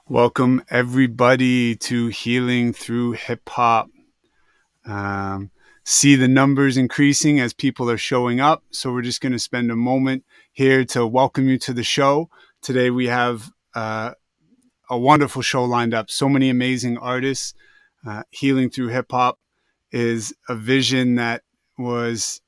Welcome everybody to Healing Through Hip Hop. Um, See the numbers increasing as people are showing up. So we're just going to spend a moment here to welcome you to the show. Today we have a wonderful show lined up. So many amazing artists. Healing Through Hip Hop is a vision that was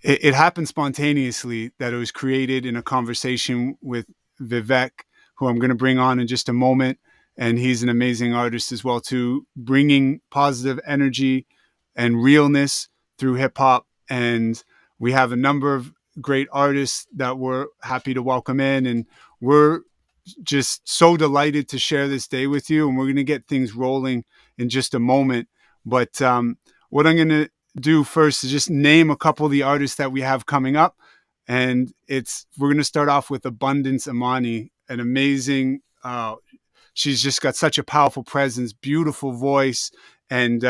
it happened spontaneously, that it was created in a conversation with Vivek, who I'm going to bring on in just a moment. And he's an amazing artist as well, too, bringing positive energy and realness through hip hop. And we have a number of great artists that we're happy to welcome in. And we're just so delighted to share this day with you. And we're going to get things rolling in just a moment. But what I'm going to do first is just name a couple of the artists that we have coming up. And we're going to start off with Abundance Imani, an amazing, she's just got such a powerful presence, beautiful voice, and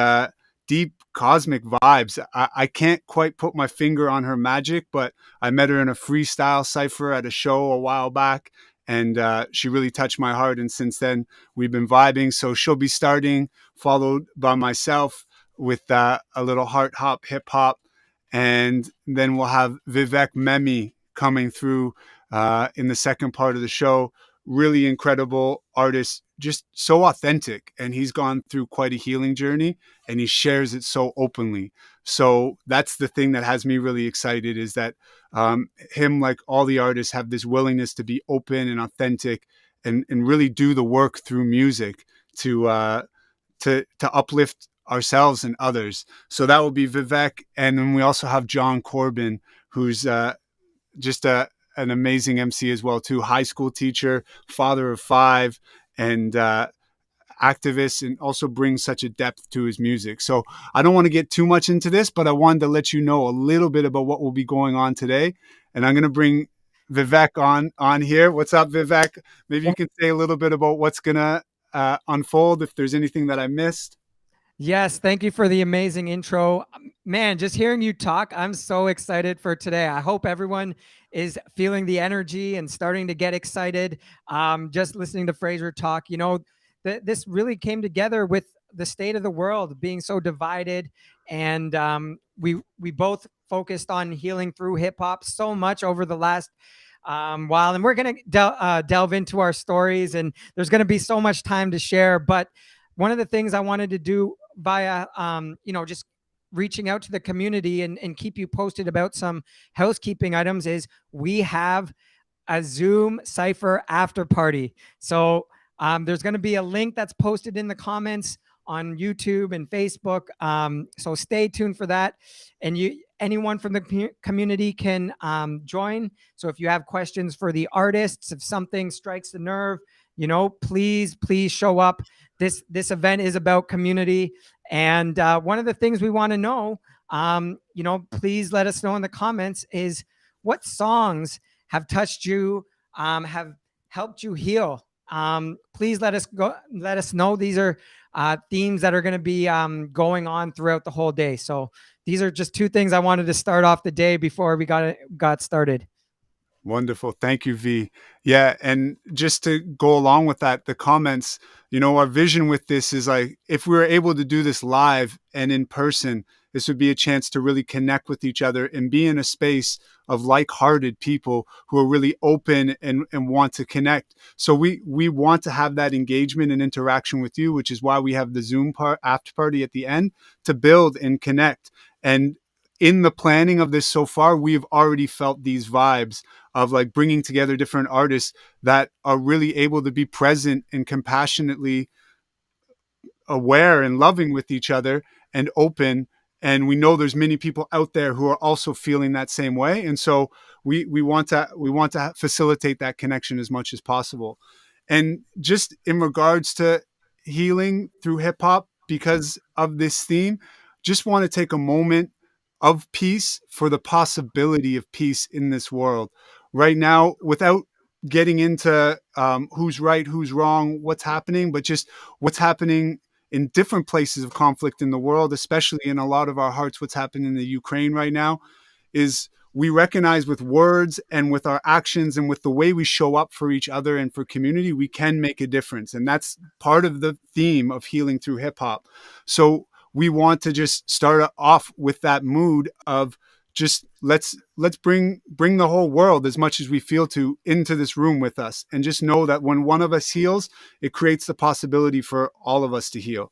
deep cosmic vibes. I can't quite put my finger on her magic, but I met her in a freestyle cipher at a show a while back, and she really touched my heart. And since then, we've been vibing. So she'll be starting, followed by myself with a little heart hop hip hop. And then we'll have Vivek Memi coming through in the second part of the show. Really incredible artist, just so authentic. And he's gone through quite a healing journey, and he shares it so openly. So that's the thing that has me really excited, is that him, like all the artists, have this willingness to be open and authentic, and really do the work through music to uplift ourselves and others. So that will be Vivek. And then we also have John Corbin, who's just an amazing MC as well, too. High school teacher, father of five, and activist, and also brings such a depth to his music. So I don't want to get too much into this, but I wanted to let you know a little bit about what will be going on today. And I'm going to bring Vivek on here. What's up, Vivek? Maybe you can say a little bit about what's going to unfold, if there's anything that I missed. Yes, thank you for the amazing intro. Man, just hearing you talk, I'm so excited for today. I hope everyone is feeling the energy and starting to get excited. Just listening to Fraser talk, this really came together with the state of the world being so divided, and we both focused on healing through hip hop so much over the last while, and we're gonna delve into our stories, and there's gonna be so much time to share. But one of the things I wanted to do via just reaching out to the community and keep you posted about some housekeeping items is we have a Zoom cipher after party. So there's going to be a link that's posted in the comments on YouTube and Facebook. So stay tuned for that. And anyone from the community can join. So if you have questions for the artists, if something strikes the nerve, please show up. This event is about community, and one of the things we want to know, please let us know in the comments, is what songs have touched you, have helped you heal. Please let us know. These are themes that are going to be going on throughout the whole day. So these are just two things I wanted to start off the day before we got started. Wonderful. Thank you, V. Yeah. And just to go along with that, the comments, our vision with this is, like, if we were able to do this live and in person, this would be a chance to really connect with each other and be in a space of like-hearted people who are really open and want to connect. So we want to have that engagement and interaction with you, which is why we have the Zoom after party at the end, to build and connect. And in the planning of this so far, we've already felt these vibes of, like, bringing together different artists that are really able to be present and compassionately aware and loving with each other and open. And we know there's many people out there who are also feeling that same way. And so we want to facilitate that connection as much as possible. And just in regards to healing through hip hop, because of this theme, just want to take a moment of peace for the possibility of peace in this world right now, without getting into who's right, who's wrong, what's happening, but just what's happening in different places of conflict in the world, especially in a lot of our hearts. What's happening in the Ukraine right now is we recognize with words and with our actions and with the way we show up for each other and for community, we can make a difference. And that's part of the theme of healing through hip hop. So we want to just start off with that mood of just let's bring the whole world, as much as we feel to, into this room with us, and just know that when one of us heals, it creates the possibility for all of us to heal.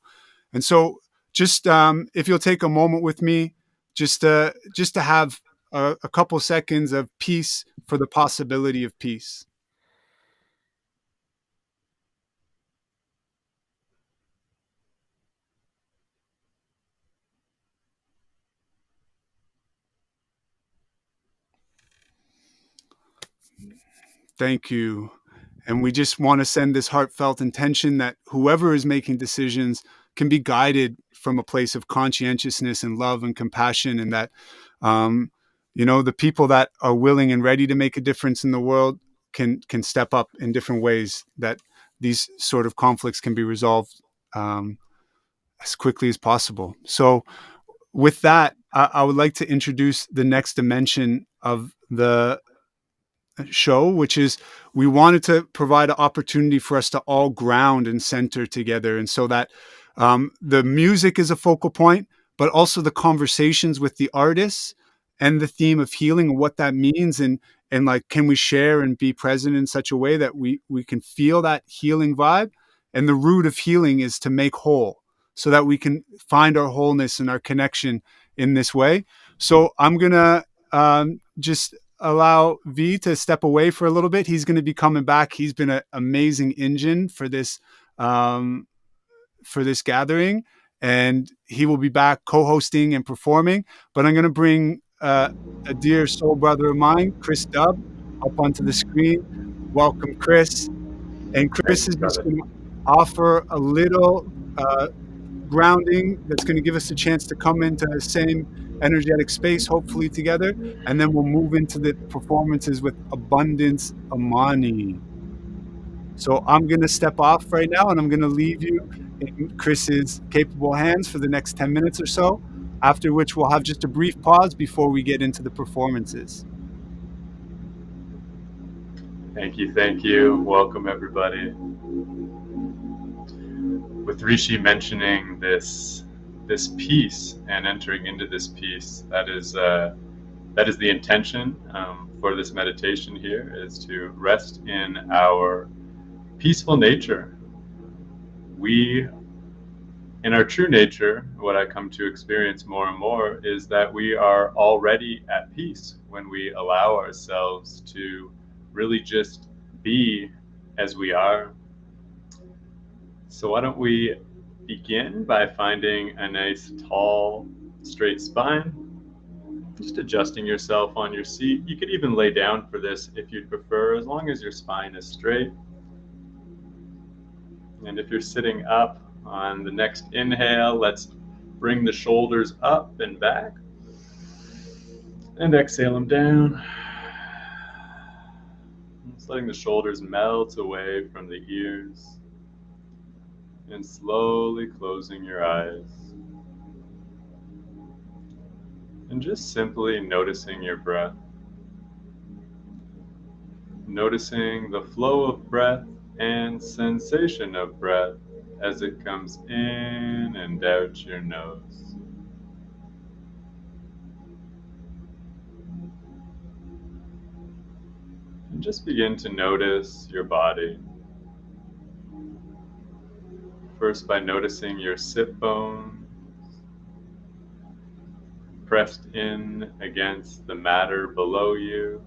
And so just if you'll take a moment with me, just to have a couple seconds of peace for the possibility of peace. Thank you. And we just want to send this heartfelt intention that whoever is making decisions can be guided from a place of conscientiousness and love and compassion, and that, the people that are willing and ready to make a difference in the world can step up in different ways, that these sort of conflicts can be resolved as quickly as possible. So with that, I would like to introduce the next dimension of the show, which is we wanted to provide an opportunity for us to all ground and center together. And so that the music is a focal point, but also the conversations with the artists and the theme of healing and what that means. And like, can we share and be present in such a way that we can feel that healing vibe? And the root of healing is to make whole, so that we can find our wholeness and our connection in this way. So I'm going to just allow V to step away for a little bit. He's going to be coming back. He's been an amazing engine for this gathering, and he will be back co-hosting and performing. But I'm going to bring a dear soul brother of mine, Chris Dubb, up onto the screen. Welcome, Chris. And Chris is just going to offer a little grounding that's going to give us a chance to come into the same energetic space, hopefully together, and then we'll move into the performances with Abundance Amani. So I'm going to step off right now, and I'm going to leave you in Chris's capable hands for the next 10 minutes or so, after which we'll have just a brief pause before we get into the performances. Thank you. Welcome, everybody. With Rishi mentioning this piece and entering into this piece, that is the intention for this meditation here, is to rest in our peaceful nature. We, in our true nature, what I come to experience more and more is that we are already at peace when we allow ourselves to really just be as we are. So why don't we begin by finding a nice, tall, straight spine. Just adjusting yourself on your seat. You could even lay down for this if you'd prefer, as long as your spine is straight. And if you're sitting up, on the next inhale, let's bring the shoulders up and back. And exhale them down. Just letting the shoulders melt away from the ears. And slowly closing your eyes. And just simply noticing your breath. Noticing the flow of breath and sensation of breath as it comes in and out your nose. And just begin to notice your body. First, by noticing your sit bones pressed in against the matter below you,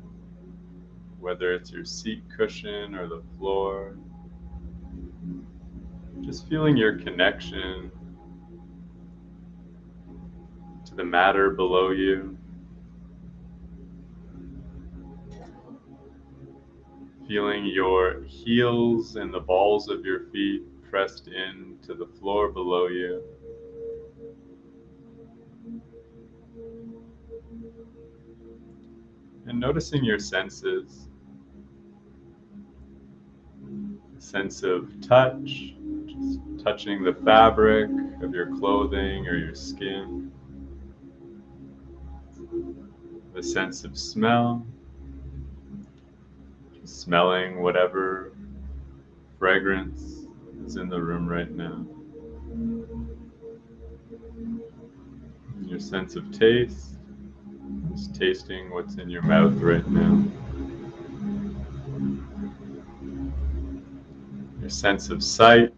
whether it's your seat cushion or the floor. Just feeling your connection to the matter below you. Feeling your heels and the balls of your feet pressed into the floor below you. And noticing your senses. A sense of touch, just touching the fabric of your clothing or your skin. The a sense of smell, just smelling whatever fragrance is in the room right now. Your sense of taste, just tasting what's in your mouth right now. Your sense of sight,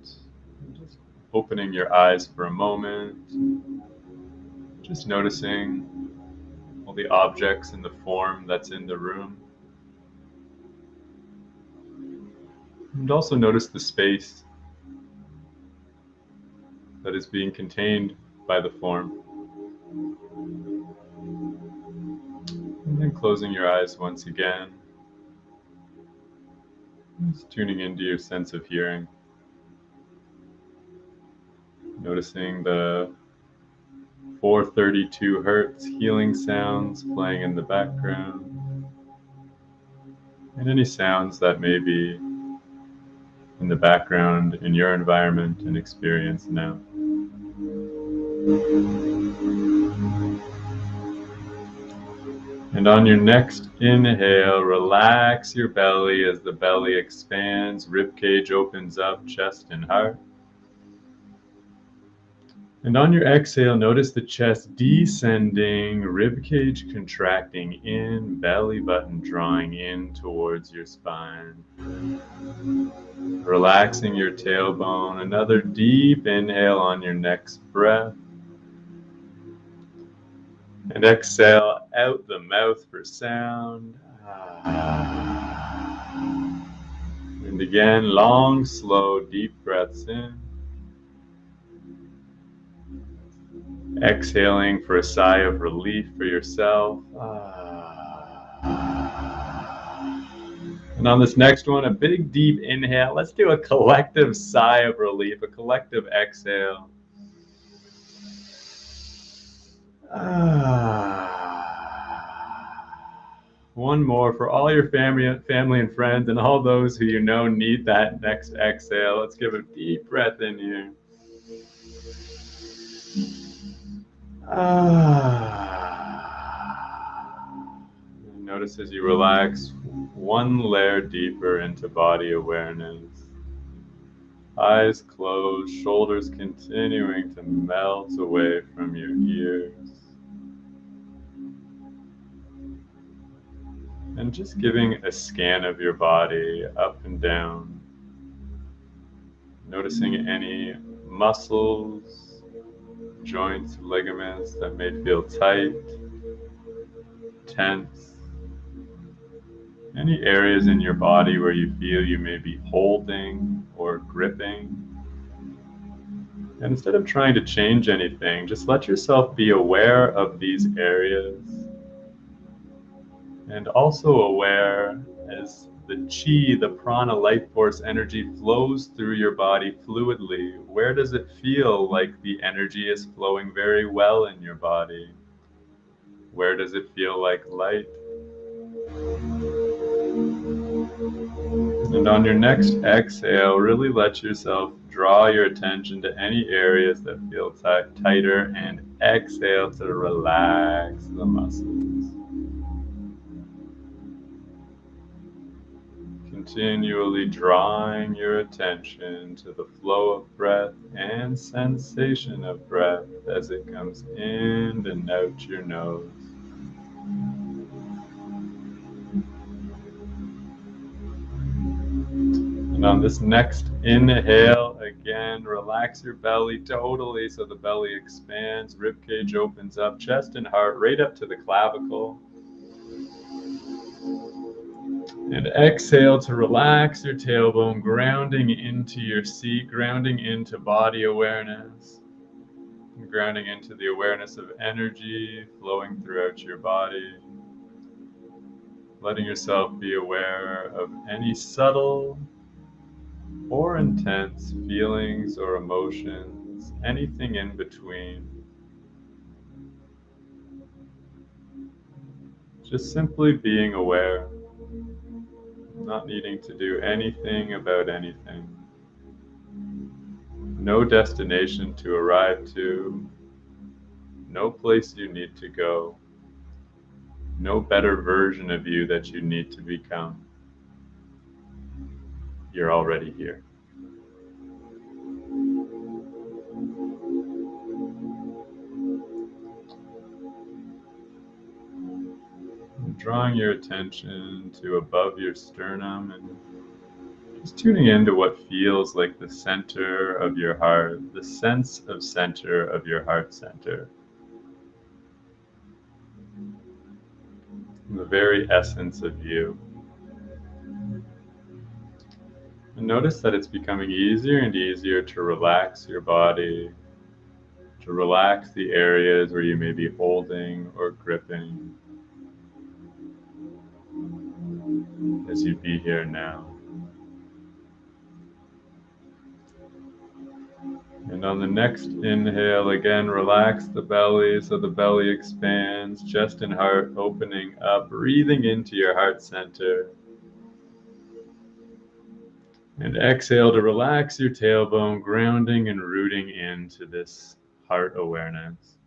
just opening your eyes for a moment, just noticing all the objects and the form that's in the room. And also notice the space that is being contained by the form. And then closing your eyes once again, just tuning into your sense of hearing. Noticing the 432 hertz healing sounds playing in the background, and any sounds that may be in the background in your environment and experience now. And on your next inhale, relax your belly as the belly expands, ribcage opens up, chest and heart. And on your exhale, notice the chest descending, ribcage contracting in, belly button drawing in towards your spine. Relaxing your tailbone, another deep inhale on your next breath. And exhale out the mouth for sound. And again, long, slow, deep breaths in. Exhaling for a sigh of relief for yourself. And on this next one, a big deep inhale. Let's do a collective sigh of relief, a collective exhale. One more for all your family and friends and all those who you know need that next exhale. Let's give a deep breath in here. Notice as you relax one layer deeper into body awareness. Eyes closed, shoulders continuing to melt away from your ears. And just giving a scan of your body up and down. Noticing any muscles, joints, ligaments that may feel tight, tense. Any areas in your body where you feel you may be holding or gripping. And instead of trying to change anything, just let yourself be aware of these areas. And also aware as the chi, the prana, life force energy flows through your body fluidly. Where does it feel like the energy is flowing very well in your body? Where does it feel like light? And on your next exhale, really let yourself draw your attention to any areas that feel tighter and exhale to relax the muscles. Continually drawing your attention to the flow of breath and sensation of breath as it comes in and out your nose. And on this next inhale, again, relax your belly totally so the belly expands, ribcage opens up, chest and heart right up to the clavicle. And exhale to relax your tailbone, grounding into your seat, grounding into body awareness, and grounding into the awareness of energy flowing throughout your body. Letting yourself be aware of any subtle or intense feelings or emotions, anything in between. Just simply being aware, not needing to do anything about anything. No destination to arrive to, no place you need to go. no better version of you that you need to become. You're already here. Drawing your attention to above your sternum and just tuning into what feels like the center of your heart, the sense of center of your heart center. The very essence of you. And notice that it's becoming easier and easier to relax your body, to relax the areas where you may be holding or gripping as you be here now. And on the next inhale, again, relax the belly so the belly expands, chest and heart opening up, breathing into your heart center. And exhale to relax your tailbone, grounding and rooting into this heart awareness.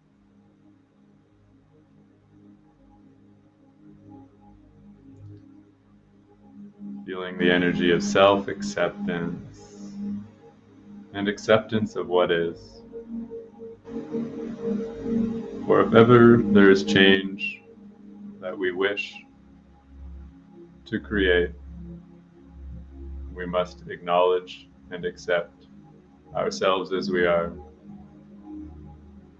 Feeling the energy of self-acceptance and acceptance of what is. For if ever there is change that we wish to create, we must acknowledge and accept ourselves as we are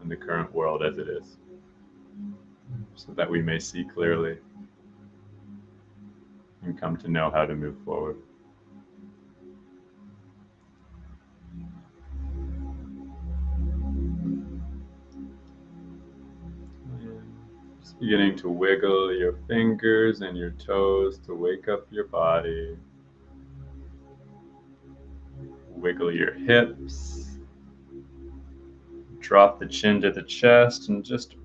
and the current world as it is, so that we may see clearly and come to know how to move forward. Just beginning to wiggle your fingers and your toes to wake up your body. Wiggle your hips. Drop the chin to the chest and just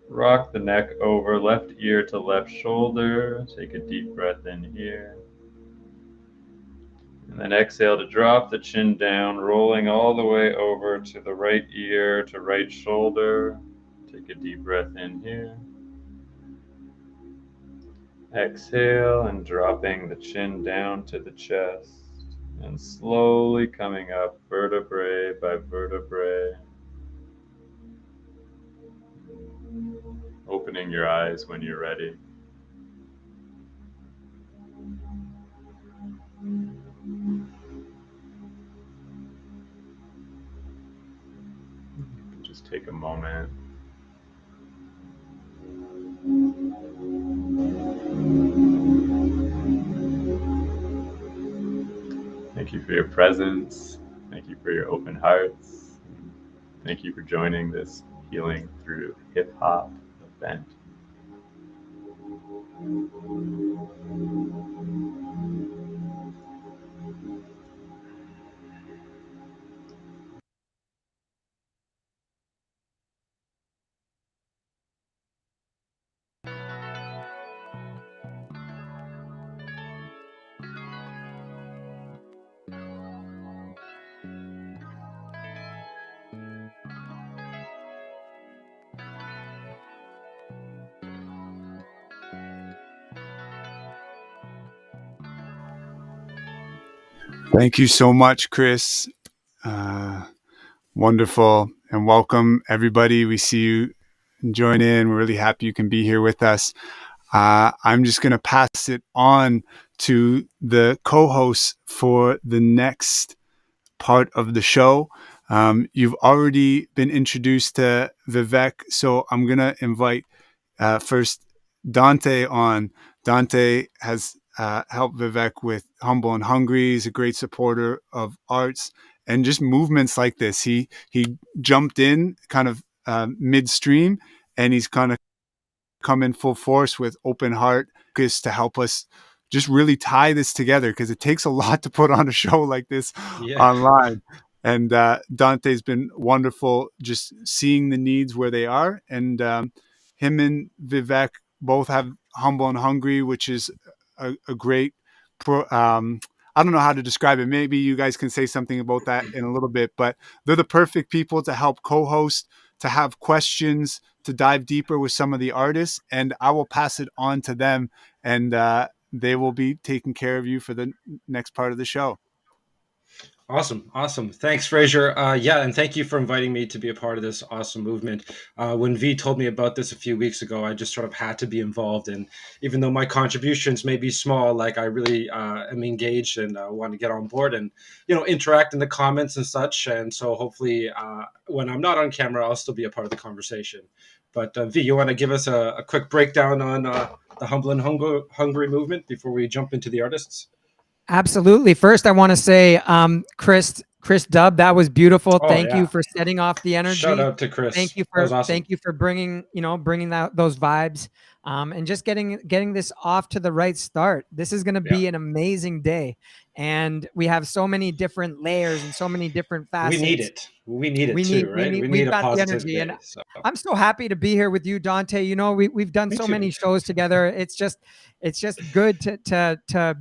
rock the neck over, left ear to left shoulder. Take a deep breath in here. And then exhale to drop the chin down, rolling all the way over to the right ear to right shoulder. Take a deep breath in here. Exhale and dropping the chin down to the chest and slowly coming up vertebrae by vertebrae. Opening your eyes when you're ready. Just take a moment. Thank you for your presence. Thank you for your open hearts. Thank you for joining this Healing Through Hip Hop event. Thank you so much, Chris. Wonderful. And welcome, everybody. We see you join in. We're really happy you can be here with us. I'm just going to pass it on to the co-hosts for the next part of the show. You've already been introduced to Vivek, so I'm going to invite first Dante on. Dante has helped Vivek with Humble and Hungry. He's a great supporter of arts and just movements like this. He jumped in kind of midstream, and he's kind of come in full force with open heart to help us just really tie this together, because it takes a lot to put on a show like this online. And Dante's been wonderful just seeing the needs where they are. And him and Vivek both have Humble and Hungry, which is a great I don't know how to describe it. Maybe you guys can say something about that in a little bit, but they're the perfect people to help co-host, to have questions, to dive deeper with some of the artists, and I will pass it on to them, and they will be taking care of you for the next part of the show. Awesome. Thanks, Fraser. And thank you for inviting me to be a part of this awesome movement. When V told me about this a few weeks ago, I just sort of had to be involved. And even though my contributions may be small, like I really am engaged and want to get on board and, interact in the comments and such. And so hopefully when I'm not on camera, I'll still be a part of the conversation. But V, you want to give us a quick breakdown on the Humble and Hungry movement before we jump into the artists? Absolutely. First, I want to say, Chris Dubb, that was beautiful. Thank you for setting off the energy. Shout out to Chris. Thank you for bringing those vibes, and just getting this off to the right start. This is going to be an amazing day, and we have so many different layers and so many different facets. We need it too, right? We need a positive day, and I'm so happy to be here with you, Dante. We've done so many shows together. It's just good to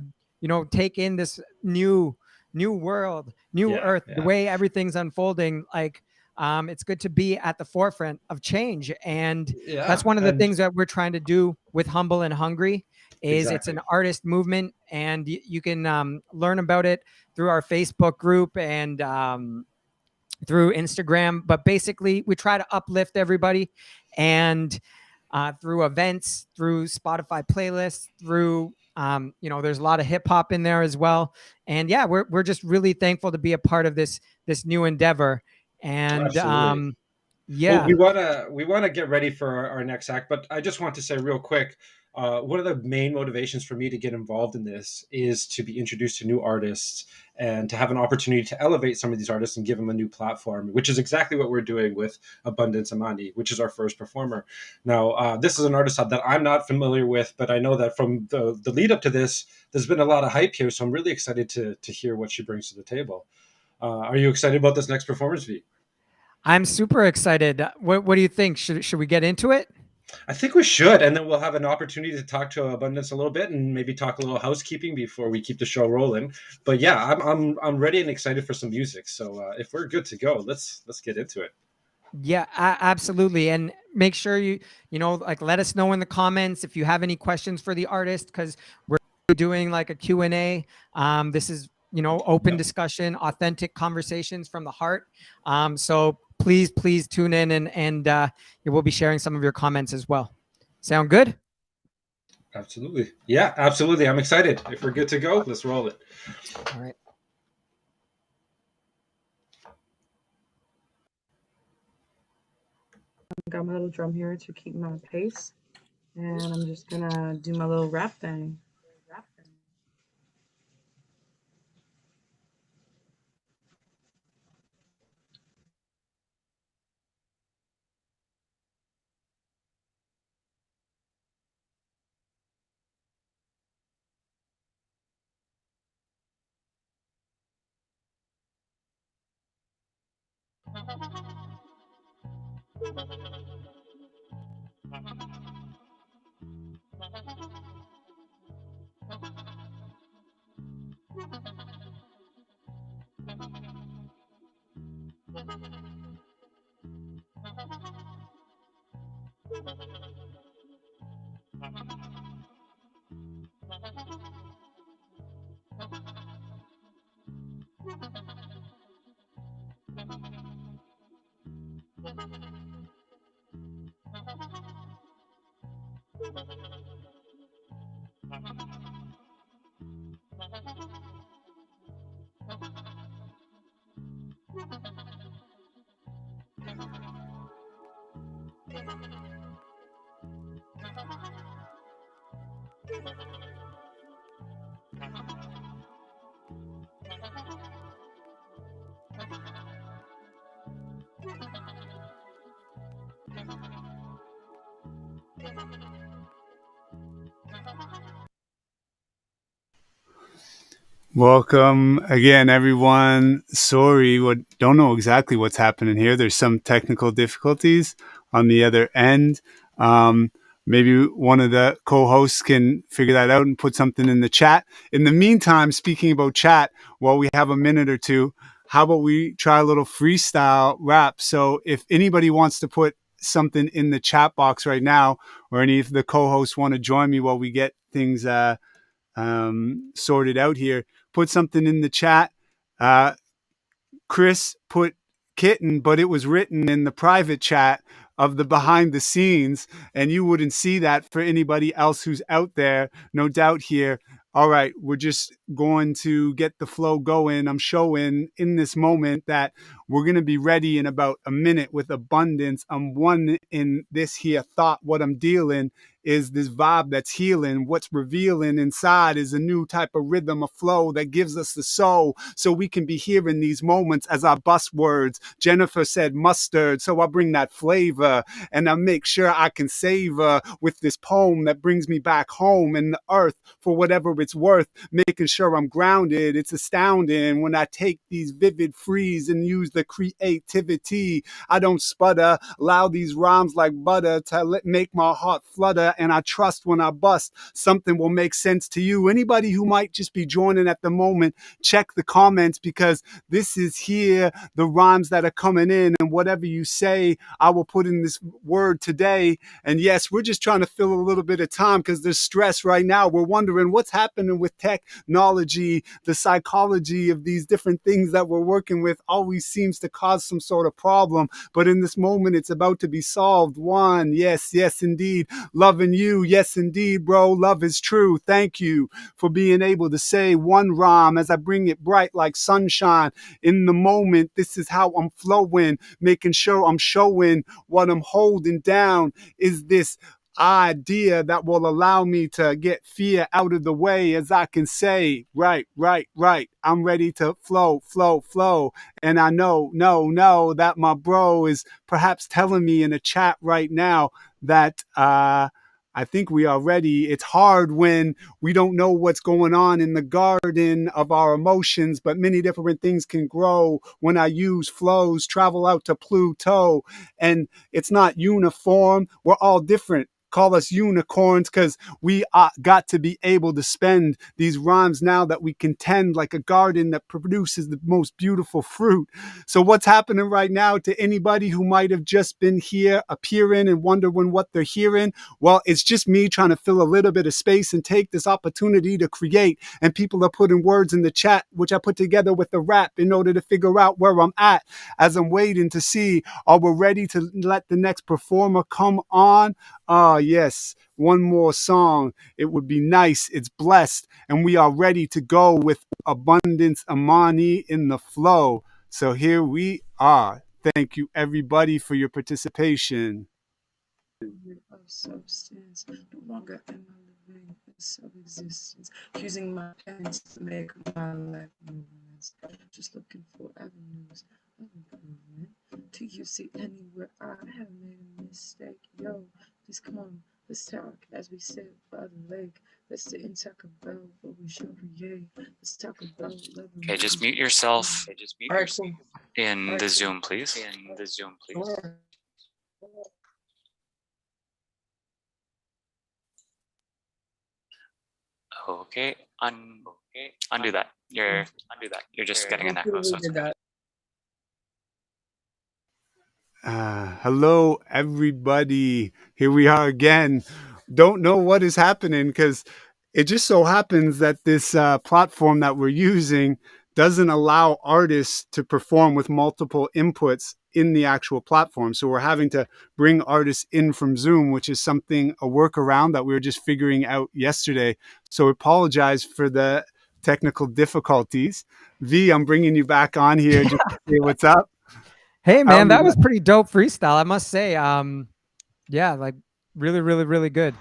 take in this new world, earth, the way everything's unfolding. Like, it's good to be at the forefront of change. And that's one of the things that we're trying to do with Humble and Hungry is It's an artist movement, and you can learn about it through our Facebook group and through Instagram. But basically, we try to uplift everybody, and through events, through Spotify playlists, through there's a lot of hip hop in there as well. And we're just really thankful to be a part of this new endeavor. And well, we want to get ready for our next act, but I just want to say real quick, one of the main motivations for me to get involved in this is to be introduced to new artists and to have an opportunity to elevate some of these artists and give them a new platform, which is exactly what we're doing with Abundance Amani, which is our first performer. Now, this is an artist that I'm not familiar with, but I know that from the lead up to this, there's been a lot of hype here, so I'm really excited to hear what she brings to the table. Are you excited about this next performance, V? I'm super excited. What do you think? Should we get into it? I think we should, and then we'll have an opportunity to talk to Abundance a little bit, and maybe talk a little housekeeping before we keep the show rolling. But yeah, I'm ready and excited for some music. So if we're good to go, let's get into it. Yeah, absolutely. And make sure you let us know in the comments if you have any questions for the artist, because we're doing like a Q&A. This is open discussion, authentic conversations from the heart. So please tune in, and we'll be sharing some of your comments as well. Sound good? Absolutely. Yeah, absolutely. I'm excited. If we're good to go, let's roll it. All right. I got my little drum here to keep my pace, and I'm just gonna do my little rap thing. Welcome again, everyone. Sorry, don't know exactly what's happening here. There's some technical difficulties on the other end. Maybe one of the co-hosts can figure that out and put something in the chat. In the meantime, speaking about chat, while we have a minute or two, how about we try a little freestyle rap? So if anybody wants to put something in the chat box right now, or any of the co-hosts want to join me while we get things sorted out here, put something in the chat. Chris put kitten, but it was written in the private chat of the behind the scenes, and you wouldn't see that for anybody else who's out there, no doubt here. All right, we're just going to get the flow going. I'm showing in this moment that we're going to be ready in about a minute with abundance. I'm one in this here thought. What I'm dealing is this vibe that's healing. What's revealing inside is a new type of rhythm, a flow that gives us the soul, so we can be hearing these moments as our bus words. Jennifer said mustard, so I bring that flavor, and I make sure I can savor with this poem that brings me back home in the earth for whatever it's worth, making sure I'm grounded. It's astounding when I take these vivid frees and use the creativity. I don't sputter, allow these rhymes like butter to make my heart flutter, and I trust when I bust, something will make sense to you. Anybody who might just be joining at the moment, check the comments, because this is here, the rhymes that are coming in, and whatever you say, I will put in this word today. And yes, we're just trying to fill a little bit of time because there's stress right now. We're wondering what's happening with technology. The psychology of these different things that we're working with always seems to cause some sort of problem, but in this moment it's about to be solved. One, yes indeed, loving you, yes indeed, bro, love is true. Thank you for being able to say one rhyme as I bring it bright like sunshine in the moment. This is how I'm flowing, making sure I'm showing what I'm holding down is this idea that will allow me to get fear out of the way, as I can say, right. I'm ready to flow. And I know that my bro is perhaps telling me in a chat right now that I think we are ready. It's hard when we don't know what's going on in the garden of our emotions, but many different things can grow when I use flows, travel out to Pluto. And it's not uniform. We're all different. Call us unicorns, because we got to be able to spend these rhymes now that we contend like a garden that produces the most beautiful fruit. So what's happening right now to anybody who might have just been here appearing and wondering what they're hearing? Well, it's just me trying to fill a little bit of space and take this opportunity to create. And people are putting words in the chat, which I put together with the rap in order to figure out where I'm at as I'm waiting to see, are we ready to let the next performer come on? Yes, one more song. It would be nice. It's blessed. And we are ready to go with abundance, Amani in the flow. So here we are. Thank you, everybody, for your participation. Of substance, no longer am I living in self-existence, using my pens to make my life movements, just looking for avenues of improvement. Do you see anywhere I have made a mistake? Yo, please come on, let's talk as we sit by the lake. Let's sit and talk about what we shall create. Let's talk about love. Okay, just mute yourself All right, cool. in the Zoom, please. Okay, undo that. You're just getting an echo. So it's okay. Hello, everybody. Here we are again. Don't know what is happening, because it just so happens that this platform that we're using doesn't allow artists to perform with multiple inputs in the actual platform. So we're having to bring artists in from Zoom, which is a workaround that we were just figuring out yesterday. So apologize for the technical difficulties. V, I'm bringing you back on here just to say what's up. Hey man, that was pretty dope freestyle, I must say. Yeah, like really good.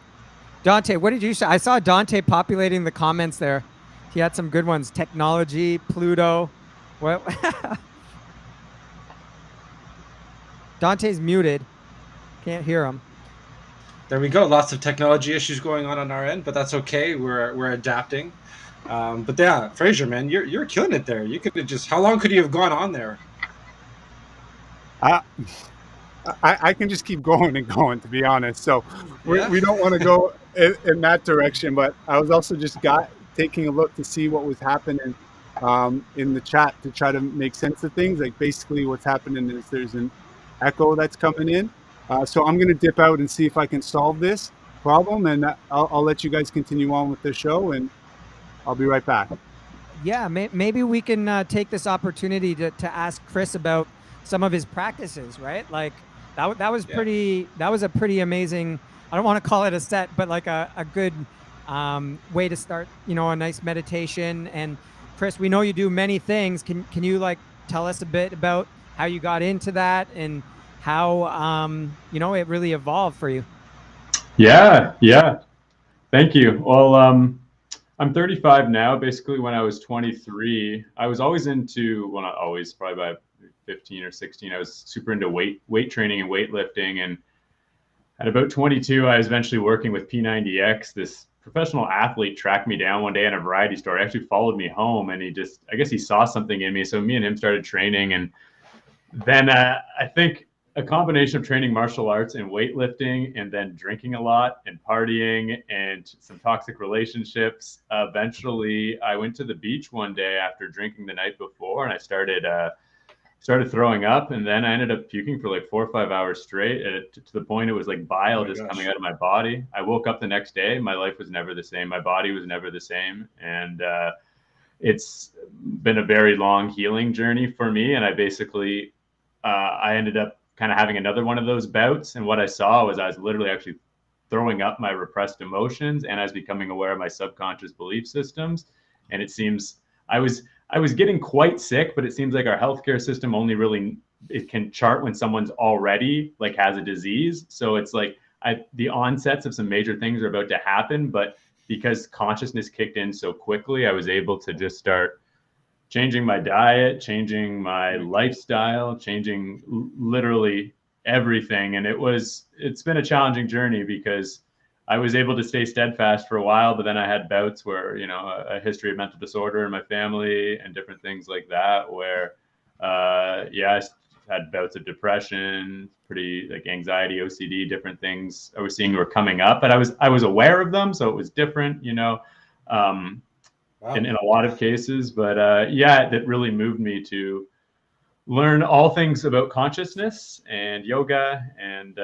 Dante, what did you say? I saw Dante populating the comments there. He had some good ones. Technology, Pluto. What? Dante's muted. Can't hear him. There we go. Lots of technology issues going on our end, but that's okay. We're adapting. But yeah, Fraser, man, you're killing it there. You could have just. How long could you have gone on there? I can just keep going and going, to be honest. So we don't want to go in that direction. But I was also just taking a look to see what was happening in the chat to try to make sense of things. Like basically what's happening is there's an echo that's coming in. So I'm going to dip out and see if I can solve this problem, and I'll let you guys continue on with the show, and I'll be right back. Yeah, maybe we can take this opportunity to ask Chris about some of his practices, right? Like that was pretty, that was a pretty amazing, I don't want to call it a set, but like a good way to start, you know, a nice meditation. And Chris, we know you do many things. Can you like tell us a bit about how you got into that and how, you know, it really evolved for you? Yeah. Thank you. Well, I'm 35 now. Basically, when I was 23, I was always into, well, not always, probably by 15 or 16, I was super into weight training and weightlifting. And at about 22, I was eventually working with P90X. This professional athlete tracked me down one day in a variety store. He actually followed me home, and I guess he saw something in me. So me and him started training. And then I think a combination of training martial arts and weightlifting and then drinking a lot and partying and some toxic relationships. Eventually, I went to the beach one day after drinking the night before, and I started throwing up, and then I ended up puking for like 4 or 5 hours straight to the point it was like bile just coming out of my body. I woke up the next day. My life was never the same. My body was never the same. And it's been a very long healing journey for me. And I basically, I ended up kind of having another one of those bouts. And what I saw was I was literally actually throwing up my repressed emotions, and I was becoming aware of my subconscious belief systems. And it seems I was getting quite sick, but it seems like our healthcare system only really, it can chart when someone's already like has a disease. So it's like the onsets of some major things are about to happen, but because consciousness kicked in so quickly, I was able to just start changing my diet, changing my lifestyle, changing literally everything. And it's been a challenging journey because I was able to stay steadfast for a while, but then I had bouts where, you know, a history of mental disorder in my family and different things like that, where, I had bouts of depression, pretty like anxiety, OCD, different things I was seeing were coming up, but I was aware of them. So it was different, you know, in a lot of cases, but that really moved me to learn all things about consciousness and yoga, and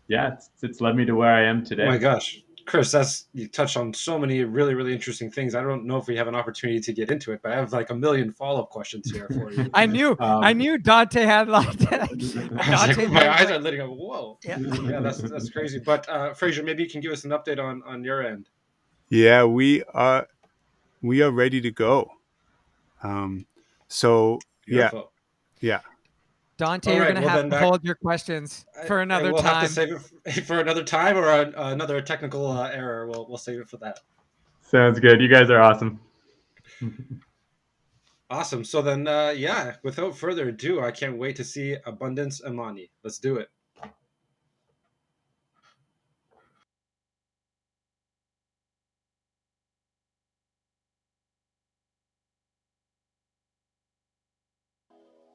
it's led me to where I am today. Oh my gosh, Chris, you touched on so many really, really interesting things. I don't know if we have an opportunity to get into it, but I have like a million follow-up questions here for you. I knew Dante had like my eyes are letting go. Whoa. Yeah, that's crazy. But Fraser, maybe you can give us an update on your end. Yeah, we are ready to go. Beautiful. Yeah. Dante, you're going to have to hold your questions for another we'll time. We'll have to save it for another time, or another technical error. We'll save it for that. Sounds good. You guys are awesome. Awesome. So then, without further ado, I can't wait to see Abundance Imani. Let's do it.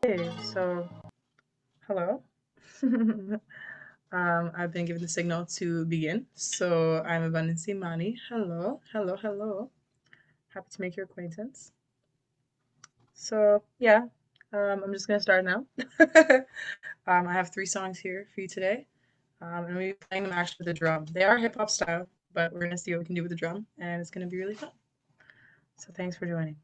Okay, so hello. I've been given the signal to begin. So I'm Abundance Imani. Hello. Happy to make your acquaintance. So yeah, I'm just gonna start now. I have 3 songs here for you today. And we'll be playing them actually with the drum. They are hip hop style, but we're gonna see what we can do with the drum, and it's gonna be really fun. So thanks for joining.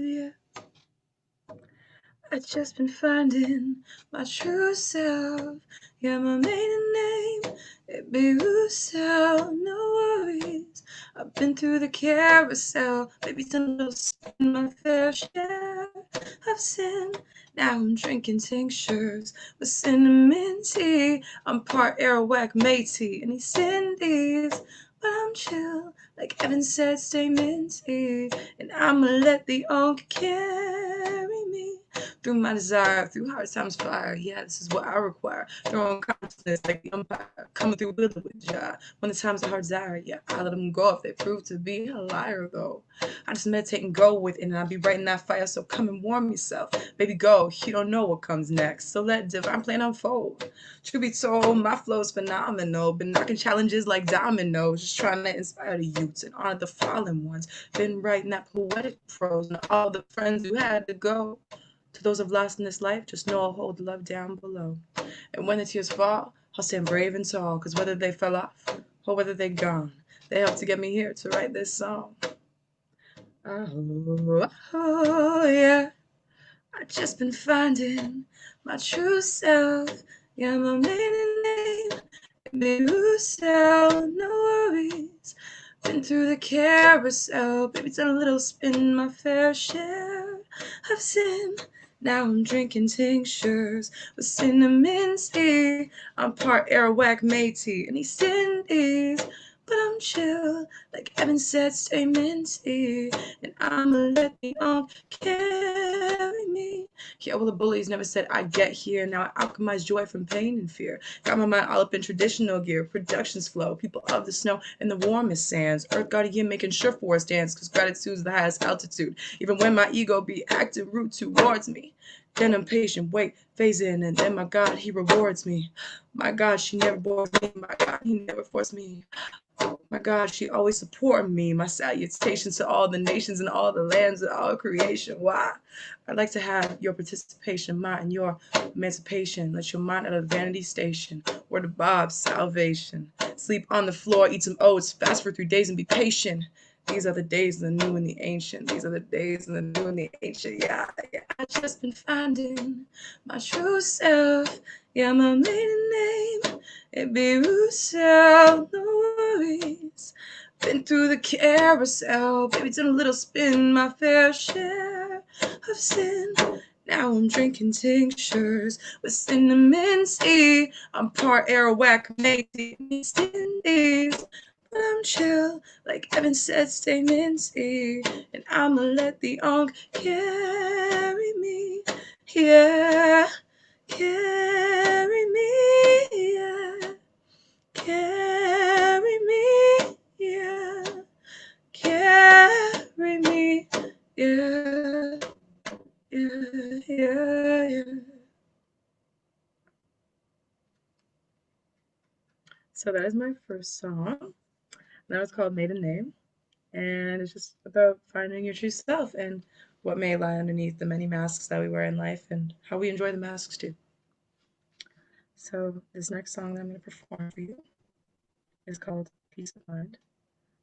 Yeah. I've just been finding my true self. Yeah, my maiden name, it be Russell. No worries, I've been through the carousel. Maybe sometimes my fair share of sin. Now I'm drinking tinctures with cinnamon tea. I'm part Arawak matey, and he's Cindy's. But I'm chill, like Evan said, stay minty. And I'ma let the onk carry me through my desire, through hard times fire. Yeah, this is what I require. Throwing consciousness like the umpire, coming through with joy. When the times are hard desire, yeah, I let them go if they prove to be a liar, though. I just meditate and go with it, and I'll be right in that fire, so come and warm yourself. Baby, go, you don't know what comes next, so let divine plan unfold. Truth be told, my flow's phenomenal, been knocking challenges like dominoes, just trying to inspire the youths and honor the fallen ones. Been writing that poetic prose, and all the friends who had to go. To those who've lost in this life, just know I'll hold the love down below. And when the tears fall, I'll stand brave and tall, cause whether they fell off or whether they're gone, they helped to get me here to write this song. Oh yeah, I've just been finding my true self. Yeah, my maiden name, baby, Russell, no worries. Been through the carousel, baby, done a little spin, my fair share of sin. Now I'm drinking tinctures with cinnamon tea. I'm part Arawak Métis and East Indies, but I'm chill, like Evan said, stay minty. And I'ma let the carry me. Yeah, well, the bullies never said I'd get here. Now I alchemize joy from pain and fear. Got my mind all up in traditional gear, productions flow, people of the snow and the warmest sands. Earth guardian making sure for us dance, cause gratitude's the highest altitude. Even when my ego be acting rude towards me. Then I'm patient, wait, phase in, and then my God, he rewards me. My God, she never bores me. My God, he never forced me. My God, she always supported me. My salutations to all the nations and all the lands and all creation. Why? I'd like to have your participation, mine and your emancipation. Let your mind out of the vanity station. Word of Bob's salvation. Sleep on the floor, eat some oats, fast for 3 days and be patient. These are the days of the new and the ancient. These are the days of the new and the ancient. Yeah, I just been finding my true self. Yeah, my maiden name, it be Russell, no worries. Been through the carousel, baby, done a little spin, my fair share of sin. Now I'm drinking tinctures with cinnamon tea. I'm part Arawak Métis and East Indies, but I'm chill, like Evan said, stay minty. And I'ma let the carry me, yeah. Carry me, yeah. Carry me, yeah. Carry me, yeah. Yeah, yeah, yeah. So that is my first song. That was called Maiden Name. And it's just about finding your true self and what may lie underneath the many masks that we wear in life and how we enjoy the masks too. So this next song that I'm going to perform for you is called Peace of Mind,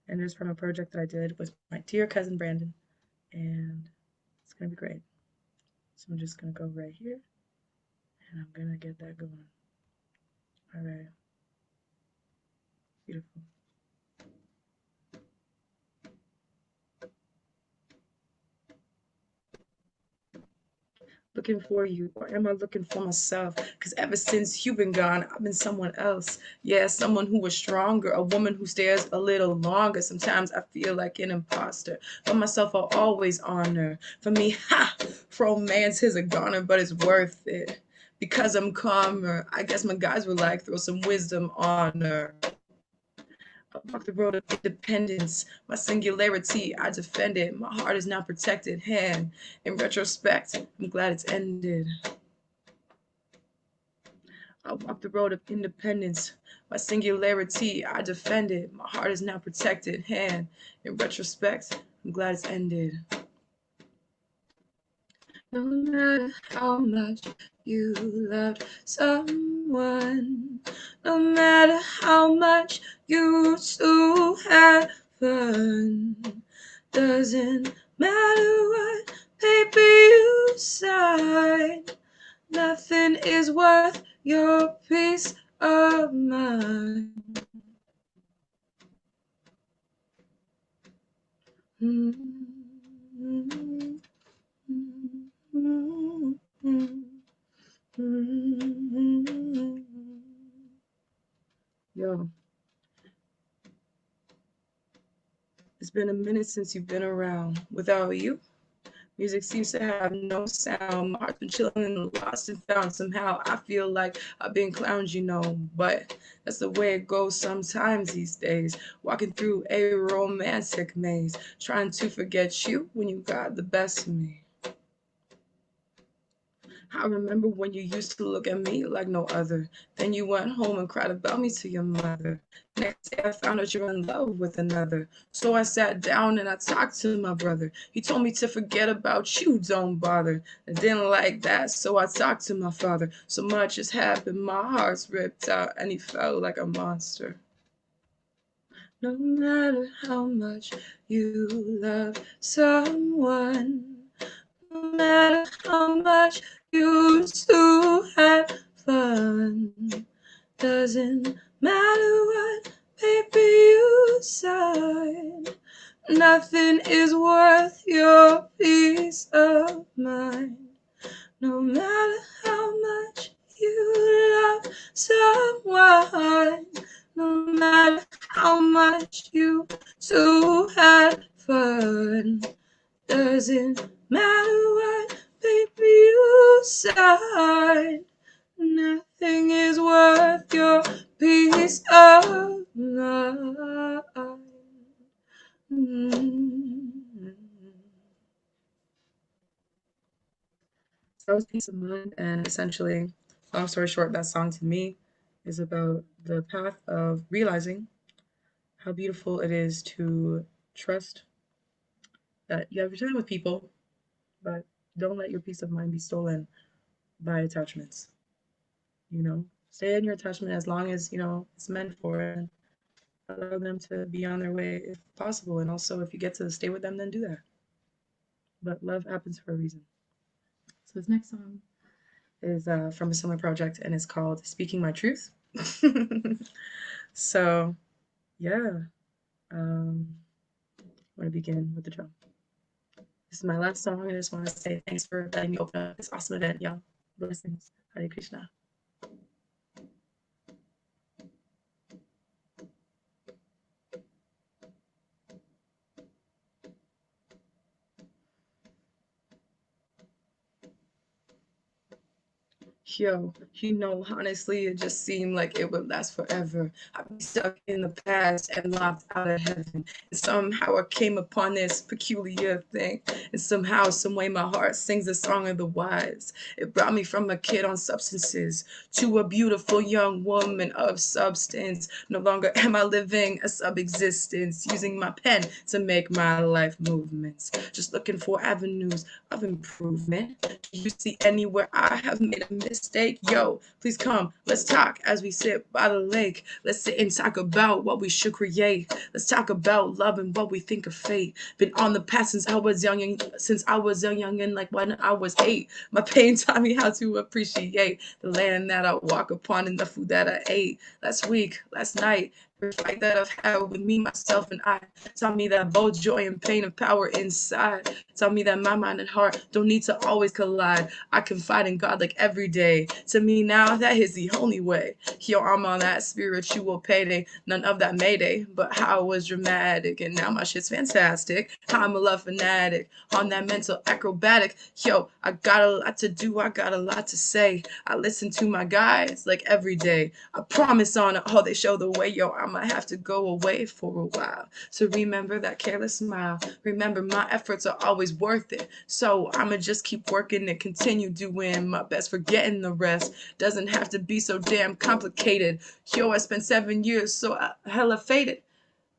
and it is from a project that I did with my dear cousin Brandon, and it's going to be great. So I'm just going to go right here, and I'm going to get that going. All right. Beautiful. Looking for you, or am I looking for myself? Because ever since you've been gone, I've been someone else. Yeah, someone who was stronger, a woman who stares a little longer. Sometimes I feel like an imposter, but myself I'll always honor. For me, romance is a goner, but it's worth it. Because I'm calmer, I guess my guys were like, throw some wisdom on her. I walk the road of independence. My singularity, I defend it. My heart is now protected. And in retrospect, I'm glad it's ended. I walk the road of independence. My singularity, I defend it. My heart is now protected. And in retrospect, I'm glad it's ended. No matter how much you loved someone, no matter how much you two had fun, doesn't matter what paper you sign, nothing is worth your peace of mind. Mm-hmm. Yo, it's been a minute since you've been around. Without you, Music seems to have no sound. My heart's been chilling and lost and found. Somehow I feel like I've been clowned, you know. But that's the way it goes sometimes these days. Walking through a romantic maze, trying to forget you when you got the best of me. I remember when you used to look at me like no other. Then you went home and cried about me to your mother. Next day I found out you're in love with another. So I sat down and I talked to my brother. He told me to forget about you, don't bother. I didn't like that, so I talked to my father. So much has happened, my heart's ripped out, and he felt like a monster. No matter how much you love someone, no matter how much you used to have fun, doesn't matter what paper you sign, nothing is worth your peace of mind. No matter how much you love someone, no matter how much you two had fun, doesn't matter what paper you sign, nothing is worth your peace of mind. So that was Peace of Mind, and essentially, long story short, that song to me is about the path of realizing how beautiful it is to trust that you have your time with people, but don't let your peace of mind be stolen by attachments. You know, stay in your attachment as long as, you know, it's meant for, and allow them to be on their way if possible. And also, if you get to stay with them, then do that. But love happens for a reason. So this next song is from a similar project, and it's called Speaking My Truth. So, yeah. I'm going to begin with the drum. This is my last song, and I just want to say thanks for letting me open up this awesome event, y'all. Blessings. Hare Krishna. Yo, you know, honestly, it just seemed like it would last forever. I'd be stuck in the past and locked out of heaven. And somehow I came upon this peculiar thing. And somehow, some way, my heart sings the song of the wise. It brought me from a kid on substances to a beautiful young woman of substance. No longer am I living a sub-existence, using my pen to make my life movements. Just looking for avenues of improvement. Do you see anywhere I have made a mistake? Yo, please come, let's talk as we sit by the lake. Let's sit and talk about what we should create. Let's talk about love and what we think of fate. Been on the path since I was young, and like when I was 8. My pain taught me how to appreciate the land that I walk upon and the food that I ate. Last week, last night, the fight that I've had with me, myself, and I taught me that both joy and pain have power inside. Taught me that my mind and heart don't need to always collide. I confide in God like every day. To me now, that is the only way. Yo, I'm on that spiritual payday. None of that mayday, but how it was dramatic. And now my shit's fantastic. I'm a love fanatic. On that mental acrobatic. Yo, I got a lot to do. I got a lot to say. I listen to my guys like every day. I promise on it. Oh, they show the way. Yo, I'ma have to go away for a while. So remember that careless smile. Remember my efforts are always worth it. So I'ma just keep working and continue doing my best, forgetting the rest. Doesn't have to be so damn complicated. Yo, I spent 7 years so hella faded.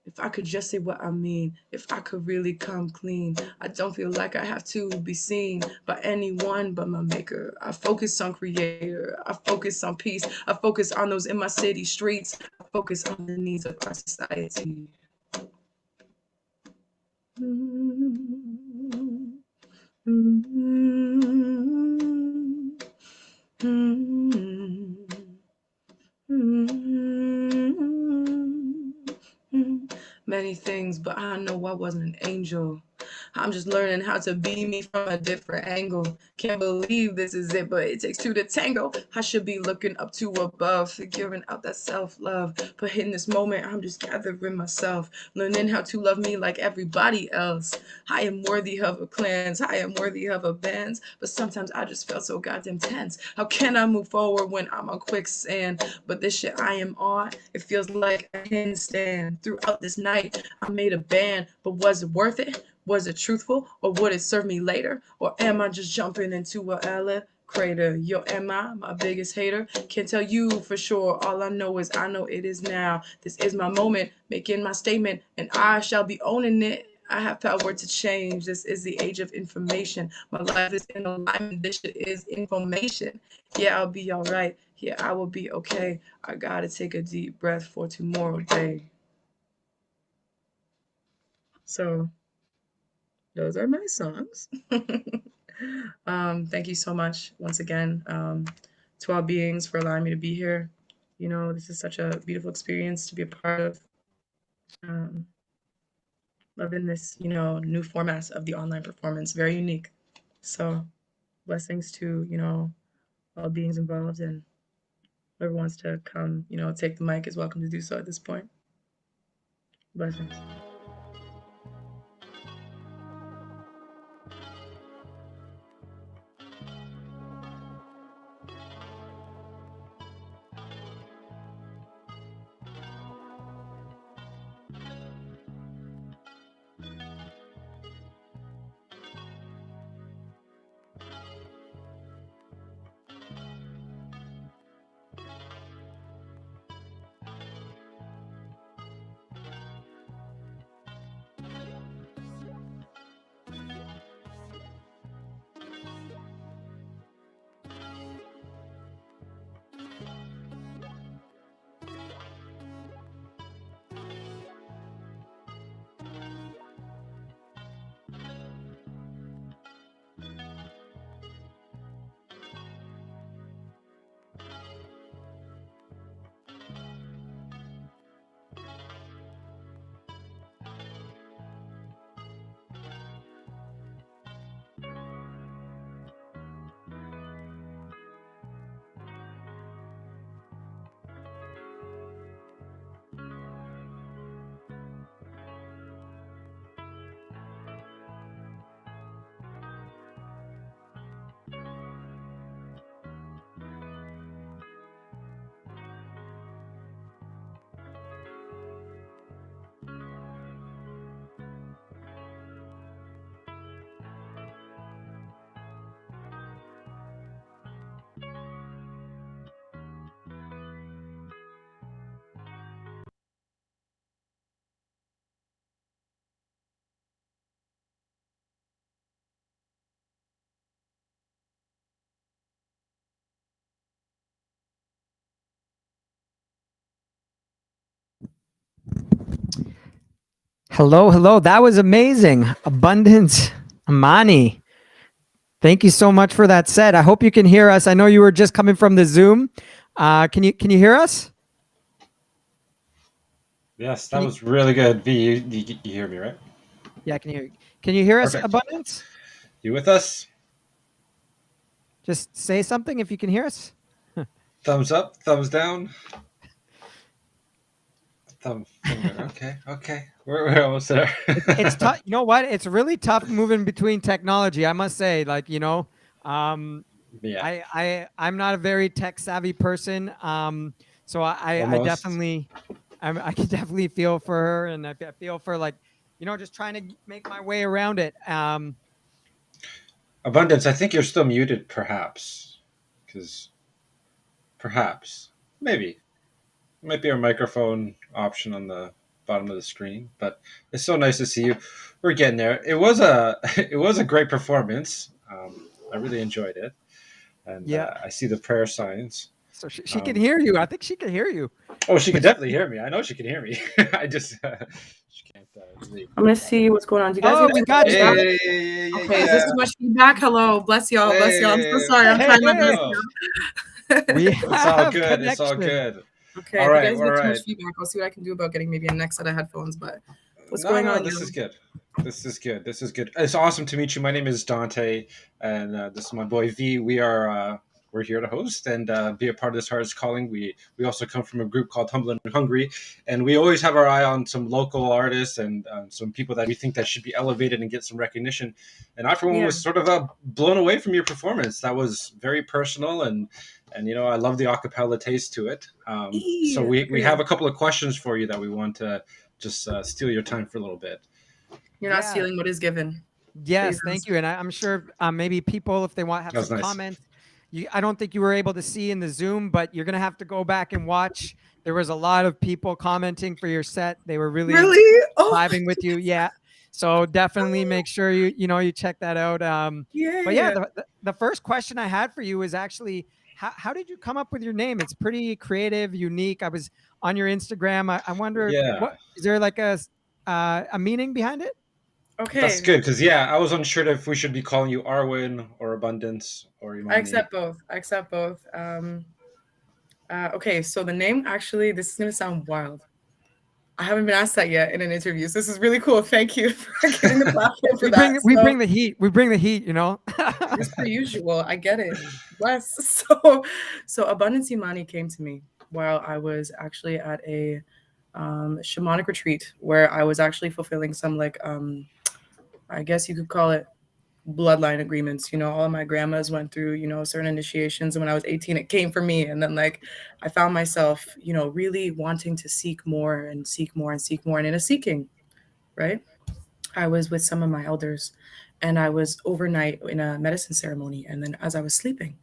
If I could just say what I mean, if I could really come clean, I don't feel like I have to be seen by anyone but my maker. I focus on creator, I focus on peace, I focus on those in my city streets, I focus on the needs of our society. Many things, but I know I wasn't an angel. I'm just learning how to be me from a different angle. Can't believe this is it, but it takes two to tango. I should be looking up to above, figuring out that self-love. But in this moment, I'm just gathering myself, learning how to love me like everybody else. I am worthy of a cleanse, I am worthy of a bands, but sometimes I just feel so goddamn tense. How can I move forward when I'm on quicksand? But this shit I am on, it feels like a handstand. Throughout this night, I made a band, but was it worth it? Was it truthful, or would it serve me later? Or am I just jumping into a crater? Yo, am I my biggest hater? Can't tell you for sure. All I know is I know it is now. This is my moment, making my statement, and I shall be owning it. I have power to change. This is the age of information. My life is in alignment. This shit is information. Yeah, I'll be all right. Yeah, I will be okay. I gotta take a deep breath for tomorrow day. So those are my songs. Thank you so much once again to all beings for allowing me to be here. You know, this is such a beautiful experience to be a part of. Loving this, you know, new format of the online performance, very unique. So blessings to, you know, all beings involved, and whoever wants to come, you know, take the mic is welcome to do so at this point. Blessings. Hello, hello. That was amazing. Abundance, Amani. Thank you so much for that set. I hope you can hear us. I know you were just coming from the Zoom. Can you hear us? Yes, that was really good. V, you hear me, right? Yeah, can you hear us, Perfect. Abundance? You with us? Just say something if you can hear us. Thumbs up, thumbs down. Thumb finger. Okay. We're almost there. It's tough. You know what? It's really tough moving between technology. I must say, like, you know, yeah. I'm not a very tech savvy person. So I definitely, I can definitely feel for her, and I feel for, like, you know, just trying to make my way around it. Abundance, I think you're still muted, perhaps, because maybe. Might be our microphone option on the bottom of the screen, but it's so nice to see you. We're getting there. It was a great performance. I really enjoyed it, and I see the prayer signs. So she can hear you. I think she can hear you. Oh, she can definitely hear me. I know she can hear me. I just she can't. I'm gonna see what's going on. Do you guys? Oh, we got you. Okay, is this too much feedback? Hello, bless y'all, bless y'all. I'm so sorry. I'm trying my best. It's all good. It's all good. Okay, if you guys get too much feedback, I'll see what I can do about getting maybe a next set of headphones. But What's going on? This is good. This is good. This is good. It's awesome to meet you. My name is Dante, and this is my boy V. We're here to host and be a part of this Hardest Calling. We also come from a group called Humble and Hungry, and we always have our eye on some local artists and some people that we think that should be elevated and get some recognition. And I, for one, was sort of blown away from your performance. That was very personal, and I love the acapella taste to it. So we have a couple of questions for you that we want to just steal your time for a little bit. You're not stealing what is given. Yes, thank you. And I'm sure maybe people, if they want to have some comments, I don't think you were able to see in the Zoom, but you're going to have to go back and watch. There was a lot of people commenting for your set. They were really vibing with you. Yeah. So definitely make sure you check that out. But yeah, the first question I had for you is actually, how did you come up with your name? It's pretty creative, unique. I was on your Instagram. I wonder, what is there like a meaning behind it? Okay, that's good because I was unsure if we should be calling you Arwen or Abundance or Imani. I accept both. Okay, so the name, actually, this is gonna sound wild. I haven't been asked that yet in an interview, so this is really cool. Thank you for getting the platform for that. We bring the heat. We bring the heat. As per usual. I get it. Bless. So Abundance Imani came to me while I was actually at a shamanic retreat where I was actually fulfilling some I guess you could call it bloodline agreements. All of my grandmas went through, certain initiations. And when I was 18, it came for me. And then I found myself, really wanting to seek more and seek more and seek more. And in a seeking, right? I was with some of my elders and I was overnight in a medicine ceremony. And then as I was sleeping,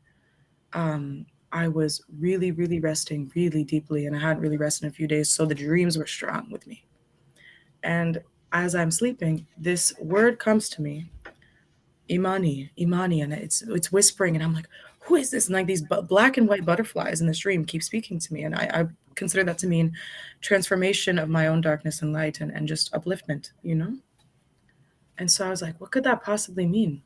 I was really, really resting really deeply. And I hadn't really rested in a few days. So the dreams were strong with me. And as I'm sleeping, this word comes to me, Imani, and it's whispering, and I'm like, who is this? And these black and white butterflies in this dream keep speaking to me, and I consider that to mean transformation of my own darkness and light, and just upliftment, And so I was like, what could that possibly mean?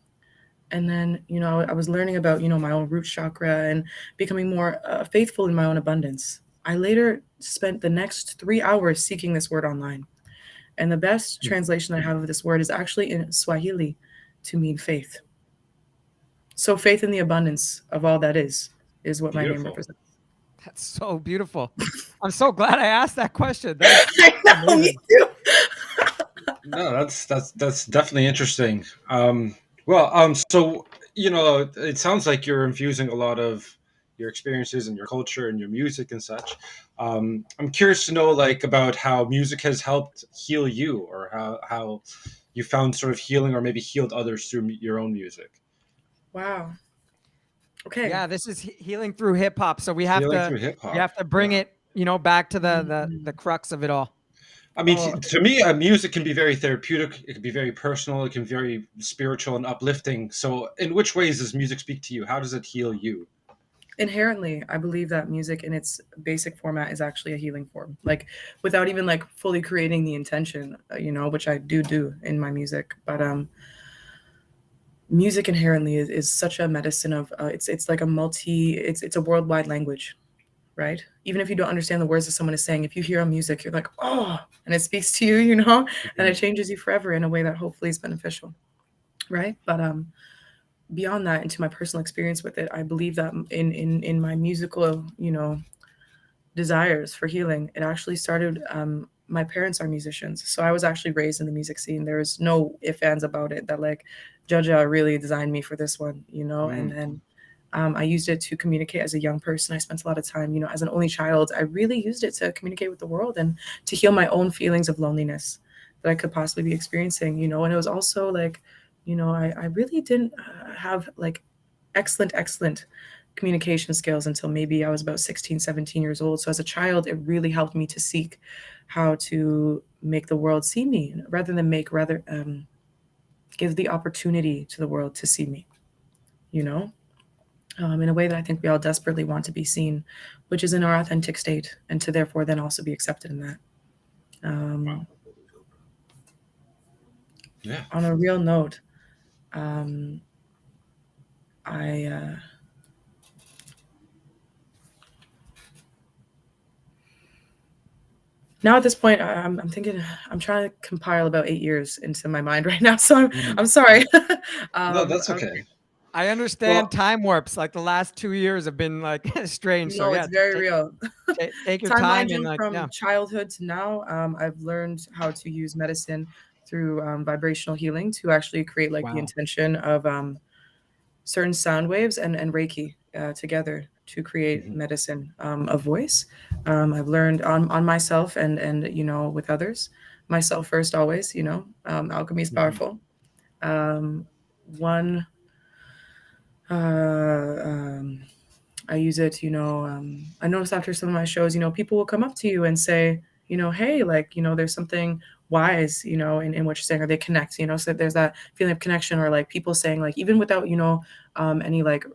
And then, I was learning about, my own root chakra and becoming more faithful in my own abundance. I later spent the next 3 hours seeking this word online. And the best translation I have of this word is actually in Swahili to mean faith. So faith in the abundance of all that is what my name represents. That's so beautiful. I'm so glad I asked that question. I know, me too. No, that's definitely interesting. So, it sounds like you're infusing a lot of your experiences and your culture and your music and such. I'm curious to know about how music has helped heal you, or how you found sort of healing or maybe healed others through your own music. Wow. Okay. Yeah, this is healing through hip hop. So we have to bring it, back to the crux of it all. I mean, to me, music can be very therapeutic. It can be very personal. It can be very spiritual and uplifting. So in which ways does music speak to you? How does it heal you? Inherently, I believe that music in its basic format is actually a healing form, without even fully creating the intention, which I do in my music. But music inherently is such a medicine of it's like it's a worldwide language, right? Even if you don't understand the words that someone is saying, if you hear a music, you're like, oh, and it speaks to you, and it changes you forever in a way that hopefully is beneficial, right? But beyond that, into my personal experience with it, I believe that in my musical, desires for healing, it actually started. My parents are musicians, so I was actually raised in the music scene. There was no ifs, ands about it that Jaja really designed me for this one, and then I used it to communicate as a young person. I spent a lot of time, as an only child, I really used it to communicate with the world and to heal my own feelings of loneliness that I could possibly be experiencing, and it was also I really didn't have excellent communication skills until maybe I was about 16, 17 years old. So as a child, it really helped me to seek how to make the world see me rather than give the opportunity to the world to see me, in a way that I think we all desperately want to be seen, which is in our authentic state, and to therefore then also be accepted in that. Wow. Yeah. On a real note, Now at this point, I'm thinking, I'm trying to compile about 8 years into my mind right now. So I'm sorry. No, that's okay. I understand time warps. Like the last 2 years have been like strange. So No, yeah, it's very real. take your Timeline time and jump from yeah. childhood to now. I've learned how to use medicine through vibrational healing to actually create like the Wow. intention of certain sound waves and Reiki together to create medicine of voice. I've learned on myself and you know, with others. Myself first, always. You know, alchemy is powerful. One. I use it, you know, I noticed after some of my shows, you know, people will come up to you and say, you know, hey, like, you know, there's something wise, you know, in what you're saying, or they connect, you know, so there's that feeling of connection, or like people saying, like, even without, you know, any like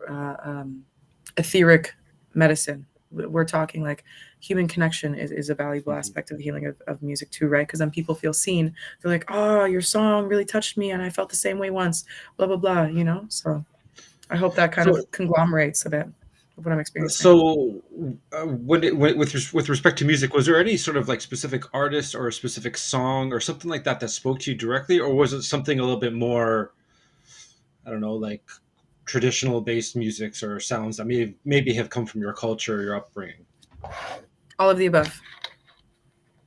etheric medicine, we're talking like human connection is a valuable aspect of the healing of music too, right? Because then people feel seen. They're like, oh, your song really touched me and I felt the same way once, blah, blah, blah, you know? So I hope that kind of conglomerates a bit of what I'm experiencing. So, with respect to music, was there any sort of like specific artist or a specific song or something like that that spoke to you directly, or was it something a little bit more, I don't know, like traditional based musics or sounds that maybe have come from your culture or your upbringing? All of the above.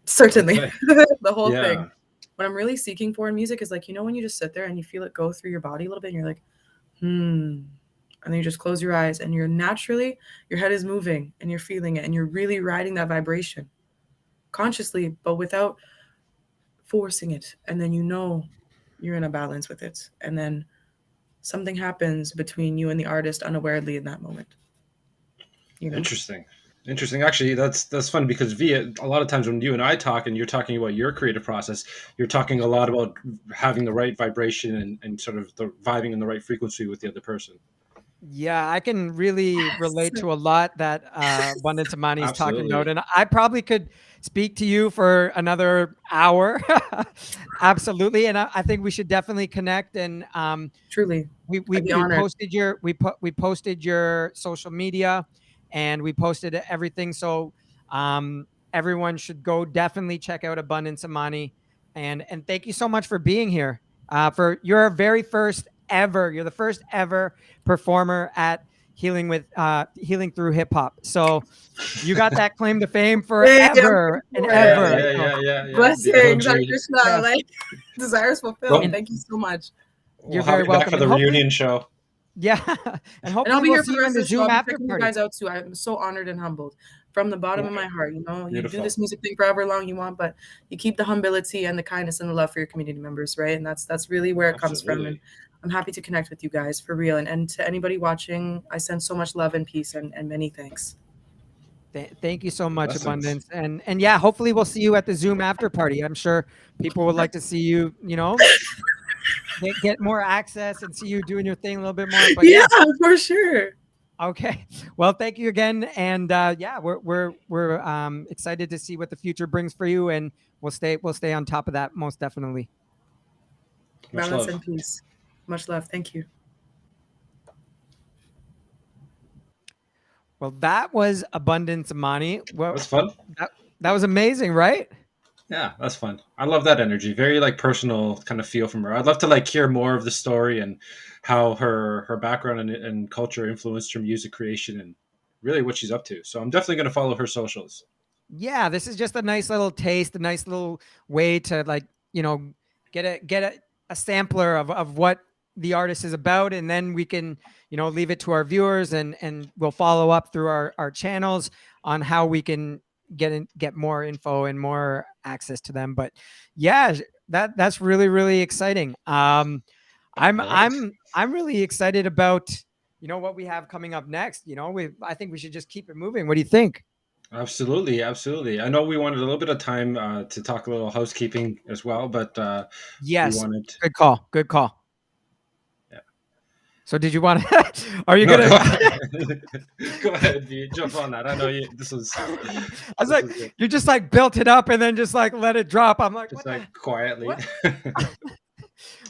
Certainly. Okay. The whole Yeah. thing. What I'm really seeking for in music is like, you know, when you just sit there and you feel it go through your body a little bit and you're like, and then you just close your eyes and you're naturally, your head is moving and you're feeling it and you're really riding that vibration consciously, but without forcing it. And then you know you're in a balance with it. And then something happens between you and the artist unawarely in that moment. You know? Interesting. Actually, that's fun because a lot of times when you and I talk and you're talking about your creative process, you're talking a lot about having the right vibration and sort of the vibing in the right frequency with the other person. Yeah, I can really relate to a lot that Abundance Amani is talking about, Absolutely. and I probably could speak to you for another hour. Absolutely, and I think we should definitely connect. And Truly, we I'd be honored. posted your we posted your social media, and we posted everything. So everyone should go definitely check out Abundance Amani, and thank you so much for being here. For your very first ever, you're the first ever performer at Healing Through Hip Hop. So you got that claim to fame forever and ever. Yeah. Blessings, Hare Krishna. Like desires fulfilled. Thank you so much. You're very welcome. Back for the reunion show. Yeah, and hopefully I'll be here see for you in the Zoom after party. You guys out too. I'm so honored and humbled from the bottom of my heart. You know, you do this music thing for however long you want, but you keep the humility and the kindness and the love for your community members, right? And that's really where it comes from. And I'm happy to connect with you guys for real. And to anybody watching, I send so much love and peace and many thanks. Thank you so much, Abundance. And yeah, hopefully we'll see you at the Zoom after party. I'm sure people would like to see you, you know, get more access and see you doing your thing a little bit more. But yeah, for sure. Okay. Well, thank you again. And yeah, we're excited to see what the future brings for you, and we'll stay on top of that most definitely. Balance and peace. Much love. Thank you. Well, that was Abundance Amani. Well, that was fun. That was amazing, right? Yeah, that's fun. I love that energy. Very like personal kind of feel from her. I'd love to like hear more of the story and how her background and culture influenced her music creation and really what she's up to. So I'm definitely going to follow her socials. Yeah, this is just a nice little taste, a nice little way to like, you know, get a sampler of what the artist is about, and then we can, you know, leave it to our viewers and we'll follow up through our channels on how we can get more info and more access to them. But yeah, that's really exciting. I'm really excited about, you know, what we have coming up next. You know, I think we should just keep it moving. What do you think? Absolutely. I know we wanted a little bit of time to talk a little housekeeping as well, but yes, good call. Yeah. So did you want to? Are you gonna? Go ahead, jump on that. I know this was. I was like, you just like built it up and then just like let it drop. I'm like, just like quietly.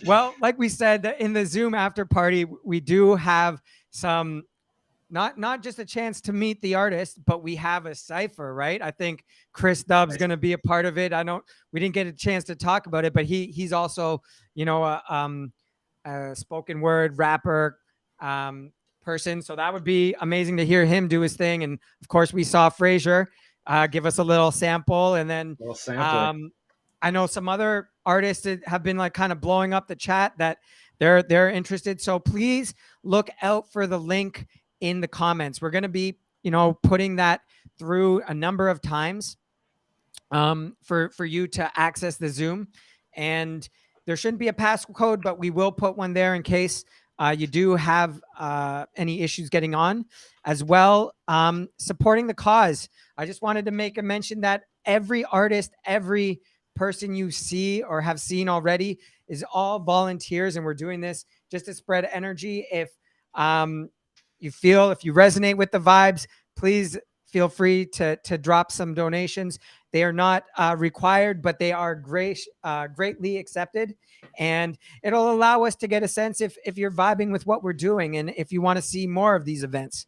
Well, like we said, in the Zoom after party, we do have some not just a chance to meet the artist, but we have a cipher, right? I think Chris Dubb's going to be a part of it. We didn't get a chance to talk about it, but he's also, a spoken word rapper person. So that would be amazing to hear him do his thing. And of course, we saw Fraser give us a little sample, and then I know some other artists that have been like kind of blowing up the chat that they're interested. So please look out for the link in the comments. We're going to be, putting that through a number of times for you to access the Zoom. And there shouldn't be a passcode, but we will put one there in case you do have any issues getting on as well. Supporting the cause. I just wanted to make a mention that every artist, every person you see or have seen already is all volunteers, and we're doing this just to spread energy. If you resonate with the vibes, please feel free to drop some donations. They are not required, but they are greatly accepted. And it'll allow us to get a sense if you're vibing with what we're doing and if you want to see more of these events.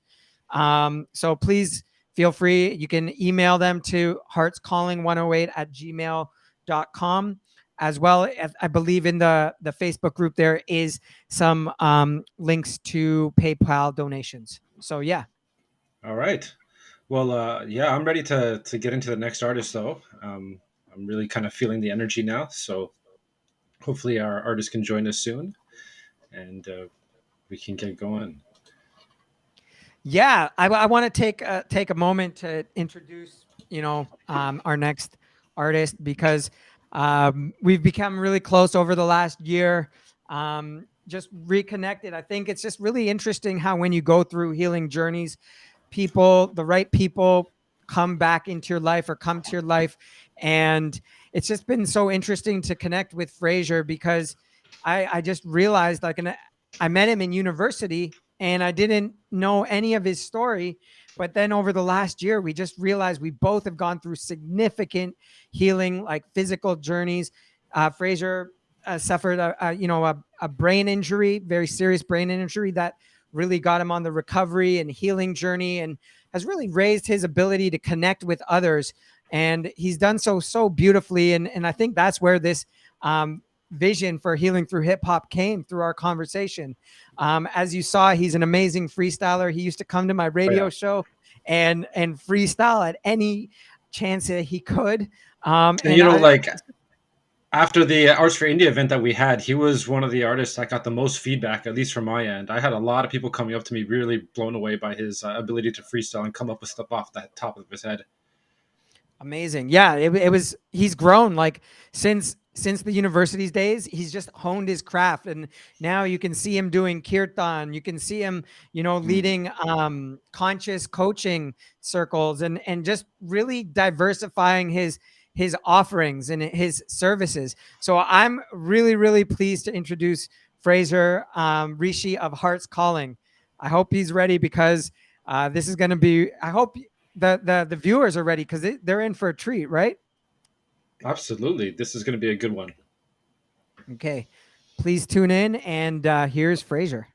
So please feel free. You can email them to heartscalling108@gmail.com. As well, I believe in the Facebook group there is some links to PayPal donations. So yeah. All right. Well, yeah, I'm ready to get into the next artist, though. I'm really kind of feeling the energy now. So hopefully our artist can join us soon, and we can get going. Yeah, I want to take a moment to introduce, our next artist, because we've become really close over the last year. Just reconnected. I think it's just really interesting how when you go through healing journeys, the right people come back into your life or come to your life. And it's just been so interesting to connect with Fraser, because I just realized, I met him in university and I didn't know any of his story. But then over the last year, we just realized we both have gone through significant healing, like physical journeys. Fraser suffered a brain injury, very serious brain injury that really got him on the recovery and healing journey, and has really raised his ability to connect with others. And he's done so beautifully. And I think that's where this vision for healing through hip hop came through our conversation. As you saw, he's an amazing freestyler. He used to come to my radio show and freestyle at any chance that he could. After the Arts for India event that we had, he was one of the artists that got the most feedback, at least from my end. I had a lot of people coming up to me really blown away by his ability to freestyle and come up with stuff off the top of his head. Amazing. Yeah, he's grown like since the university's days. He's just honed his craft, and now you can see him doing Kirtan. You can see him, leading conscious coaching circles, and just really diversifying his offerings and his services. So I'm really, really pleased to introduce Fraser Rishi of Hearts Calling. I hope he's ready, because this is going to be, I hope the viewers are ready, because they're in for a treat, right? Absolutely. This is going to be a good one. Okay. Please tune in, and here's Fraser.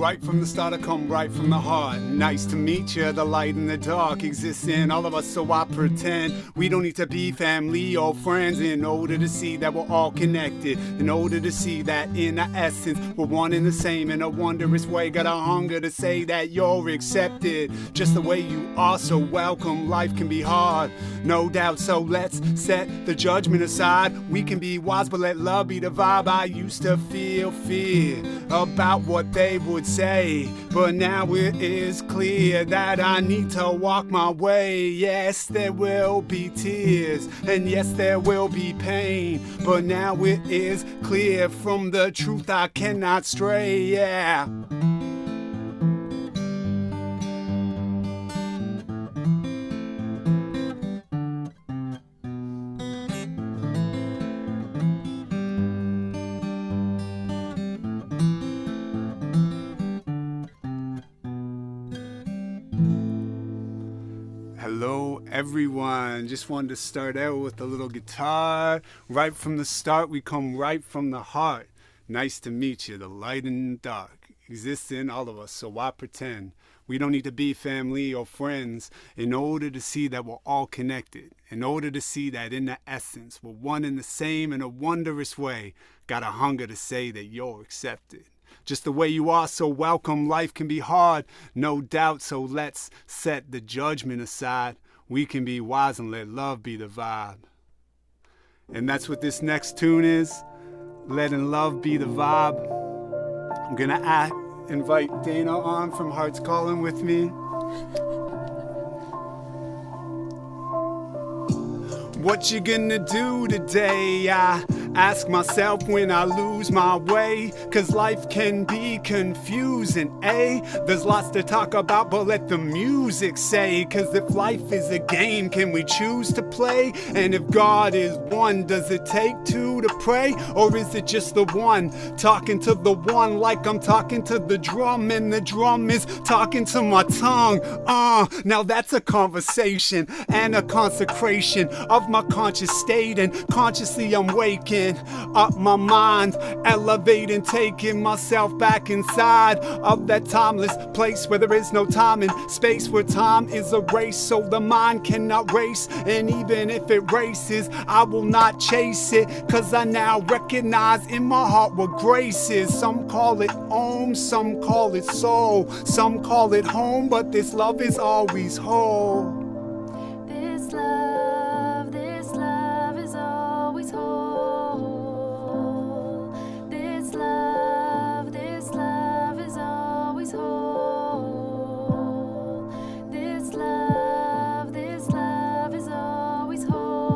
Right from the start, I come right from the heart. Nice to meet you. The light and the dark exists in all of us, so I pretend we don't need to be family or friends in order to see that we're all connected. In order to see that in our essence, we're one and the same in a wondrous way. Got a hunger to say that you're accepted just the way you are, so welcome. Life can be hard, no doubt, so let's set the judgment aside. We can be wise, but let love be the vibe. I used to feel fear about what they would say, but now it is clear that I need to walk my way. Yes, there will be tears, and yes, there will be pain, but now it is clear from the truth I cannot stray. Yeah. Hello everyone, just wanted to start out with a little guitar. Right from the start, we come right from the heart. Nice to meet you. The light and the dark exists in all of us, so why pretend? We don't need to be family or friends in order to see that we're all connected. In order to see that in the essence, we're one and the same in a wondrous way. Got a hunger to say that you're accepted just the way you are, so welcome. Life can be hard, no doubt, so let's set the judgment aside. We can be wise and let love be the vibe. And that's what this next tune is, letting love be the vibe. I'm gonna invite Dana on from Heart's Calling with me. What you gonna do today? I ask myself when I lose my way, 'cause life can be confusing, eh? There's lots to talk about, but let the music say. 'Cause if life is a game, can we choose to play? And if God is one, does it take two to pray? Or is it just the one talking to the one, like I'm talking to the drum and the drum is talking to my tongue? Now that's a conversation and a consecration of my conscious state, and consciously I'm waking up my mind, elevating, taking myself back inside of that timeless place where there is no time and space, where time is a race so the mind cannot race. And even if it races, I will not chase it, 'cause I now recognize in my heart what grace is. Some call it Om, some call it soul, some call it home, but this love is always whole. This love is always whole. This love is always whole. This love is always whole.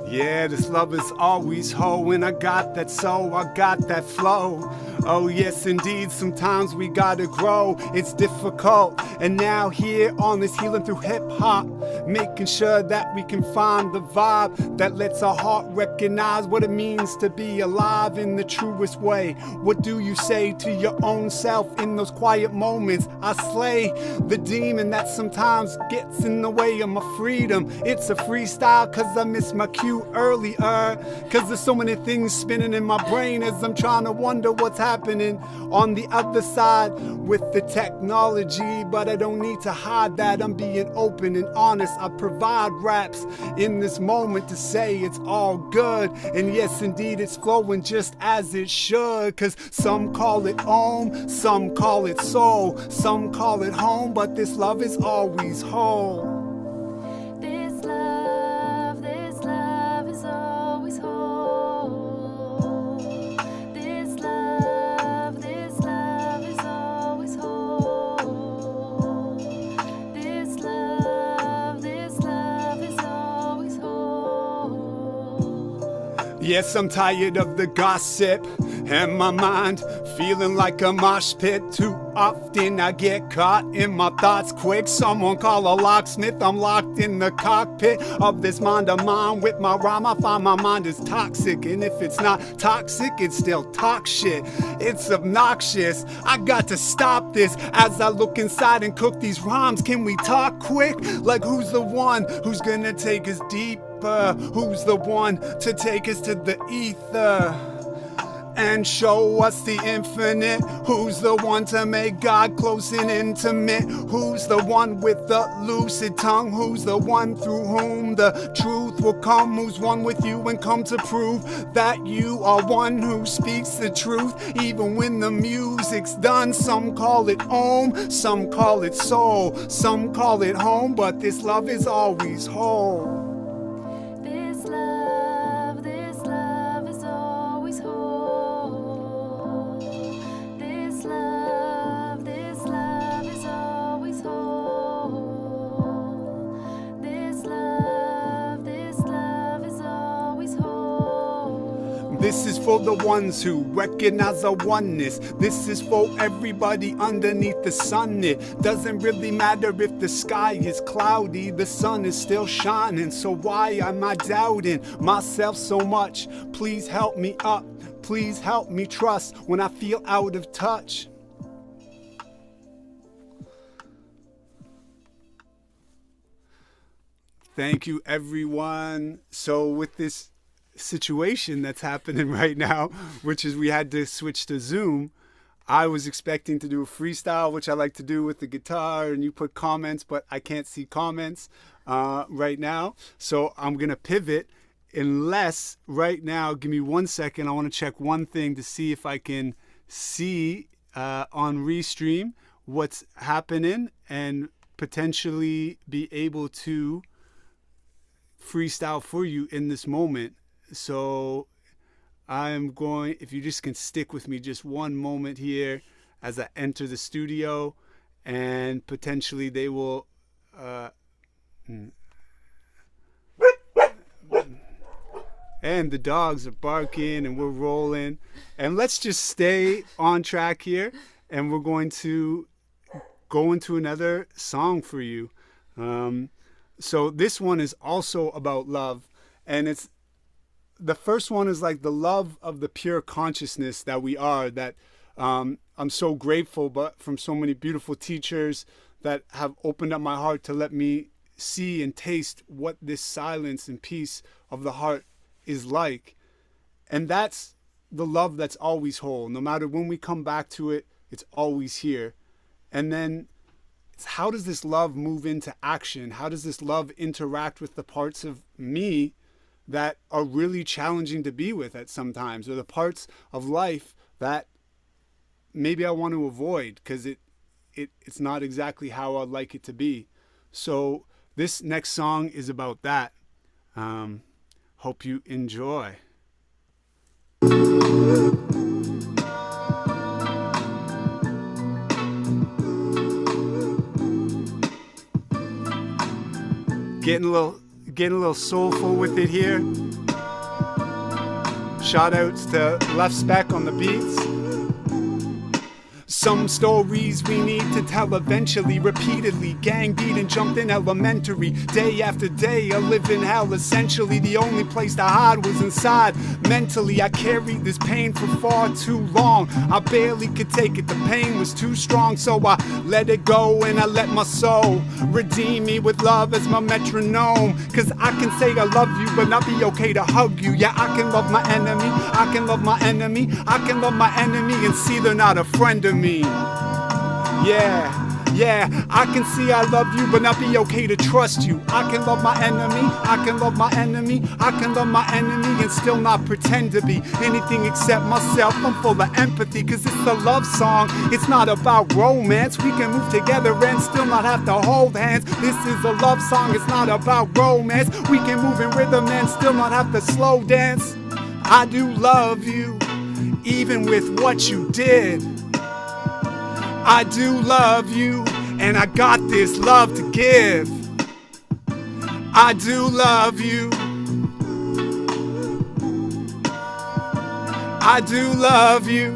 Yeah, this love is always whole. When I got that soul, I got that flow. Oh yes, indeed, sometimes we gotta grow. It's difficult, and now here on this healing through hip-hop, making sure that we can find the vibe that lets our heart recognize what it means to be alive in the truest way. What do you say to your own self in those quiet moments? I slay the demon that sometimes gets in the way of my freedom. It's a freestyle 'cause I missed my cue earlier, 'cause there's so many things spinning in my brain as I'm trying to wonder what's happening on the other side with the technology. But I don't need to hide that, I'm being open and honest. I provide raps in this moment to say it's all good, and yes indeed it's flowing just as it should. 'Cause some call it Om, some call it soul, some call it home, but this love is always whole. This love is always whole. This love is always whole. This love is always whole. Yes, I'm tired of the gossip and my mind feeling like a mosh pit. Too often I get caught in my thoughts quick. Someone call a locksmith, I'm locked in the cockpit of this mind of mine. With my rhyme I find my mind is toxic, and if it's not toxic it's still talk shit. It's obnoxious, I got to stop this as I look inside and cook these rhymes. Can we talk quick? Like who's the one who's gonna take us deeper? Who's the one to take us to the ether? and show us the infinite? Who's the one to make God close and intimate? Who's the one with the lucid tongue? Who's the one through whom the truth will come? Who's one with you and come to prove that you are one who speaks the truth even when the music's done? Some call it Om, some call it soul, some call it home, but this love is always whole. This love is always whole. This love is always whole. This love is always whole. This is for the ones who recognize a oneness. This is for everybody underneath the sun. It doesn't really matter if the sky is cloudy, the sun is still shining. So why am I doubting myself so much? Please help me up. Please help me trust when I feel out of touch. Thank you, everyone. So with this situation that's happening right now, which is we had to switch to Zoom, I was expecting to do a freestyle, which I like to do with the guitar, and you put comments, but I can't see comments right now. So I'm going to pivot, unless right now, give me 1 second. I want to check one thing to see if I can see on Restream what's happening and potentially be able to freestyle for you in this moment. So I'm going, if you just can stick with me just one moment here as I enter the studio, and potentially they will and the dogs are barking and we're rolling, and let's just stay on track here, and we're going to go into another song for you. So this one is also about love, and it's the first one is like the love of the pure consciousness that we are, that I'm so grateful, but from so many beautiful teachers that have opened up my heart to let me see and taste what this silence and peace of the heart is like. And that's the love that's always whole. No matter when we come back to it, it's always here. And then it's how does this love move into action? How does this love interact with the parts of me that are really challenging to be with at sometimes, or the parts of life that maybe I want to avoid because it's not exactly how I'd like it to be. So this next song is about that. Hope you enjoy. Getting a little soulful with it here. Shout outs to Left Spec on the beats. Some stories we need to tell eventually, repeatedly. Gang beat and jumped in elementary. Day after day, I live in hell. Essentially, the only place to hide was inside. Mentally, I carried this pain for far too long. I barely could take it, the pain was too strong. So I let it go and I let my soul redeem me with love as my metronome. Cause I can say I love you, but not be okay to hug you. Yeah, I can love my enemy, I can love my enemy, I can love my enemy and see they're not a friend of me. Yeah, I can see I love you, but not be okay to trust you. I can love my enemy, I can love my enemy, I can love my enemy and still not pretend to be anything except myself. I'm full of empathy, cause it's a love song. It's not about romance. We can move together and still not have to hold hands. This is a love song, it's not about romance. We can move in rhythm and still not have to slow dance. I do love you, even with what you did. I do love you, and I got this love to give. I do love you. I do love you.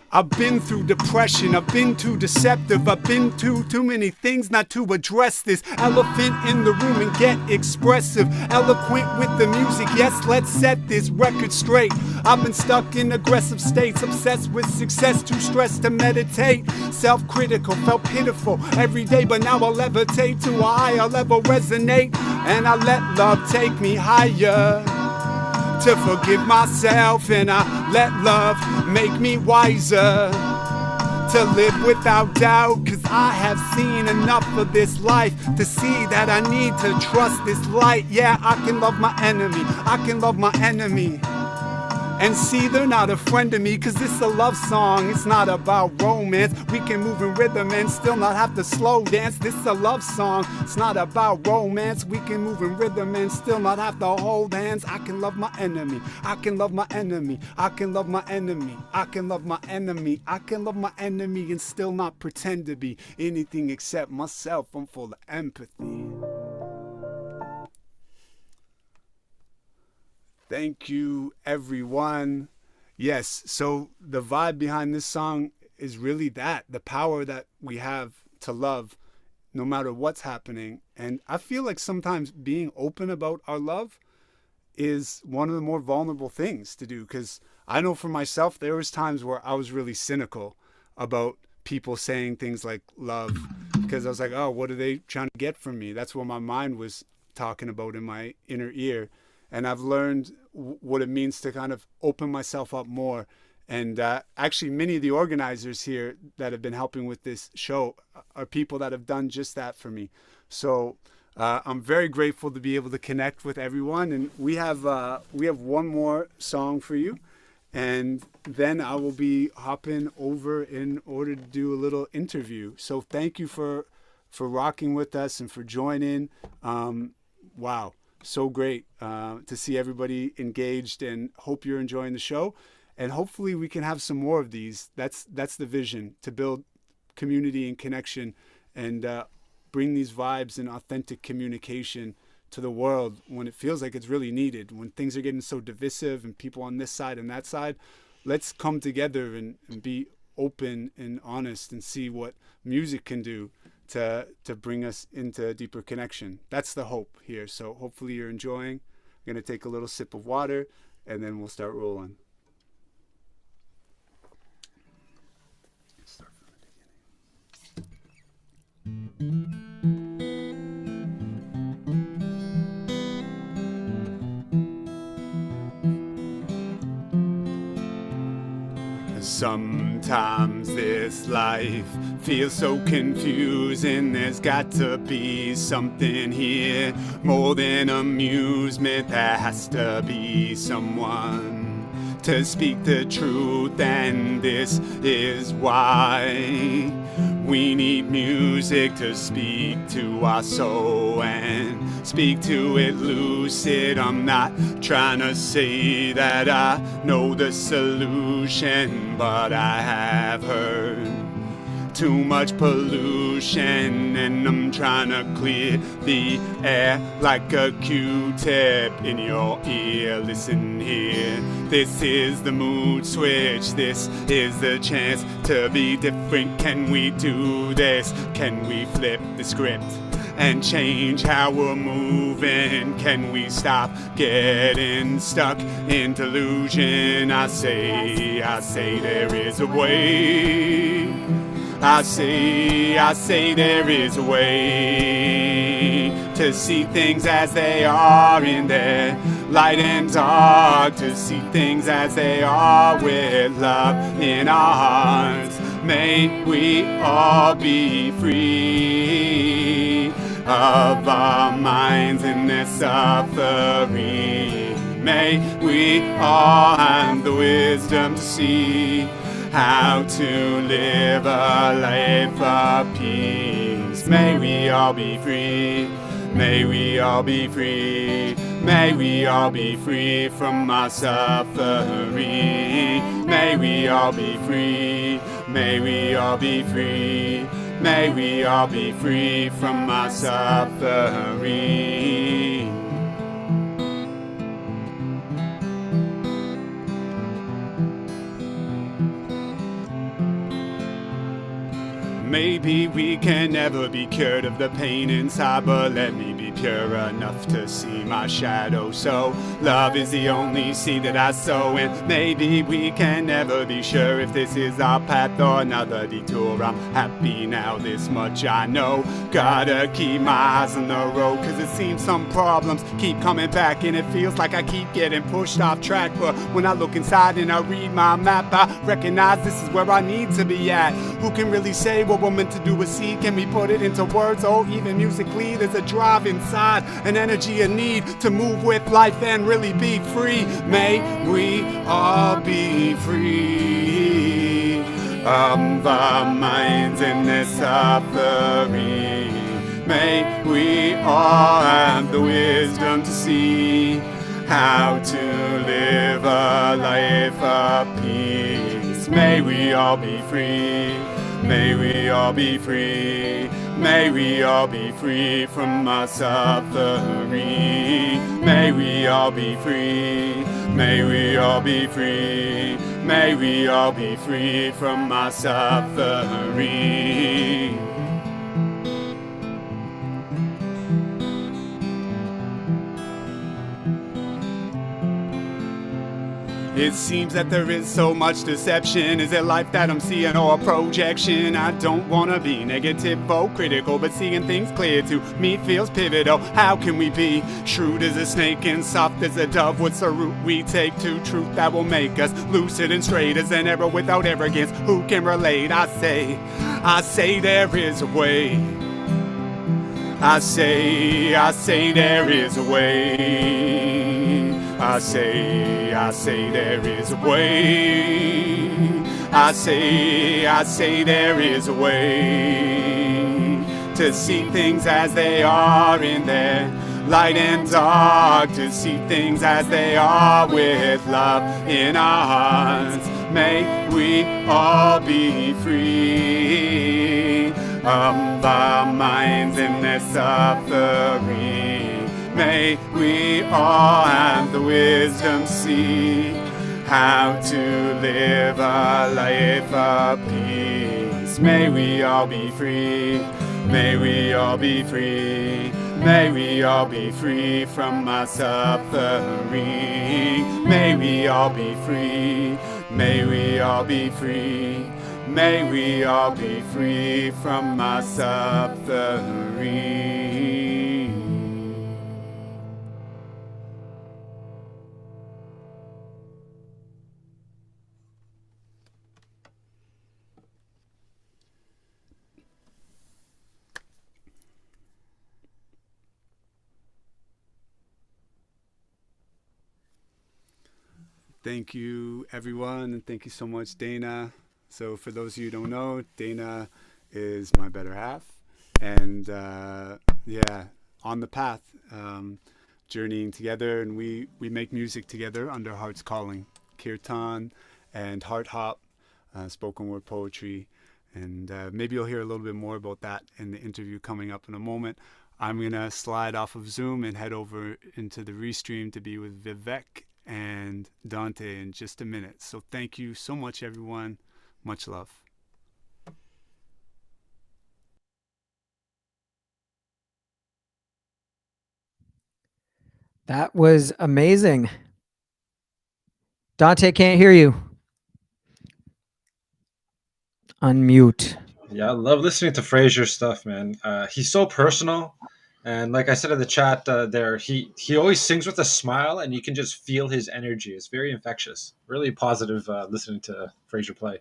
I've been through depression, I've been too deceptive, I've been too many things not to address this elephant in the room and get expressive, eloquent with the music. Yes, let's set this record straight. I've been stuck in aggressive states, obsessed with success, too stressed to meditate, self-critical, felt pitiful every day, but now I'll levitate to a higher level, resonate, and I let love take me higher. to forgive myself, and I let love make me wiser to live without doubt, 'cause I have seen enough of this life to see that I need to trust this light. Yeah, I can love my enemy, I can love my enemy, and see they're not a friend of me, 'cause this is a love song, it's not about romance. We can move in rhythm and still not have to slow dance. This is a love song, it's not about romance. We can move in rhythm and still not have to hold hands. I can love my enemy, I can love my enemy, I can love my enemy, I can love my enemy, I can love my enemy and still not pretend to be anything except myself. I'm full of empathy. Thank you, everyone. Yes, so the vibe behind this song is really that, the power that we have to love no matter what's happening. And I feel like sometimes being open about our love is one of the more vulnerable things to do, because I know for myself, there was times where I was really cynical about people saying things like love, because I was like, oh, what are they trying to get from me? That's what my mind was talking about in my inner ear. And I've learned what it means to kind of open myself up more. And actually, many of the organizers here that have been helping with this show are people that have done just that for me. So I'm very grateful to be able to connect with everyone. And we have one more song for you. And then I will be hopping over in order to do a little interview. So thank you for rocking with us and for joining. Wow. So great to see everybody engaged, and hope you're enjoying the show, and hopefully we can have some more of these. That's the vision, to build community and connection, and bring these vibes and authentic communication to the world when it feels like it's really needed, when things are getting so divisive and people on this side and that side. Let's come together and be open and honest and see what music can do to bring us into a deeper connection. That's the hope here. So hopefully you're enjoying. I'm going to take a little sip of water and then we'll start rolling. Start from the beginning. Sometimes this life feels so confusing. There's got to be something here, more than amusement. There has to be someone to speak the truth, and this is why we need music to speak to our soul and speak to it lucid. I'm not trying to say that I know the solution, but I have heard too much pollution, and I'm trying to clear the air like a Q-tip in your ear. Listen here, this is the mood switch, this is the chance to be different. Can we do this? Can we flip the script and change how we're moving? Can we stop getting stuck in delusion? I say there is a way. I say there is a way to see things as they are in their light and dark, to see things as they are with love in our hearts. May we all be free of our minds in their suffering. May we all have the wisdom to see how to live a life of peace. May we all be free. May we all be free. May we all be free from our suffering. May we all be free. May we all be free. May we all be free from our suffering. Maybe we can never be cured of the pain inside, but let me be be pure enough to see my shadow. So love is the only seed that I sow, and maybe we can never be sure if this is our path or another detour. I'm happy now, this much I know. Gotta keep my eyes on the road, cause it seems some problems keep coming back, and it feels like I keep getting pushed off track. But when I look inside and I read my map, I recognize this is where I need to be at. Who can really say what we're meant to do with seed? Can we put it into words? Oh, even musically, there's a drive inside, an energy, a need to move with life and really be free. May we all be free of our minds in this suffering. May we all have the wisdom to see how to live a life of peace. May we all be free. May we all be free. May we all be free from our suffering. May we all be free. May we all be free. May we all be free from our suffering. It seems that there is so much deception. Is it life that I'm seeing or a projection? I don't wanna be negative or critical, but seeing things clear to me feels pivotal. How can we be shrewd as a snake and soft as a dove? What's the route we take to truth that will make us lucid and straight as an arrow without arrogance? Who can relate? I say there is a way. I say there is a way. I say there is a way. I say there is a way to see things as they are in their light and dark, to see things as they are with love in our hearts. May we all be free of our minds in their suffering. May we all have the wisdom to see how to live a life of peace. May we all be free. May we all be free. May we all be free from our suffering. May we all be free. May we all be free. May we all be free from our suffering. Thank you, everyone, and thank you so much, Dana. So for those of you who don't know, Dana is my better half, and on the path, journeying together, and we make music together under Heart's Calling, Kirtan and Heart Hop, spoken word poetry, and maybe you'll hear a little bit more about that in the interview coming up in a moment. I'm gonna slide off of Zoom and head over into the restream to be with Vivek and Dante in just a minute. So thank you so much, everyone. Much love. That was amazing. Dante can't hear you. Unmute. Yeah, I love listening to Fraser's stuff, man. He's so personal. And like I said in the chat there, he always sings with a smile, and you can just feel his energy. It's very infectious. Really positive listening to Fraser play.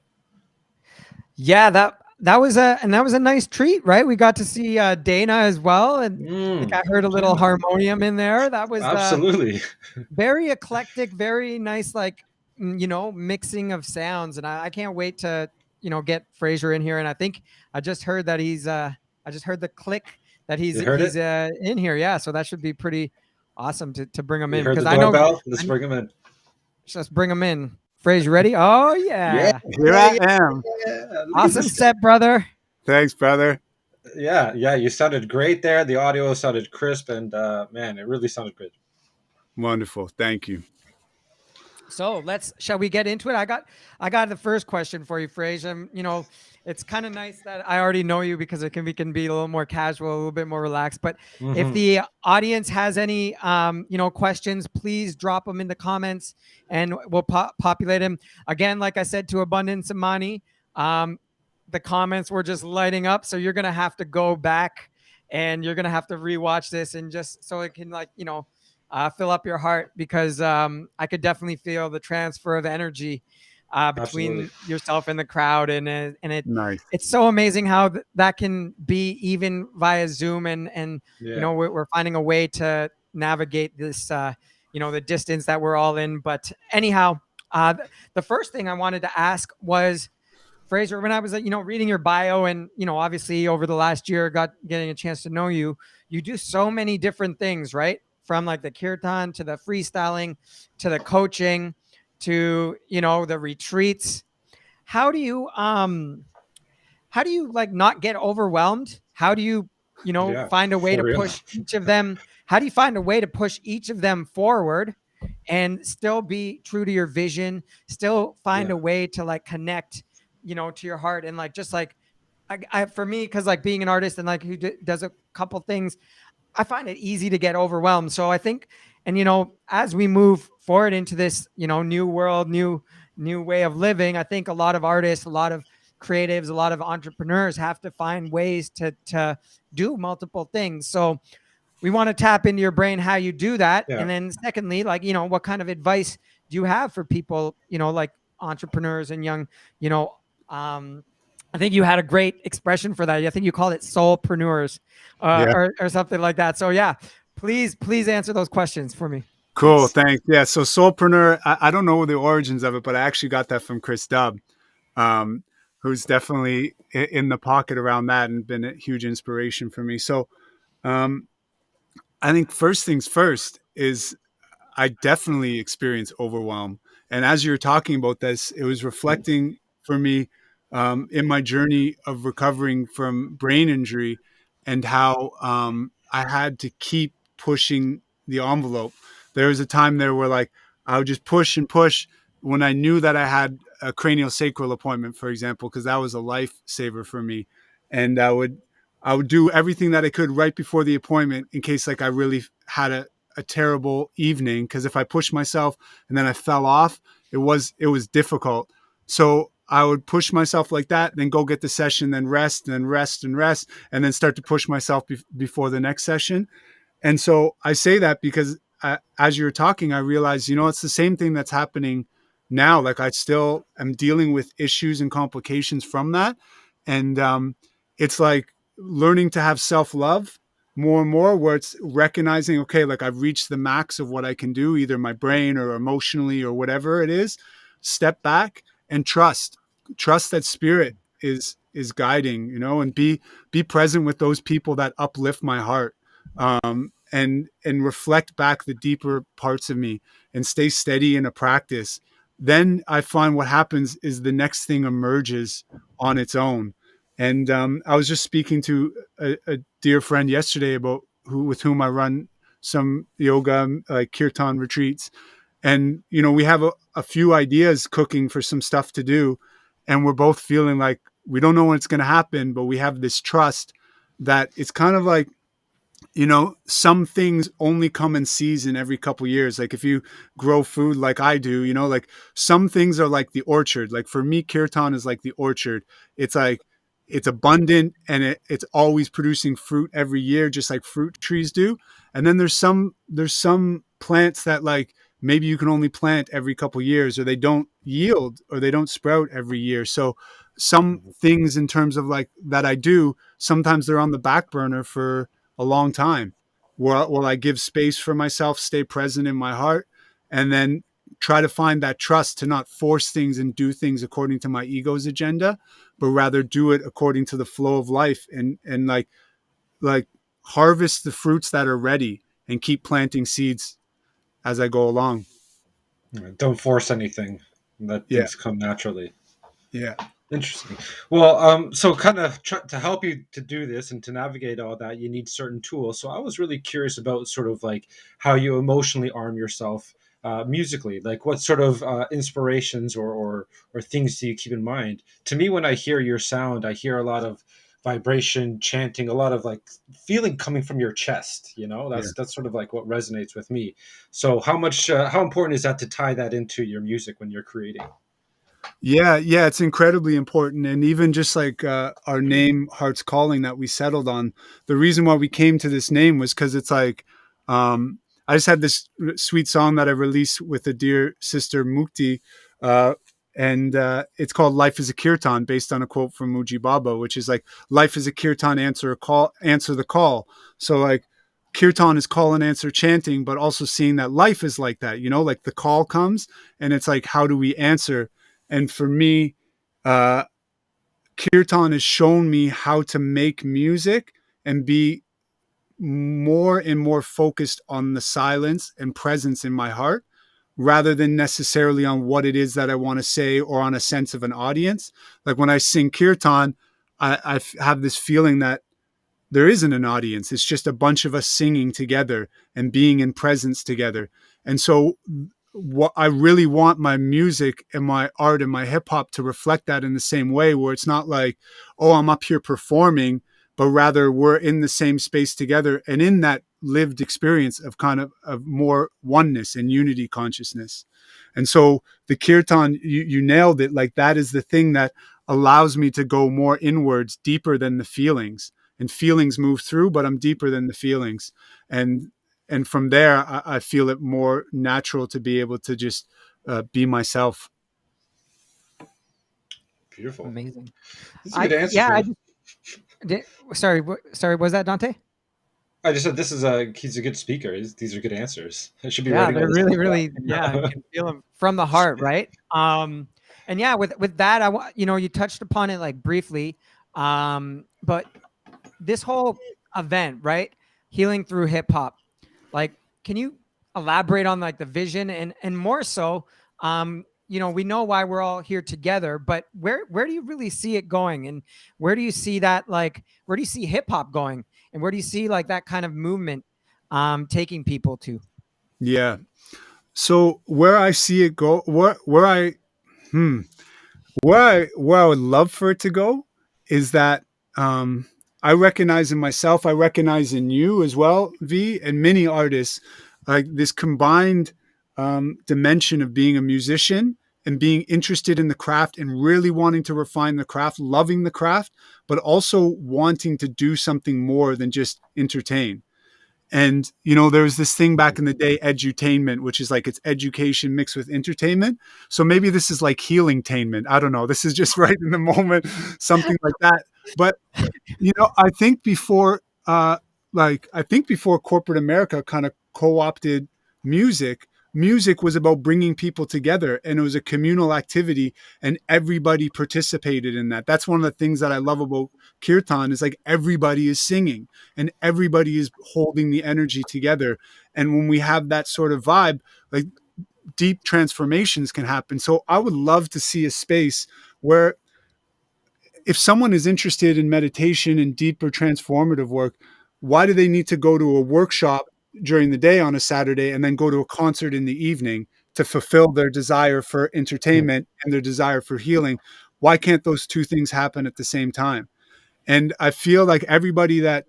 Yeah, that was a nice treat, right? We got to see Dana as well, and I think I heard a little harmonium in there. That was absolutely very eclectic, very nice, like mixing of sounds. And I can't wait to get Fraser in here. And I think I just heard that I just heard the click that he's in here. Yeah, so that should be pretty awesome to bring him in, because I know. Let's bring him in. Let's bring him in. Fraser, ready? Oh yeah, here I am. Awesome set, brother. Thanks, brother. Yeah, you sounded great there. The audio sounded crisp, and man, it really sounded good. Wonderful. Thank you. So shall we get into it? I got the first question for you, Fraser. You know, it's kind of nice that I already know you because we can be a little more casual, a little bit more relaxed. But if the audience has any, you know, questions, please drop them in the comments and we'll populate them. Again, like I said, to Abundance Imani, the comments were just lighting up. So you're going to have to go back and you're going to have to rewatch this and just so it can, like, you know, fill up your heart, because I could definitely feel the transfer of energy between yourself and the crowd, and Nice. it's so amazing how that can be even via Zoom, and you know, we're finding a way to navigate this, you know, the distance that we're all in. But anyhow, the first thing I wanted to ask was, Fraser, when I was, you know, reading your bio, and, you know, obviously over the last year, getting a chance to know you, you do so many different things, right? From like the kirtan to the freestyling to the coaching to, you know, the retreats. How do you like not get overwhelmed? How do you, you know, find a way to push each of them? How do you find a way to push each of them forward and still be true to your vision, still find a way to like connect, you know, to your heart? And like, just like, for me, because like being an artist and like who does a couple things, I find it easy to get overwhelmed. So I think, and, you know, as we move forward into this, you know, new world, new way of living, I think a lot of artists, a lot of creatives, a lot of entrepreneurs have to find ways to do multiple things. So we want to tap into your brain, how you do that. And then secondly, like, you know, what kind of advice do you have for people, you know, like entrepreneurs and young, you know, I think you had a great expression for that. I think you called it soulpreneurs, or something like that. So yeah, please answer those questions for me. Cool. Thanks. Yeah. So soulpreneur, I don't know the origins of it, but I actually got that from Chris Dubb, who's definitely in the pocket around that and been a huge inspiration for me. So I think first things first is I definitely experience overwhelm. And as you're talking about this, it was reflecting for me in my journey of recovering from brain injury, and how I had to keep pushing the envelope. There was a time there where like I would just push and push when I knew that I had a cranial sacral appointment, for example, because that was a lifesaver for me. And I would do everything that I could right before the appointment in case like I really had a terrible evening, because if I pushed myself and then I fell off, it was difficult. So I would push myself like that, then go get the session, then rest, and then start to push myself before the next session. And so I say that because as you're talking, I realized, you know, it's the same thing that's happening now. Like I still am dealing with issues and complications from that. And it's like learning to have self-love more and more, where it's recognizing, okay, like I've reached the max of what I can do, either my brain or emotionally or whatever it is. Step back and trust that spirit is guiding, you know, and be present with those people that uplift my heart, and reflect back the deeper parts of me and stay steady in a practice. Then I find what happens is the next thing emerges on its own. And I was just speaking to a dear friend yesterday about with whom I run some yoga, like Kirtan retreats. And, you know, we have a few ideas cooking for some stuff to do. And we're both feeling like we don't know when it's going to happen, but we have this trust that it's kind of like, you know, some things only come in season every couple years. Like if you grow food like I do, you know, like some things are like the orchard. Like for me, Kirtan is like the orchard. It's like, it's abundant and it's always producing fruit every year, just like fruit trees do. And then there's some plants that like maybe you can only plant every couple years, or they don't yield, or they don't sprout every year. So some things in terms of like that I do, sometimes they're on the back burner for a long time, where I give space for myself, stay present in my heart, and then try to find that trust to not force things and do things according to my ego's agenda, but rather do it according to the flow of life, and like harvest the fruits that are ready and keep planting seeds as I go along. Don't force anything. Let things come naturally. Yeah. Interesting. Well, so kind of to help you to do this and to navigate all that, you need certain tools. So I was really curious about sort of like how you emotionally arm yourself musically? Like, what sort of inspirations or things do you keep in mind? To me, when I hear your sound, I hear a lot of vibration, chanting, a lot of like feeling coming from your chest. You know, Yeah. that's sort of like what resonates with me. So, how important is that to tie that into your music when you're creating? Yeah, yeah, it's incredibly important. And even just like our name, Heart's Calling, that we settled on, the reason why we came to this name was because it's like, I just had this sweet song that I released with a dear sister, Mukti, uh, and it's called Life is a Kirtan, based on a quote from Muji Baba, which is like, life is a Kirtan, answer the call. So like, Kirtan is call and answer chanting, but also seeing that life is like that, like the call comes and it's like, how do we answer? And for me, uh, Kirtan has shown me how to make music and be more and more focused on the silence and presence in my heart rather than necessarily on what it is that I want to say or on a sense of an audience. Like when I sing Kirtan, I have this feeling that there isn't an audience. It's just a bunch of us singing together and being in presence together. And so what I really want my music and my art and my hip hop to reflect that in the same way, where it's not like, oh, I'm up here performing, but rather we're in the same space together and in that lived experience of kind of more oneness and unity consciousness. And so the kirtan, you nailed it. Like that is the thing that allows me to go more inwards, deeper than the feelings, and feelings move through, but I'm deeper than the feelings. And from there, I feel it more natural to be able to just be myself. Beautiful. Amazing. That's a good answer. Yeah. Sorry, was that Dante? I just said he's a good speaker. These are good answers. I should be Yeah, writing. they're really, yeah, I can feel them from the heart, right? And yeah, with that, you touched upon it like briefly, but this whole event, right? Healing through hip hop. Like, can you elaborate on like the vision and more so, we know why we're all here together, but where do you really see it going? And where do you see that, like, where do you see hip hop going? And where do you see like that kind of movement taking people to? Yeah. So where I see it go, where I would love for it to go is that I recognize in myself, I recognize in you as well, V, and many artists, like this combined dimension of being a musician and being interested in the craft and really wanting to refine the craft, loving the craft, but also wanting to do something more than just entertain. And there was this thing back in the day, edutainment, which is like it's education mixed with entertainment. So maybe this is like healingtainment. I don't know. This is just right in the moment, something like that. But I think before corporate America kind of co-opted music, music was about bringing people together, and it was a communal activity, and everybody participated in that. That's one of the things that I love about Kirtan is like everybody is singing and everybody is holding the energy together. And when we have that sort of vibe, like deep transformations can happen. So I would love to see a space where if someone is interested in meditation and deeper transformative work, why do they need to go to a workshop during the day on a Saturday and then go to a concert in the evening to fulfill their desire for entertainment and their desire for healing? Why can't those two things happen at the same time? And I feel like everybody that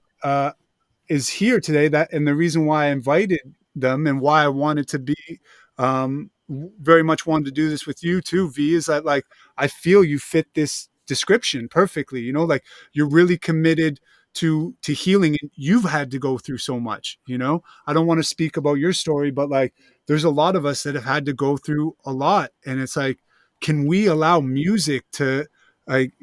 is here today, that and the reason why I invited them and why I wanted to be very much wanted to do this with you too, V, is that like I feel you fit this description perfectly. Like you're really committed to healing, and you've had to go through so much. I don't want to speak about your story, but like there's a lot of us that have had to go through a lot, and it's like, can we allow music to, like,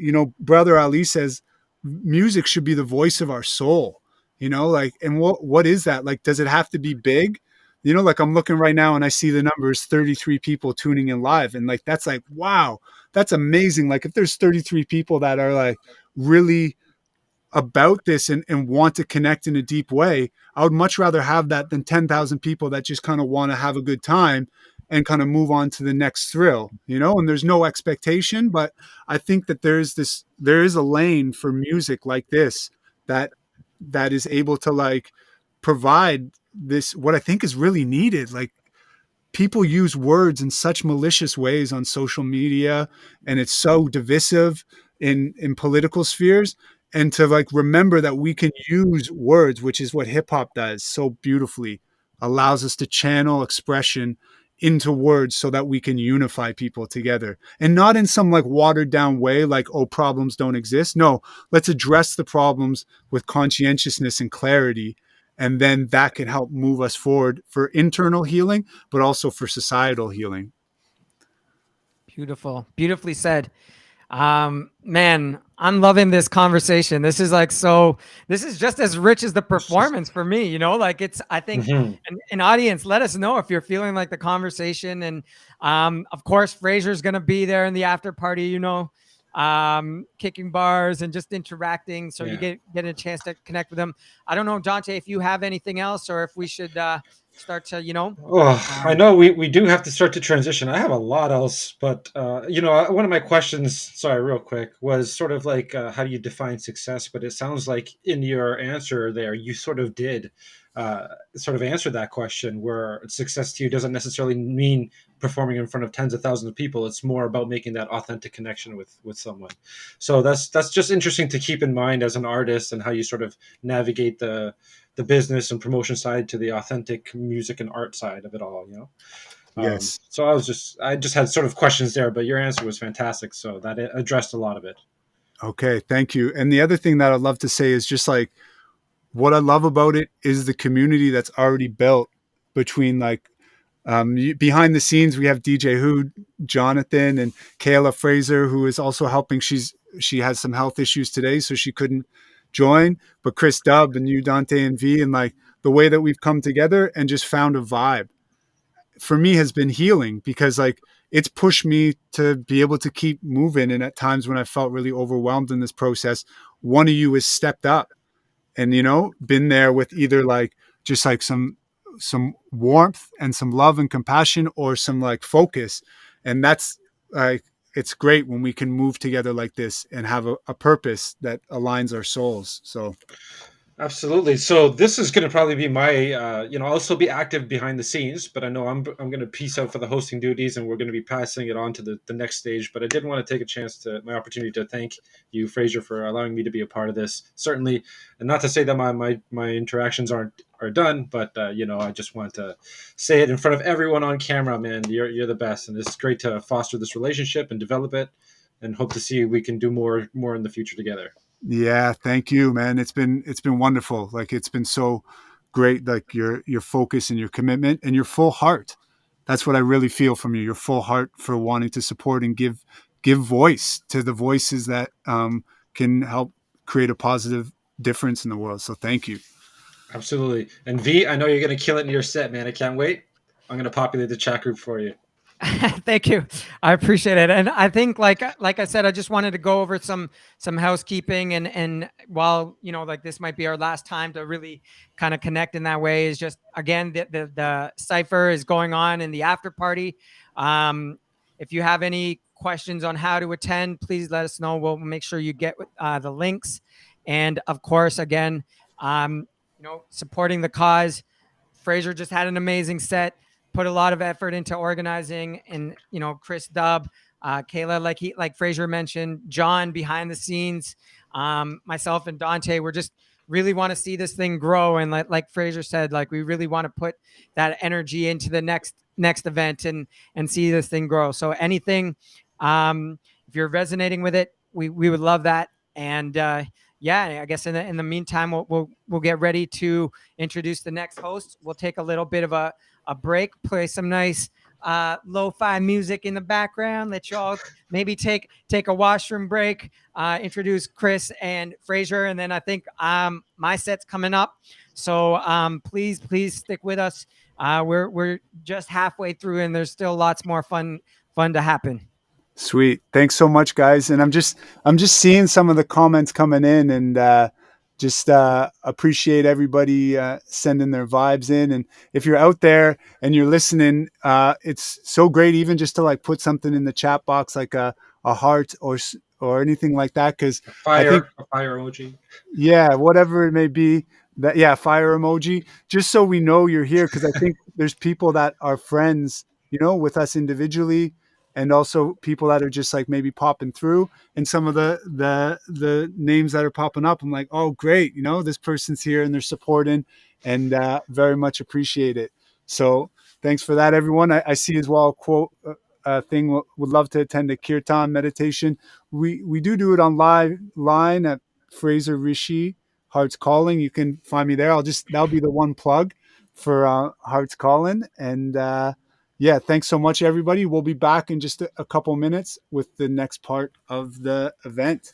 Brother Ali says music should be the voice of our soul. Like, and what is that? Like, does it have to be big? Like I'm looking right now and I see the numbers 33 people tuning in live, and like that's like, wow, that's amazing. Like if there's 33 people that are like really about this and want to connect in a deep way, I would much rather have that than 10,000 people that just kind of want to have a good time and kind of move on to the next thrill, and there's no expectation. But I think that there is a lane for music like this that is able to like provide this, what I think is really needed. Like people use words in such malicious ways on social media, and it's so divisive in political spheres. And to like remember that we can use words, which is what hip hop does so beautifully, allows us to channel expression into words so that we can unify people together, and not in some like watered down way, like, oh, problems don't exist. No, let's address the problems with conscientiousness and clarity. And then that can help move us forward for internal healing, but also for societal healing. Beautiful. Beautifully said. Man, I'm loving this conversation. This is like, so this is just as rich as the performance for me, you know, like it's, I think an audience, let us know if you're feeling like the conversation. And of course, Fraser's going to be there in the after party, you know, kicking bars and just interacting. So you get a chance to connect with them. I don't know, Dante, if you have anything else, or if we should start to, you know. I know we do have to start to transition. I have a lot else, but you know, one of my questions, sorry, real quick, was sort of like, how do you define success? But it sounds like in your answer there, you sort of did sort of answer that question, where success to you doesn't necessarily mean performing in front of tens of thousands of people. It's more about making that authentic connection with someone. So that's just interesting to keep in mind as an artist, and how you sort of navigate the business and promotion side to the authentic music and art side of it all, you know? Yes. So I just had sort of questions there, but your answer was fantastic. So that addressed a lot of it. Okay. Thank you. And the other thing that I'd love to say is just like, what I love about it is the community that's already built between like, behind the scenes, we have DJ Hood, Jonathan, and Kayla Fraser, who is also helping. She has some health issues today, so she couldn't join, but Chris Dubb and you, Dante and V, and like the way that we've come together and just found a vibe for me has been healing, because like it's pushed me to be able to keep moving. And at times when I felt really overwhelmed in this process, one of you has stepped up and, you know, been there with either like just like some warmth and some love and compassion, or some like focus. And that's like, it's great when we can move together like this and have a purpose that aligns our souls. So absolutely. So this is going to probably be my, you know, I'll still be active behind the scenes, but I know I'm going to peace out for the hosting duties, and we're going to be passing it on to the next stage. But I did want to take a chance to my opportunity to thank you, Fraser, for allowing me to be a part of this. Certainly, and not to say that my interactions are done, but you know, I just want to say it in front of everyone on camera, man. You're the best, and it's great to foster this relationship and develop it, and hope to see we can do more in the future together. Yeah, thank you, man. It's been wonderful. Like it's been so great. Like your focus and your commitment and your full heart. That's what I really feel from you. Your full heart for wanting to support and give voice to the voices that can help create a positive difference in the world. So thank you. Absolutely. And V, I know you're going to kill it in your set, man. I can't wait. I'm going to populate the chat group for you. Thank you. I appreciate it. And I think like I said, I just wanted to go over some housekeeping, and while, you know, like this might be our last time to really kind of connect in that way, is just, again, the cipher is going on in the after party. If you have any questions on how to attend, please let us know. We'll make sure you get the links. And of course, again, you know, supporting the cause. Fraser just had an amazing set. Put a lot of effort into organizing, and, you know, Chris Dubb, Kayla, like Fraser mentioned, John behind the scenes, myself and Dante, we're just really want to see this thing grow. And like Fraser said, like we really want to put that energy into the next event and see this thing grow. So anything, if you're resonating with it, we would love that. And yeah, I guess in the meantime, we'll get ready to introduce the next host. We'll take a little bit of a break, play some nice lo-fi music in the background, let y'all maybe take a washroom break, introduce Chris and Fraser, and then I think my set's coming up. So please stick with us. We're just halfway through, and there's still lots more fun to happen. Sweet. Thanks so much, guys. And I'm just seeing some of the comments coming in, and just appreciate everybody sending their vibes in. And if you're out there and you're listening, it's so great even just to like put something in the chat box, like a heart or anything like that, because a fire emoji. Yeah, whatever it may be, That, yeah, fire emoji, just so we know you're here, because I think there's people that are friends, with us individually, and also people that are just like maybe popping through, and some of the names that are popping up, I'm like, oh great, this person's here and they're supporting, and very much appreciate it. So thanks for that, everyone. I see as well a quote thing, would love to attend a kirtan meditation. We do it on live line at Fraser Rishi Hearts Calling. You can find me there. That'll be the one plug for Hearts Calling. And yeah, thanks so much, everybody. We'll be back in just a couple minutes with the next part of the event.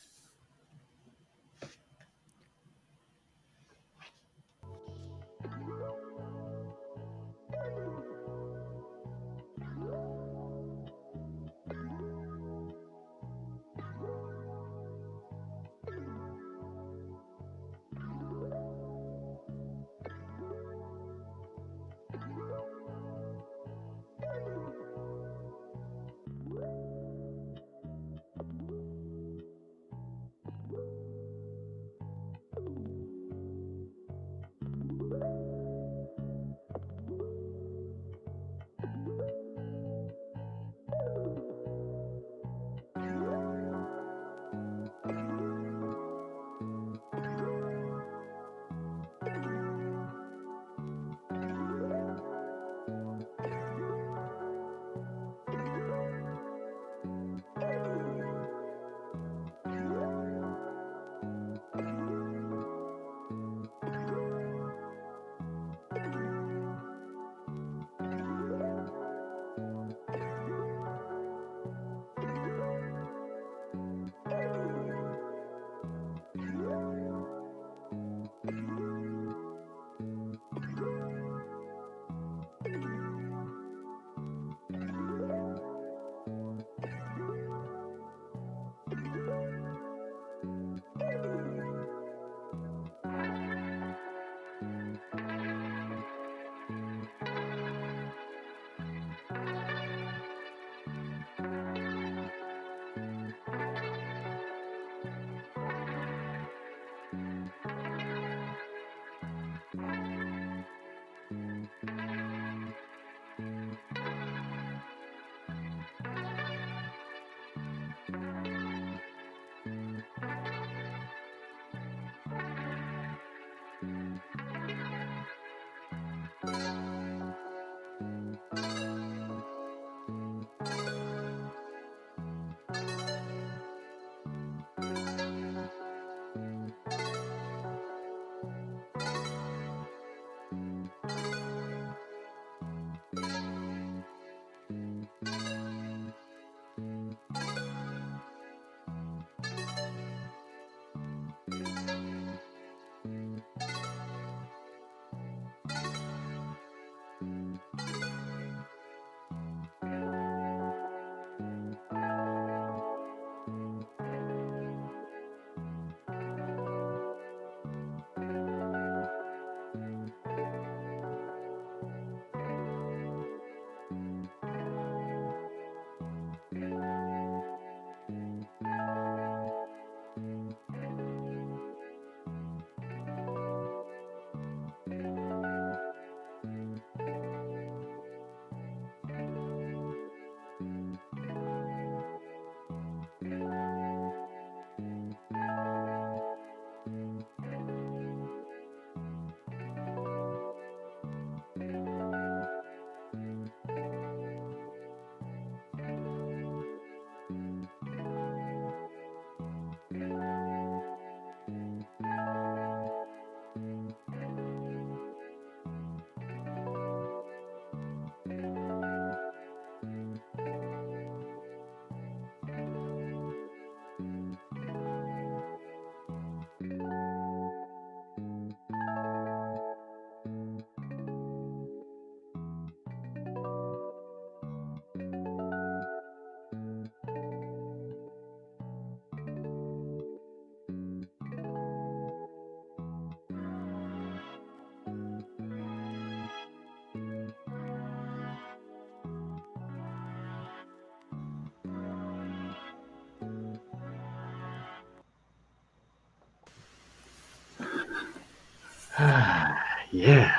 Yeah.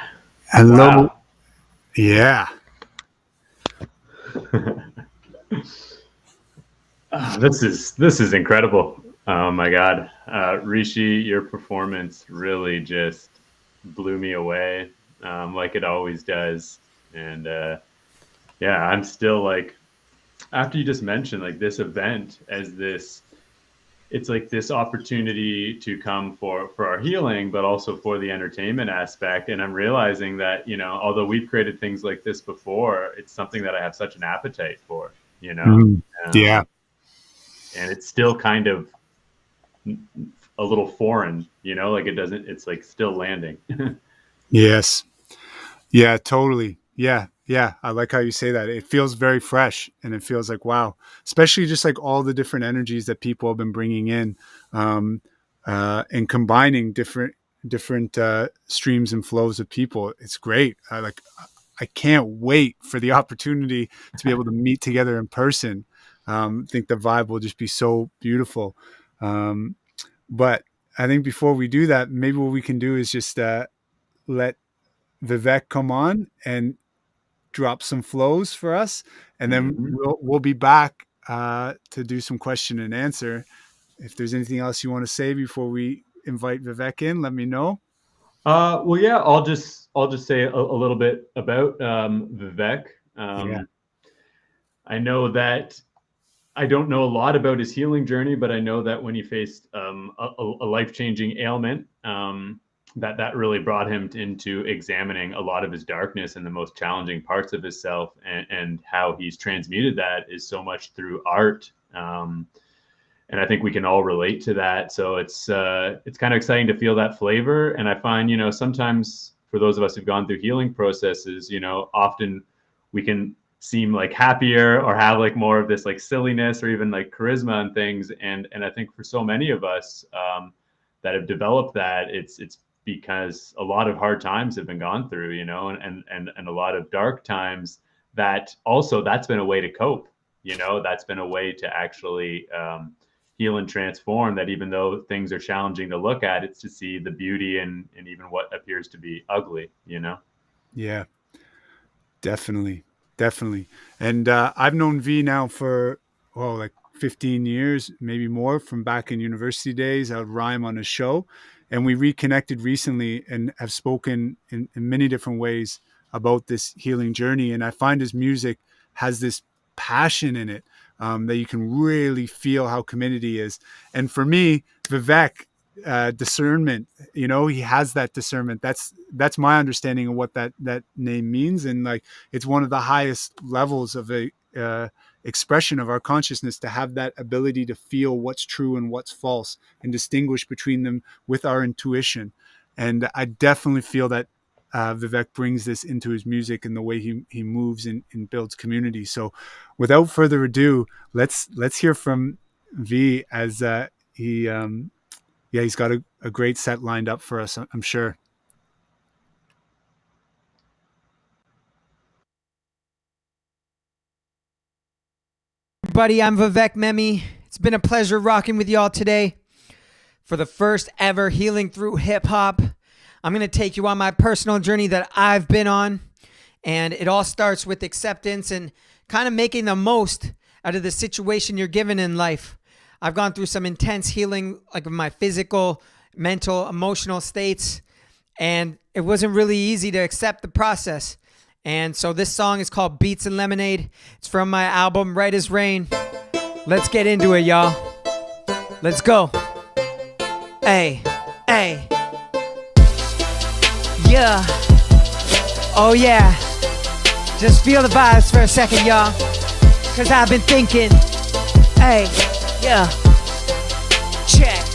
Hello. Wow. Yeah. This is incredible. Oh my God, Rishi, your performance really just blew me away, like it always does. And yeah, I'm still like, after you just mentioned like this event as this, it's like this opportunity to come for our healing, but also for the entertainment aspect. And I'm realizing that, you know, although we've created things like this before, it's something that I have such an appetite for, you know. Yeah. And it's still kind of a little foreign, you know, like it's like still landing. Yes. Yeah, totally. Yeah. Yeah. I like how you say that. It feels very fresh, and it feels like, wow, especially just like all the different energies that people have been bringing in, and combining different streams and flows of people. It's great. I can't wait for the opportunity to be able to meet together in person. I think the vibe will just be so beautiful. But I think before we do that, maybe what we can do is just let Vivek come on and drop some flows for us, and then we'll be back to do some question and answer. If there's anything else you want to say before we invite Vivek in, let me know. Well, yeah, I'll just say a little bit about Vivek. Yeah. I know that I don't know a lot about his healing journey, but I know that when he faced a life-changing ailment, that really brought him into examining a lot of his darkness and the most challenging parts of himself, and how he's transmuted that is so much through art. And I think we can all relate to that. So it's kind of exciting to feel that flavor. And I find, you know, sometimes for those of us who've gone through healing processes, you know, often we can seem like happier or have like more of this like silliness or even like charisma and things. And I think for so many of us that have developed that, it's because a lot of hard times have been gone through, you know, and a lot of dark times, that also that's been a way to cope, you know, that's been a way to actually heal and transform, that even though things are challenging to look at, it's to see the beauty in even what appears to be ugly, you know? Yeah, definitely. And I've known V now for, like 15 years, maybe more, from back in university days. I would rhyme on a show, and we reconnected recently and have spoken in many different ways about this healing journey. And I find his music has this passion in it, that you can really feel how committed he is. And for me, Vivek, discernment, you know, he has that discernment. That's my understanding of what that name means. And like, it's one of the highest levels of a expression of our consciousness, to have that ability to feel what's true and what's false and distinguish between them with our intuition. And I definitely feel that Vivek brings this into his music and the way he moves and builds community. So without further ado, let's hear from V, as he's got a great set lined up for us, I'm sure. Everybody, I'm Vivek Memi. It's been a pleasure rocking with y'all today. For the first ever Healing Through Hip Hop, I'm going to take you on my personal journey that I've been on. And it all starts with acceptance and kind of making the most out of the situation you're given in life. I've gone through some intense healing, like my physical, mental, emotional states, and it wasn't really easy to accept the process. And so this song is called Beats and Lemonade. It's from my album, Right as Rain. Let's get into it, y'all. Let's go. Hey, hey. Yeah. Oh, yeah. Just feel the vibes for a second, y'all. Cause I've been thinking. Hey, yeah. Check.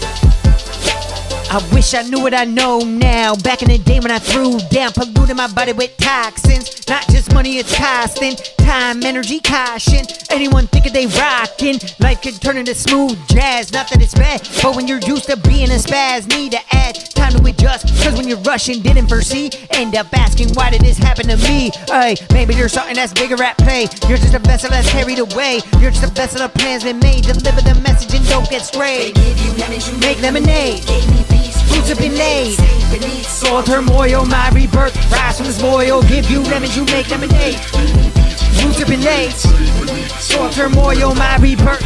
I wish I knew what I know now. Back in the day when I threw down, polluting my body with toxins. Not just money, it's costing. Time, energy, caution. Anyone thinking they rockin', life could turn into smooth jazz. Not that it's bad, but when you're used to being a spaz, need to add time to adjust. Cause when you're rushing, didn't foresee, end up asking, why did this happen to me? Hey, maybe there's something that's bigger at play. You're just a vessel that's carried away. You're just a vessel of plans been made. Deliver the message and don't get strayed. Make lemonade. Fruits roots have been laid. Soul turmoil, my rebirth, rise from this boil, give you lemons, you make lemonade. Roots have been laid. Soul turmoil, my rebirth,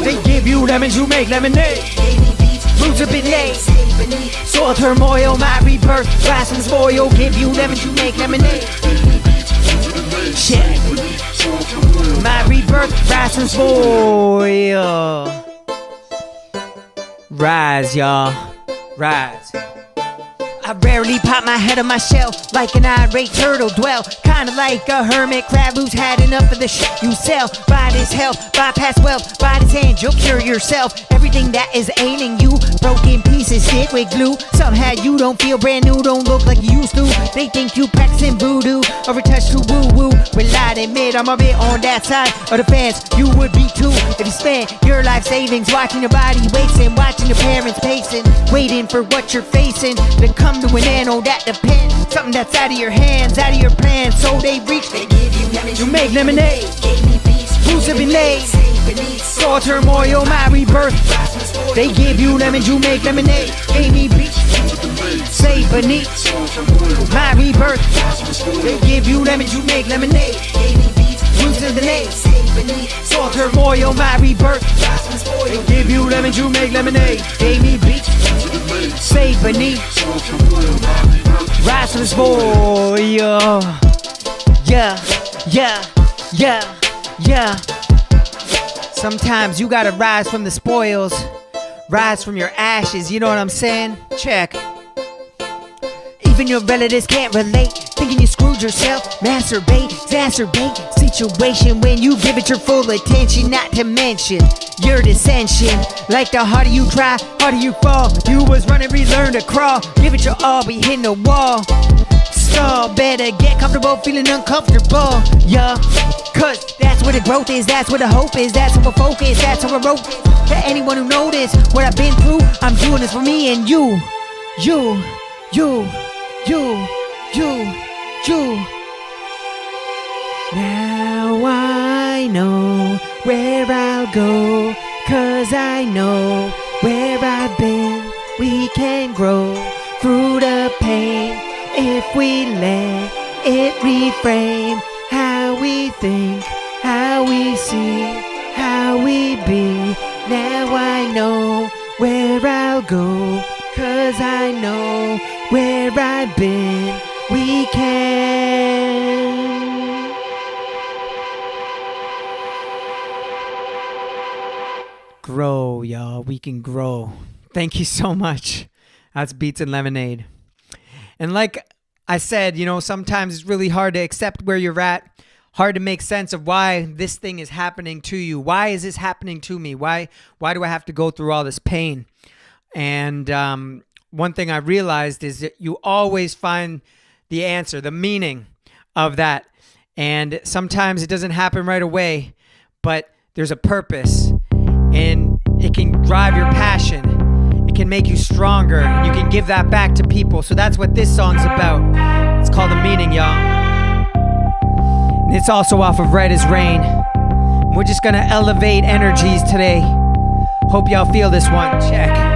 they give you lemons, you make lemonade. Roots have been laid. Soul turmoil, my rebirth, rise from this boil, give you lemons, you make lemonade. Shit. My rebirth, rise from this boil. Rise, y'all. Rise. I rarely pop my head on my shell like an irate turtle dwell. Kinda like a hermit crab who's had enough of the shit you sell. Buy this health, bypass wealth, buy this hand, you'll cure yourself. Everything that is ailing you, broken pieces stick with glue. Somehow you don't feel brand new, don't look like you used to. They think you practicing voodoo or a touch to woo woo. Well, I'd admit I'm a bit on that side of the fence. You would be too if you spent your life savings watching your body wasting, watching your parents pacing, waiting for what you're facing to come to an end. Oh, that depends. Something that's out of your hands, out of your plans. So they reach, they give you lemons, you make lemonade. Roots have been laid. Soul turmoil, my rebirth. They give you lemons, you make lemonade. Gave me beats, say beneath my rebirth. They give you lemons, you make lemonade. Roots have been laid. Soul turmoil, my rebirth. They give you lemons, you make lemonade. Gave me beats, say beneath. Rise from this boy, yeah, yeah, yeah, yeah. Sometimes you gotta rise from the spoils, rise from your ashes, you know what I'm saying? Check. Even your relatives can't relate, thinking you screwed yourself. Masturbate, exacerbate situation when you give it your full attention. Not to mention your dissension. Like the harder you try, harder you fall. You was running, relearn to crawl. Give it your all, be hitting the wall. Stall, better get comfortable, feeling uncomfortable. Yeah, cause that's where the growth is, that's where the hope is, that's where we're focused, that's where we're wrote. To anyone who noticed what I've been through, I'm doing this for me and you. You. Now I know where I'll go, cause I know where I've been. We can grow through the pain if we let it reframe how we think, how we see, how we be. Now I know where I'll go, cause I know where I've been. We can grow, y'all. We can grow. Thank you so much. That's Beats and Lemonade. And like I said, you know, sometimes it's really hard to accept where you're at. Hard to make sense of why this thing is happening to you. Why is this happening to me? Why do I have to go through all this pain? And one thing I realized is that you always find the answer, the meaning of that. And sometimes it doesn't happen right away, but there's a purpose and it can drive your passion. It can make you stronger and you can give that back to people. So that's what this song's about. It's called The Meaning, y'all. And it's also off of Red as Rain. We're just gonna elevate energies today. Hope y'all feel this one. Check.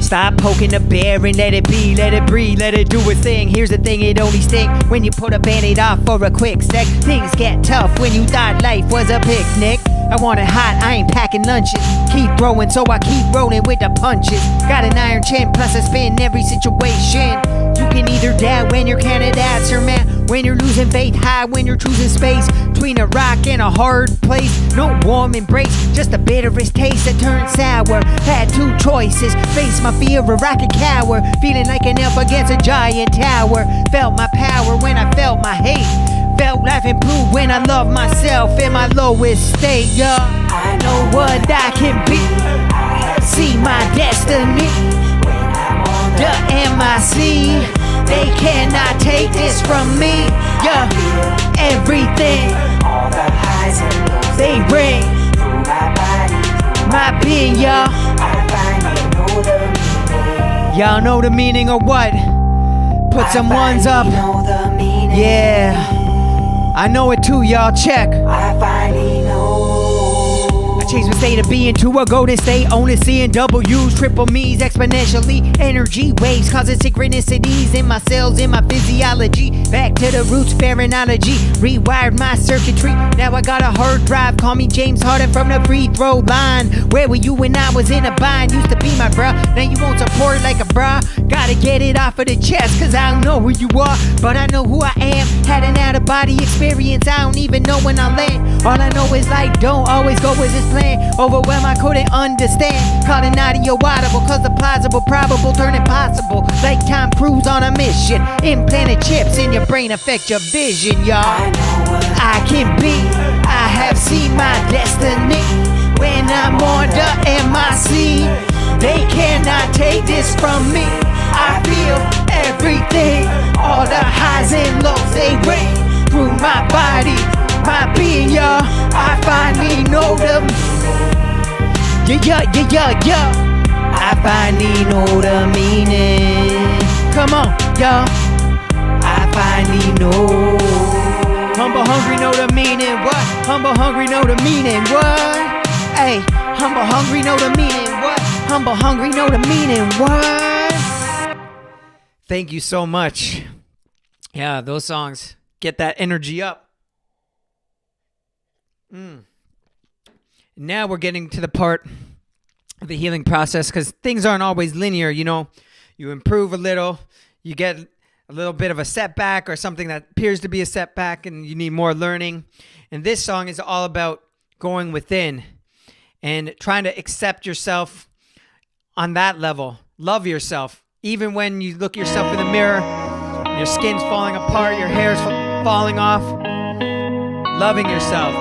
Stop poking the bear and let it be, let it breathe, let it do its thing. Here's the thing, it only stings when you put a band-aid off for a quick sec. Things get tough when you thought life was a picnic. I want it hot, I ain't packing lunches. Keep throwing, so I keep rolling with the punches. Got an iron chin, plus I spin every situation. You can either die when you're candidates or man, when you're losing faith, high when you're choosing space between a rock and a hard place. No warm embrace, just the bitterest taste that turned sour. Had two choices, face my fear or rock and cower. Feeling like an elf against a giant tower. Felt my power when I felt my hate. Felt laughing blue when I loved myself in my lowest state, yeah. I know what I can be, see my destiny. The MIC, they cannot take this from me, yeah. Everything, they bring my being, y'all. Y'all know the meaning of what? Put some ones up, yeah. I know it too, y'all. Check. I Change my state of being to a golden state. Only seeing W's, triple me's, exponentially. Energy waves causing synchronicities in my cells, in my physiology. Back to the roots, phrenology. Rewired my circuitry. Now I got a hard drive. Call me James Harden from the free throw line. Where were you when I was in a bind? Used to be my bruh. Now you won't support like a bruh. Gotta get it off of the chest, cause I don't know who you are, but I know who I am. Had an out of body experience. I don't even know when I land. All I know is like don't always go with this plan. Overwhelmed, I couldn't understand. Caught an audio audible, cause the plausible probable turn impossible. Like Tom Cruise on a mission. Implanted chips in your brain affect your vision, y'all. I can be, I have seen my destiny. When I'm on the MIC, they cannot take this from me. I feel everything, all the highs and lows, they rain through my body, my being, y'all. I finally know them. Yeah. I finally know the meaning. Come on, y'all. I finally know. Humble, hungry, know the meaning. What? Humble, hungry, know the meaning. What? Hey, humble, hungry, know the meaning. What? Humble, hungry, know the meaning. What? Thank you so much. Yeah, those songs get that energy up. Now we're getting to the part of the healing process, because things aren't always linear. You know, you improve a little, you get a little bit of a setback or something that appears to be a setback, and you need more learning. And this song is all about going within and trying to accept yourself on that level. Love yourself. Even when you look yourself in the mirror, your skin's falling apart, your hair's falling off. Loving yourself,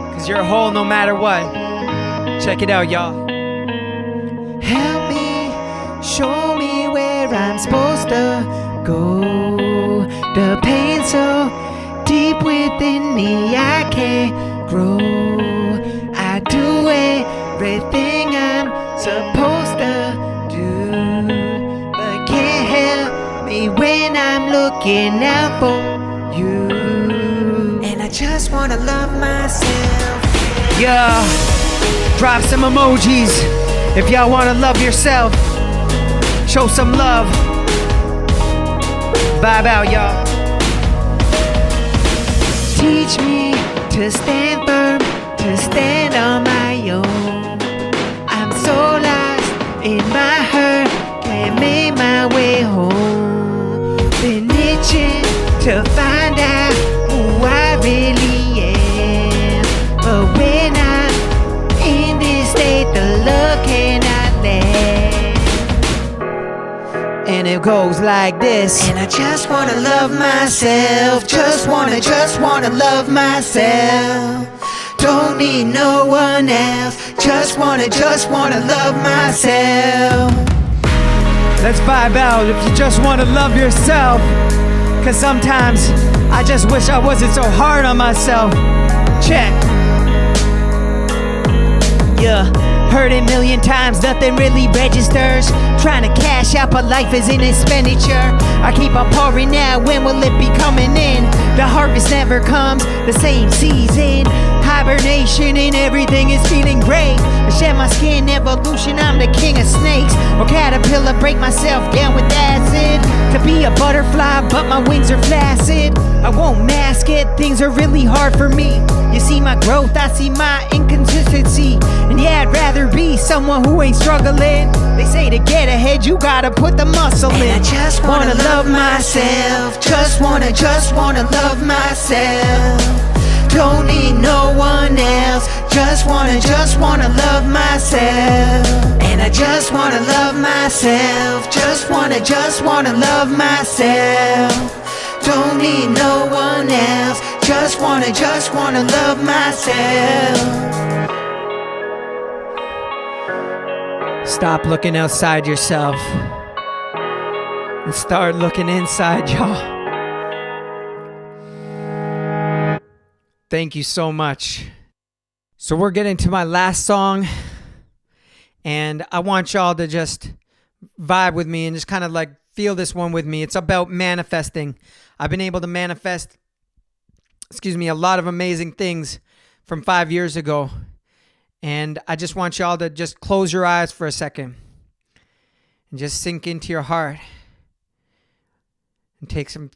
because you're whole no matter what. Check it out, y'all. Help me, show me where I'm supposed to go. The pain so deep within me, I can't grow. I do everything I'm supposed to do, but can't help me when I'm looking out for you. And I just wanna love myself. Yeah, drop some emojis if y'all wanna love yourself. Show some love. Vibe out, y'all. Teach me to stand firm, to stand on my own. I'm so lost in my hurt, can't make my way home. Been itching to find out who I really am, but when I'm in this state, the love cannot last. And it goes like this. And I just wanna love myself. Just wanna love myself. Don't need no one else. Just wanna love myself. Let's vibe out if you just wanna love yourself. Cause sometimes I just wish I wasn't so hard on myself. Check. Yeah. Heard it a million times, nothing really registers. Trying to cash out, but life is an expenditure. I keep on pouring out, when will it be coming in? The harvest never comes, the same season. Hibernation and everything is feeling great. I shed my skin, evolution, I'm the king of snakes. Or caterpillar, break myself down with acid. To be a butterfly, but my wings are flaccid. I won't mask it, things are really hard for me. You see my growth, I see my inconsistency. And yeah, I'd rather be someone who ain't struggling. They say to get ahead, you gotta put the muscle in. And I just wanna love myself. Just wanna love myself. Don't need no one else. Just wanna love myself. And I just wanna love myself. Just wanna love myself. Don't need no one else. Just wanna love myself. Stop looking outside yourself and start looking inside, y'all. Thank you so much. So we're getting to my last song, and I want y'all to just vibe with me and just kind of like feel this one with me. It's about manifesting. I've been able to manifest, a lot of amazing things from 5 years ago. And I just want y'all to just close your eyes for a second and just sink into your heart and take some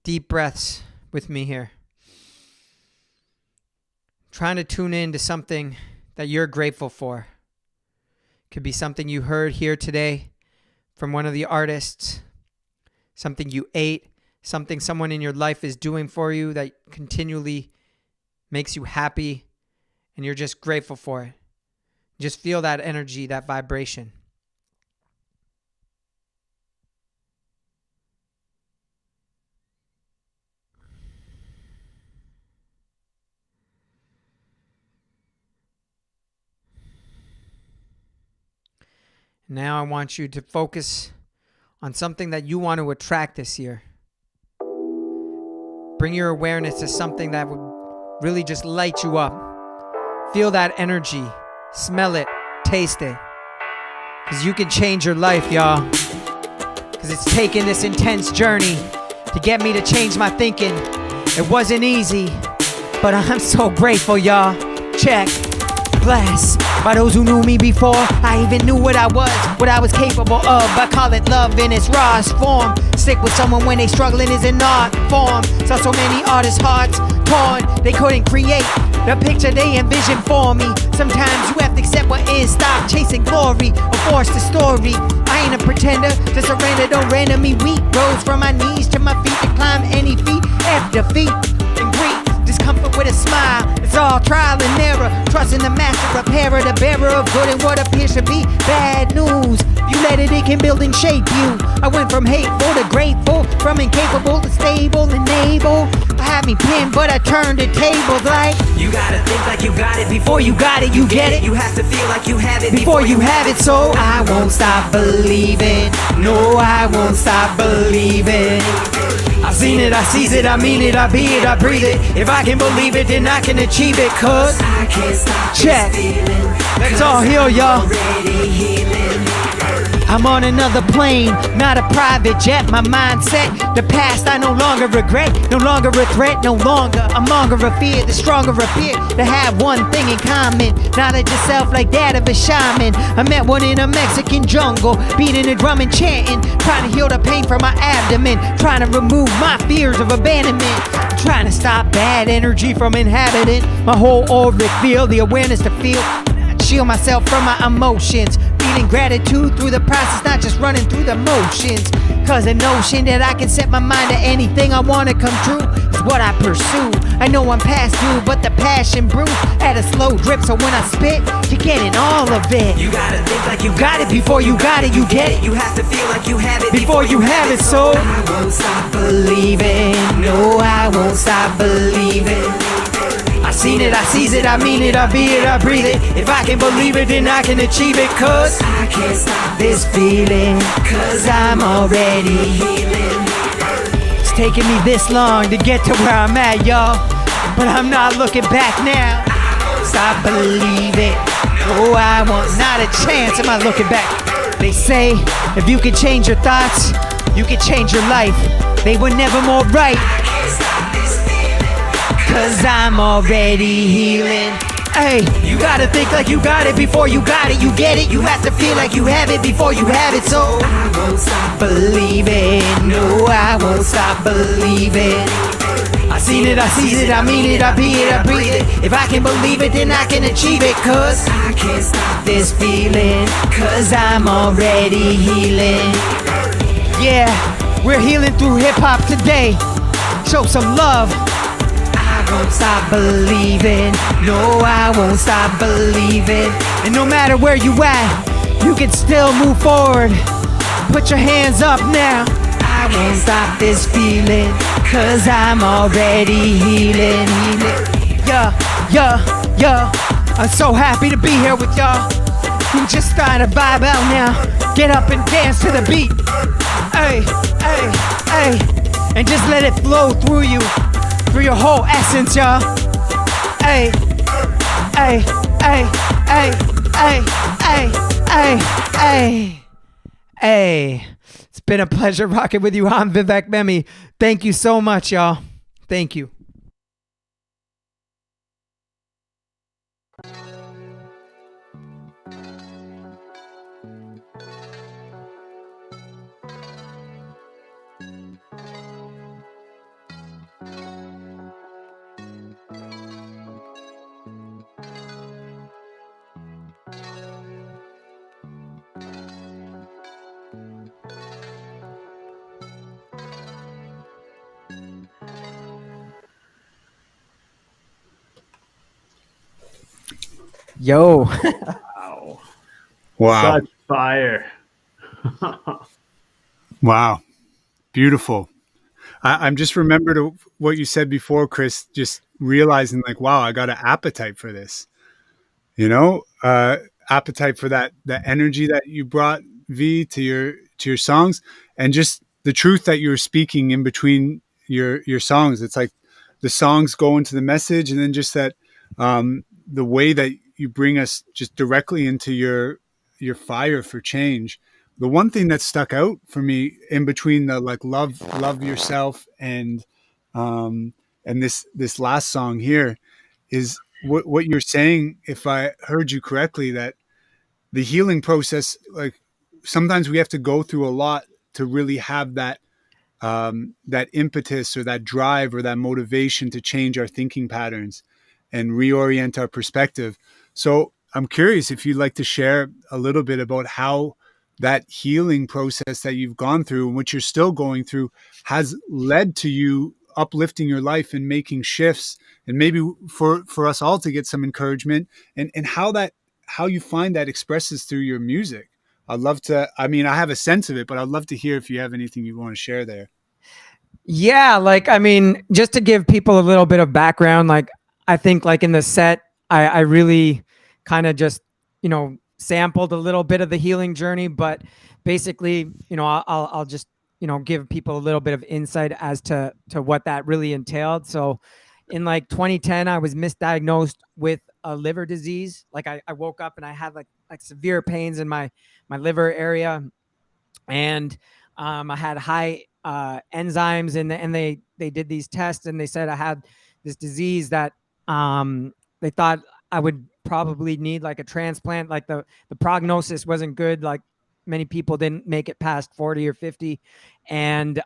deep breaths with me here. Trying to tune in to something that you're grateful for. Could be something you heard here today from one of the artists, something you ate, something someone in your life is doing for you that continually makes you happy, and you're just grateful for it. Just feel that energy, that vibration. Now I want you to focus on something that you want to attract this year. Bring your awareness to something that would really just light you up. Feel that energy. Smell it. Taste it. Because you can change your life, y'all. Because it's taken this intense journey to get me to change my thinking. It wasn't easy, but I'm so grateful, y'all. Check. Blessed by those who knew me before I even knew what I was capable of. I call it love in its rawest form. Stick with someone when they struggling is an art form. Saw so many artists' hearts torn, they couldn't create the picture they envisioned for me. Sometimes you have to accept what is. Stop chasing glory or force the story. I ain't a pretender, to surrender, don't render me weak. Rose from my knees to my feet to climb any feat after defeat and greet. Discomfort with a smile, it's all trial and error. Trusting the master repairer, the bearer of good and what appears to be bad news. You let it can build and shape you. I went from hateful to grateful, from incapable to stable and able. I had me pinned, but I turned the tables like you gotta think like you got it before you got it, you get it. You have to feel like you have it before you have it. So I won't stop believing. No, I won't stop believing. I've seen it, I seize it, I mean it, I be it, I breathe it. If I can believe it, then I can achieve it. Cause I can't stop check. this feeling. Let's all heal, y'all. Already healing. I'm on another plane, not a private jet. My mindset, the past I no longer regret. No longer a threat, no longer a monger of fear. The stronger appear to have one thing in common. Knowledge of self like that of a shaman. I met one in a Mexican jungle, beating a drum and chanting. Trying to heal the pain from my abdomen. Trying to remove my fears of abandonment. Trying to stop bad energy from inhabiting my whole auric field. The awareness to feel, shield myself from my emotions. Feeling gratitude through the process, not just running through the motions. Cause the notion that I can set my mind to anything I want to come true is what I pursue. I know I'm past due, but the passion brews at a slow drip. So when I spit, you're getting all of it. You gotta think like you Got it before you got it, you get it. You have to feel like you have it Before you have it, so I won't stop believing. No, I won't stop believing. I seen it, I seize it, I mean it, I be it, I breathe it. If I can believe it, then I can achieve it. Cause I can't stop this feeling, cause I'm already healing. It's taking me this long to get to where I'm at, y'all. But I'm not looking back now. Stop believing. No, I want not a chance. Am I looking back? They say if you can change your thoughts, you can change your life. They were never more right. I can't stop this feeling. Cause I'm already healing. Hey, you gotta think like you got it before you got it, you get it. You have to feel like you have it before you have it. So I won't stop believing. No, I won't stop believing. I seen it, I seize it, I mean it, I be it, I breathe it. If I can believe it, then I can achieve it. Cause I can't stop this feeling, cause I'm already healing. Yeah, we're healing through hip hop today. Show some love. I won't stop believing. No, I won't stop believing. And no matter where you at, you can still move forward. Put your hands up now. I won't stop this feeling, cause I'm already healing. Yeah. I'm so happy to be here with y'all. You just start to vibe out now. Get up and dance to the beat. Hey. And just let it flow through you. Through your whole essence, y'all. Hey. It's been a pleasure rocking with you. I'm Vivek Memi. Thank you so much, y'all. Thank you. Yo. Wow. Wow. Such fire. Wow. Beautiful. I'm just remembered what you said before, Chris, just realizing like, wow, I got an appetite for this, you know, appetite for that energy that you brought, V, to your songs, and just the truth that you're speaking in between your songs. It's like the songs go into the message, and then just that, the way that you bring us just directly into your fire for change. The one thing that stuck out for me in between the like love yourself and this last song here is what you're saying, if I heard you correctly, that the healing process, like sometimes we have to go through a lot to really have that impetus or that drive or that motivation to change our thinking patterns and reorient our perspective. So I'm curious if you'd like to share a little bit about how that healing process that you've gone through and what you're still going through has led to you uplifting your life and making shifts, and maybe for us all to get some encouragement, and how you find that expresses through your music. I'd love to, I mean, I have a sense of it, but I'd love to hear if you have anything you want to share there. Yeah, like I mean, just to give people a little bit of background, like I think like in the set, I really kind of just, you know, sampled a little bit of the healing journey, but basically, you know, I'll just, you know, give people a little bit of insight as to what that really entailed. So in like 2010, I was misdiagnosed with a liver disease. Like I woke up and I had like severe pains in my liver area, and I had high enzymes, and they did these tests, and they said I had this disease that they thought I would probably need like a transplant. Like the prognosis wasn't good. Like many people didn't make it past 40 or 50, and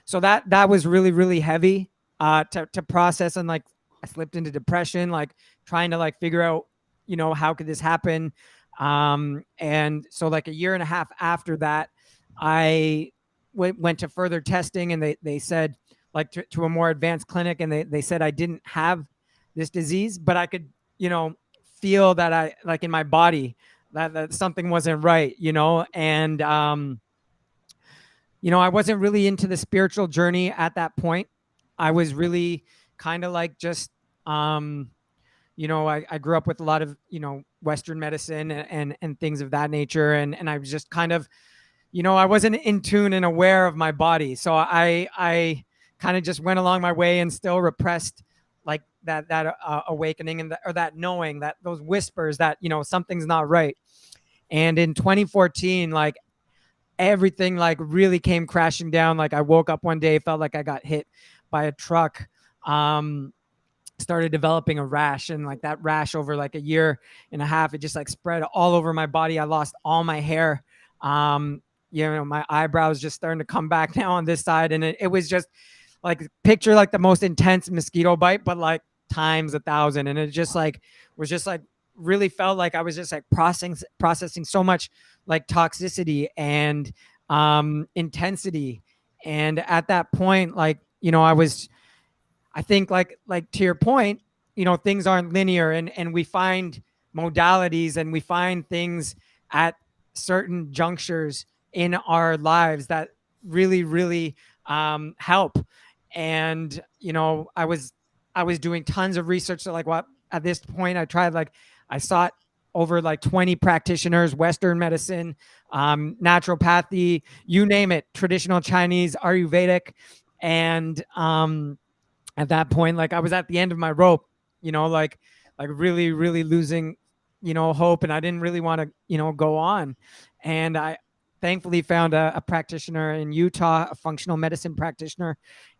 so that was really really heavy to process. And like I slipped into depression, like trying to like figure out, you know, how could this happen. And so like a year and a half after that, I went to further testing, and they said like to a more advanced clinic, and they said I didn't have this disease, but I could, you know, feel that I like in my body that something wasn't right, you know. And you know, I wasn't really into the spiritual journey at that point. I was really kind of like just you know, I grew up with a lot of, you know, Western medicine and things of that nature. And I was just kind of, you know, I wasn't in tune and aware of my body. So I kind of just went along my way and still repressed like that awakening and or that knowing, that those whispers that, you know, something's not right. And in 2014, like everything like really came crashing down. Like I woke up one day, felt like I got hit by a truck. Started developing a rash, and like that rash over like a year and a half, it just like spread all over my body. I lost all my hair. You know, my eyebrows just starting to come back now on this side. And it was just like, picture like the most intense mosquito bite, but like times 1,000. And it just like was just like really felt like I was just like processing so much like toxicity and intensity. And at that point, like, you know, I think like to your point, you know, things aren't linear, and we find modalities and we find things at certain junctures in our lives that really, really help. And, you know, I was doing tons of research. So like what at this point I sought over like 20 practitioners, Western medicine, naturopathy, you name it, traditional Chinese, Ayurvedic. And at that point, like I was at the end of my rope, you know, like really really losing, you know, hope, and I didn't really want to, you know, go on. And I thankfully found a practitioner in Utah, a functional medicine practitioner,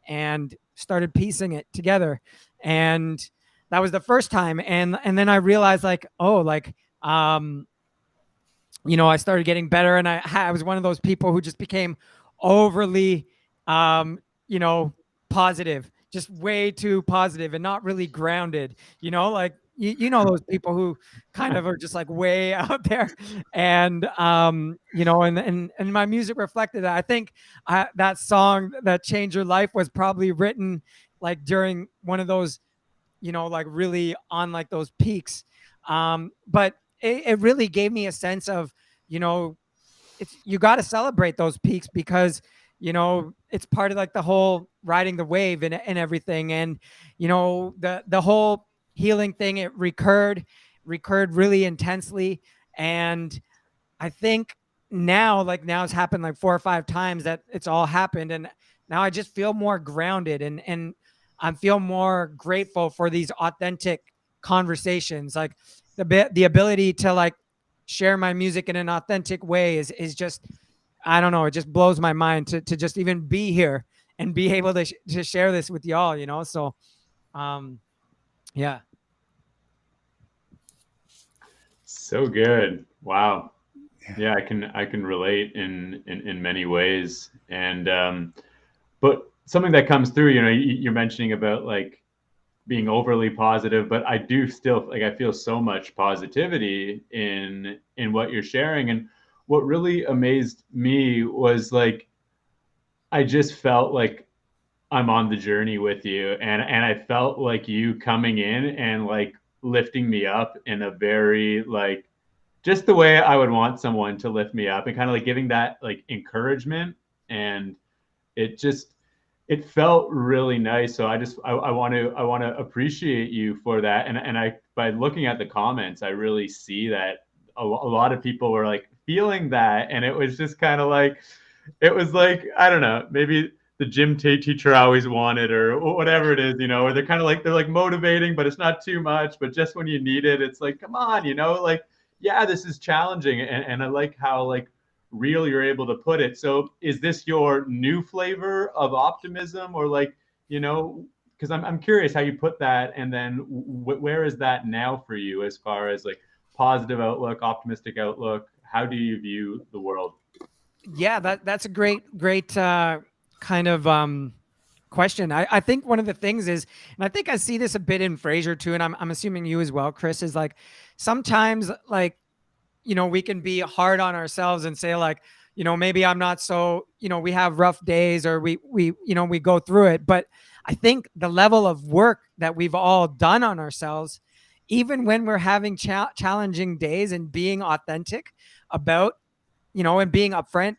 and started piecing it together. And that was the first time. And then I realized like, oh, like you know, I started getting better, and I was one of those people who just became overly you know, positive, just way too positive and not really grounded, you know, like you know, those people who kind of are just like way out there. And you know, and my music reflected that. I think that song that changed your life was probably written like during one of those, you know, like really on like those peaks But it really gave me a sense of, you got to celebrate those peaks because, it's part of like the whole riding the wave and everything. And, the whole healing thing, it recurred really intensely. And I think now it's happened like 4 or 5 times that it's all happened. And now I just feel more grounded and I feel more grateful for these authentic conversations. Like the ability to like share my music in an authentic way is just, I don't know, it just blows my mind to just even be here and be able to share this with y'all, So, yeah. So good. Wow. Yeah, I can relate in many ways. And but something that comes through, you're mentioning about like being overly positive, but I do still like I feel so much positivity in what you're sharing. And what really amazed me was like I just felt like I'm on the journey with you, and I felt like you coming in and like lifting me up in a very like just the way I would want someone to lift me up and kind of like giving that like encouragement. And it just it felt really nice. So I want to appreciate you for that. And I by looking at the comments, I really see that a lot of people were like feeling that, and it was just kind of like it was like I don't know, maybe the gym teacher I always wanted or whatever it is, where they're like motivating, but it's not too much. But just when you need it, it's like, come on, like, yeah, this is challenging. And I like how like real you're able to put it. So is this your new flavor of optimism, or like, because I'm curious how you put that, and then where is that now for you as far as like positive outlook, optimistic outlook? How do you view the world? Yeah, that's a great kind of question. I think one of the things is, and I think I see this a bit in Fraser too, and I'm assuming you as well, Chris, is like sometimes like, we can be hard on ourselves and say like, maybe I'm not so, we have rough days or we go through it. But I think the level of work that we've all done on ourselves, even when we're having challenging days and being authentic about, and being upfront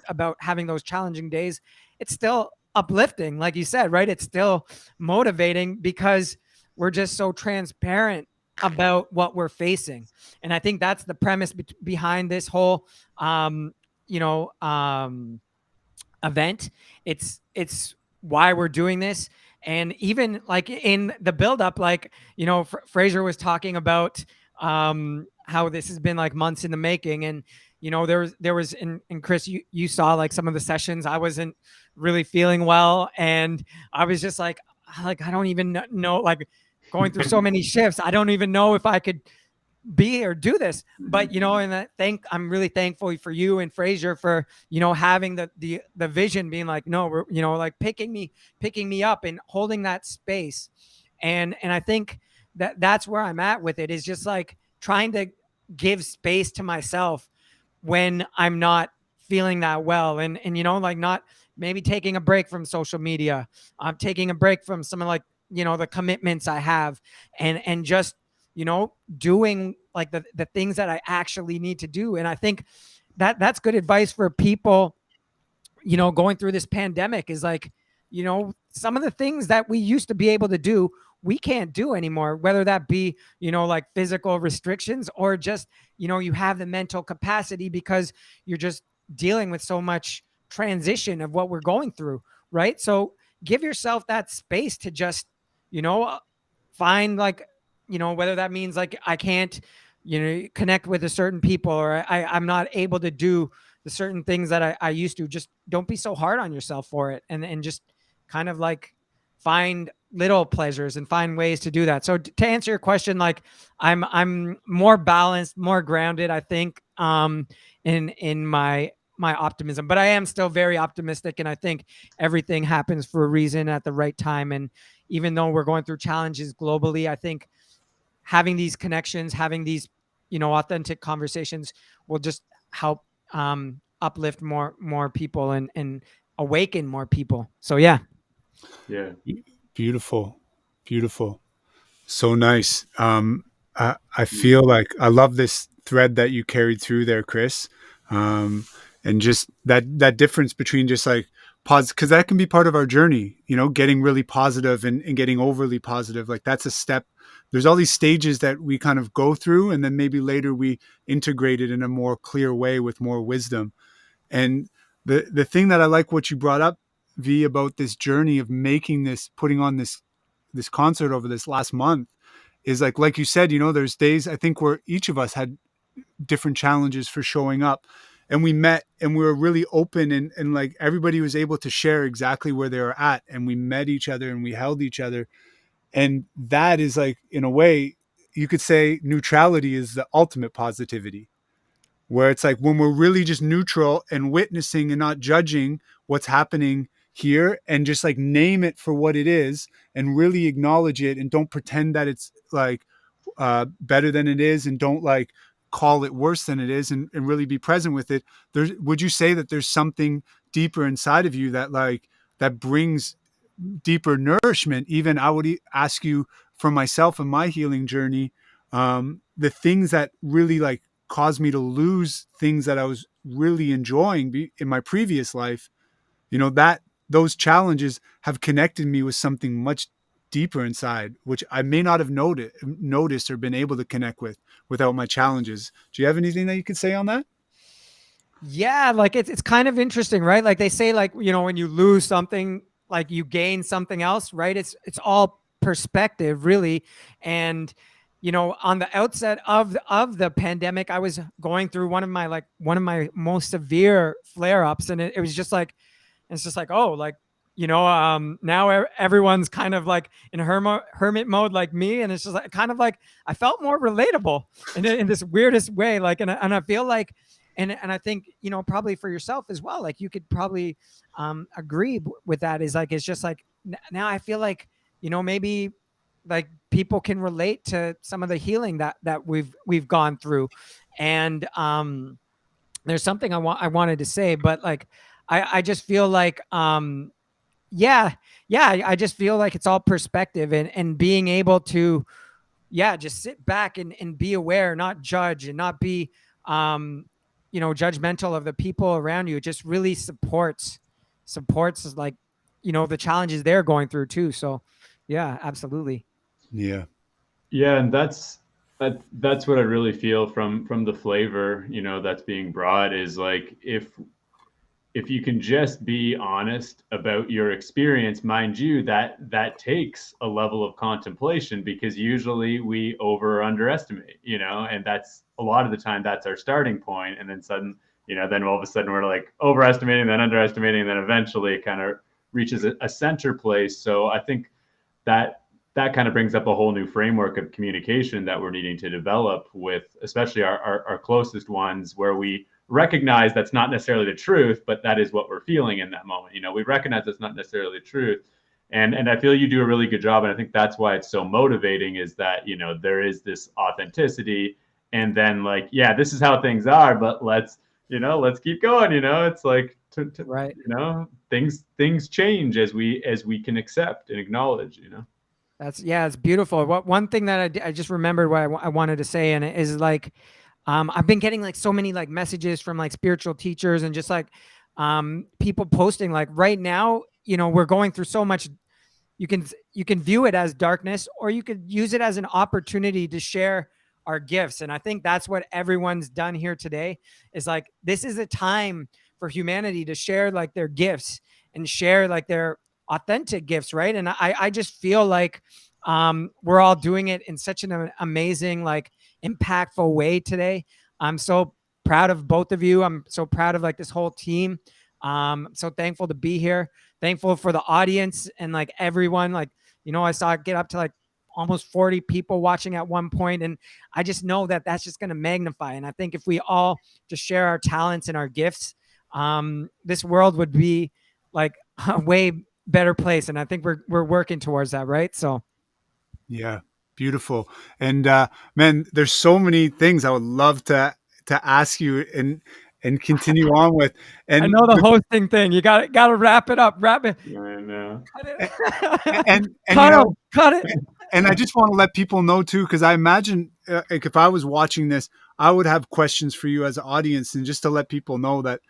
about having those challenging days, it's still uplifting, like you said, right? It's still motivating because we're just so transparent about what we're facing. And I think that's the premise behind this whole event. It's why we're doing this. And even like in the buildup, like, Fraser was talking about how this has been like months in the making. And, there was, and Chris, you saw like some of the sessions. I wasn't really feeling well. And I was just like, I don't even know, like going through so many shifts. I don't even know if I could be or do this. But and I'm really thankful for you and Fraser for having the vision, being like, no, we're like picking me up and holding that space. And I think that's where I'm at with it, is just like trying to give space to myself when I'm not feeling that well, and like not maybe taking a break from social media. I'm taking a break from some of like the commitments I have, and just doing like the things that I actually need to do. And I think that's good advice for people going through this pandemic, is like some of the things that we used to be able to do, we can't do anymore, whether that be like physical restrictions, or just you have the mental capacity because you're just dealing with so much transition of what we're going through, right? So give yourself that space to just find like whether that means like I can't connect with a certain people, or I'm not able to do the certain things that I used to. Just don't be so hard on yourself for it, and just kind of like find little pleasures and find ways to do that. So to answer your question, like I'm more balanced, more grounded, I think, in my optimism. But I am still very optimistic, and I think everything happens for a reason at the right time. And even though we're going through challenges globally, I think having these connections, having these authentic conversations will just help uplift more people and awaken more people. So yeah. Yeah. Beautiful. So nice. I feel like I love this thread that you carried through there, Chris. And just that difference between just like pause, because that can be part of our journey, you know, getting really positive and getting overly positive. Like that's a step. There's all these stages that we kind of go through, and then maybe later we integrate it in a more clear way with more wisdom. And the thing that I like what you brought up, V, about this journey of making this, putting on this concert over this last month, is like you said, you know, there's days I think where each of us had different challenges for showing up, and we met and we were really open, and like everybody was able to share exactly where they were at, and we met each other and we held each other. And that is like, in a way, you could say neutrality is the ultimate positivity, where it's like when we're really just neutral and witnessing and not judging what's happening here, and just like name it for what it is and really acknowledge it, and don't pretend that it's like better than it is, and don't like call it worse than it is, and really be present with it. Would you say that there's something deeper inside of you that like that brings deeper nourishment? Even I would ask you, for myself and my healing journey, the things that really like caused me to lose things that I was really enjoying in my previous life, you know, that those challenges have connected me with something much deeper inside, which I may not have noticed or been able to connect with without my challenges. Do you have anything that you could say on that? Yeah, like it's kind of interesting, right? Like they say, like, you know, when you lose something, like you gain something else, right? It's all perspective, really. And you know, on the outset of the pandemic, I was going through one of my most severe flare-ups, and it was just like, it's just like, oh, like, you know, now everyone's kind of like in hermit mode like me, and it's just like kind of like I felt more relatable in this weirdest way, like, and I feel like, and I think, you know, probably for yourself as well, like you could probably agree with that, is like, it's just like now I feel like, you know, maybe like people can relate to some of the healing that we've gone through. And there's something I wanted to say, but like I just feel like yeah, I just feel like it's all perspective, and being able to just sit back and be aware, not judge, and not be you know, judgmental of the people around you. It just really supports like, you know, the challenges they're going through too. So yeah, absolutely. Yeah. Yeah, and that's what I really feel from the flavor, you know, that's being brought, is like if you can just be honest about your experience, mind you, that takes a level of contemplation, because usually we over or underestimate, you know, and that's a lot of the time that's our starting point. And then then all of a sudden we're like overestimating, then underestimating, and then eventually it kind of reaches a center place. So I think that kind of brings up a whole new framework of communication that we're needing to develop with, especially our closest ones, where we recognize that's not necessarily the truth, but that is what we're feeling in that moment. You know, we recognize that's not necessarily the truth. And I feel you do a really good job. And I think that's why it's so motivating, is that, you know, there is this authenticity, and then like, yeah, this is how things are, but let's keep going. You know, it's like, right. You know, things change as we can accept and acknowledge, you know. It's beautiful. One thing that I just remembered what I wanted to say, and it is like, I've been getting like so many like messages from like spiritual teachers, and just like people posting like, right now, you know, we're going through so much. You can view it as darkness, or you could use it as an opportunity to share our gifts. And I think that's what everyone's done here today, is like, this is a time for humanity to share like their gifts, and share like their authentic gifts, right? And I just feel like we're all doing it in such an amazing, like, impactful way today. I'm so proud of both of you. I'm so proud of like this whole team. I'm so thankful to be here. Thankful for the audience and like everyone. Like, you know, I saw it get up to like almost 40 people watching at one point, and I just know that that's just going to magnify. And I think if we all just share our talents and our gifts, this world would be like a way better place. And I think we're working towards that, right? So yeah, beautiful. And man, there's so many things I would love to ask you and continue on with. And I know the hosting thing, you got to wrap it up. I know. and cut, you know, cut it. And I just want to let people know too, because I imagine like if I was watching this, I would have questions for you as an audience, and just to let people know that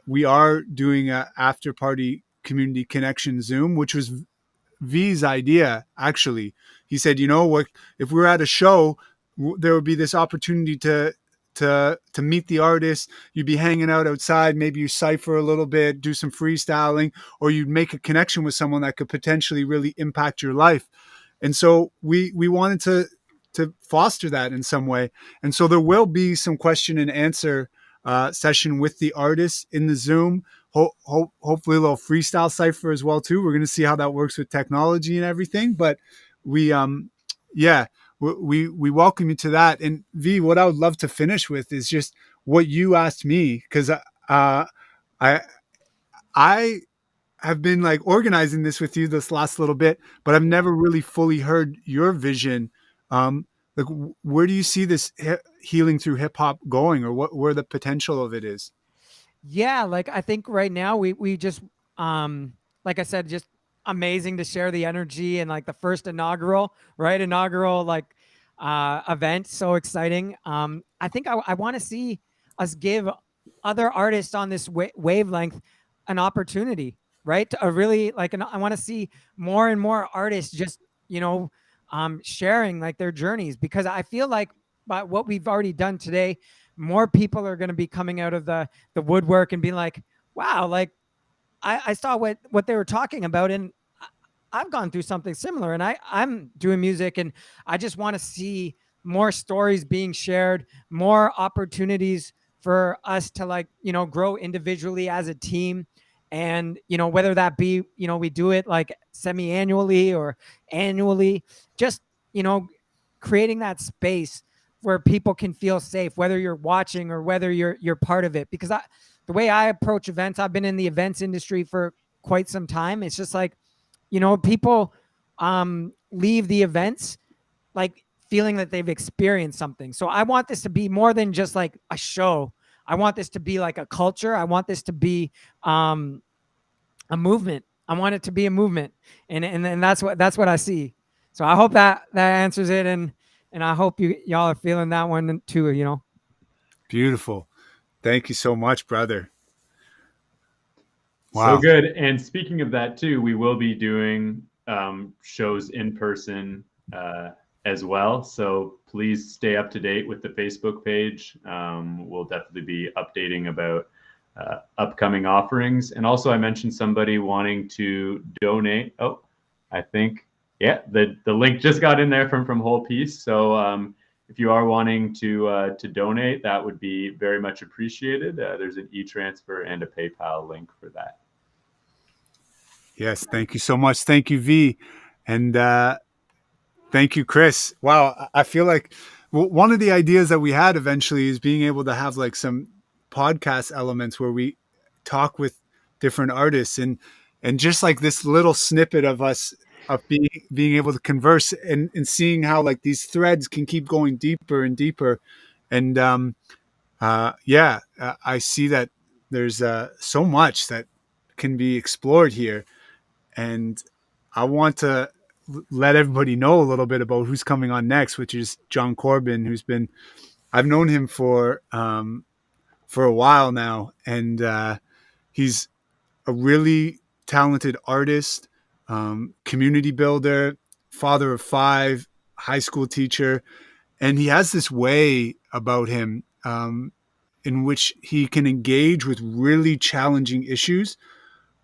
we are doing a after party community connection Zoom, which was V's idea. Actually, he said, you know what, if we're at a show, there would be this opportunity to meet the artist. You'd be hanging out outside, maybe you cipher a little bit, do some freestyling, or you'd make a connection with someone that could potentially really impact your life. And so we wanted to foster that in some way. And so there will be some question and answer session with the artists in the Zoom. Hopefully a little freestyle cipher as well too. We're going to see how that works with technology and everything. But we yeah, we welcome you to that. And V, what I would love to finish with is just what you asked me, because I have been like organizing this with you this last little bit, but I've never really fully heard your vision. Like, where do you see this healing through hip hop going, or where the potential of it is? Yeah, like I think right now we just like I said, just amazing to share the energy and like the first inaugural like event. So exciting. I think I want to see us give other artists on this wavelength an opportunity, right? A really like I want to see more and more artists just, sharing like their journeys, because I feel like by what we've already done today, more people are going to be coming out of the woodwork and being like, wow, like I saw what they were talking about, and I've gone through something similar, and I'm doing music, and I just want to see more stories being shared, more opportunities for us to like, grow individually as a team. And, whether that be, we do it like semi-annually or annually, just, creating that space where people can feel safe, whether you're watching or whether you're part of it. Because the way I approach events, I've been in the events industry for quite some time. It's just like, people leave the events like feeling that they've experienced something. So I want this to be more than just like a show. I want this to be like a culture. I want this to be a movement. I want it to be a movement, and that's what I see. So I hope that answers it, and I hope y'all are feeling that one too. Beautiful. Thank you so much, brother. So Wow. good. And speaking of that too, we will be doing shows in person as well. So please stay up to date with the Facebook page. We'll definitely be updating about upcoming offerings. And also I mentioned somebody wanting to donate. Oh, I think, yeah, the link just got in there from Whole Piece. So if you are wanting to donate, that would be very much appreciated. There's an e-transfer and a PayPal link for that. Yes, thank you so much. Thank you, V. And thank you, Chris. Wow, I feel like one of the ideas that we had eventually is being able to have like some podcast elements where we talk with different artists, and just like this little snippet of us of being able to converse, and seeing how like these threads can keep going deeper and deeper. And I see that there's so much that can be explored here. And I want to let everybody know a little bit about who's coming on next, which is John Corbin, I've known him for a while now, and he's a really talented artist, community builder, father of 5, high school teacher, and he has this way about him in which he can engage with really challenging issues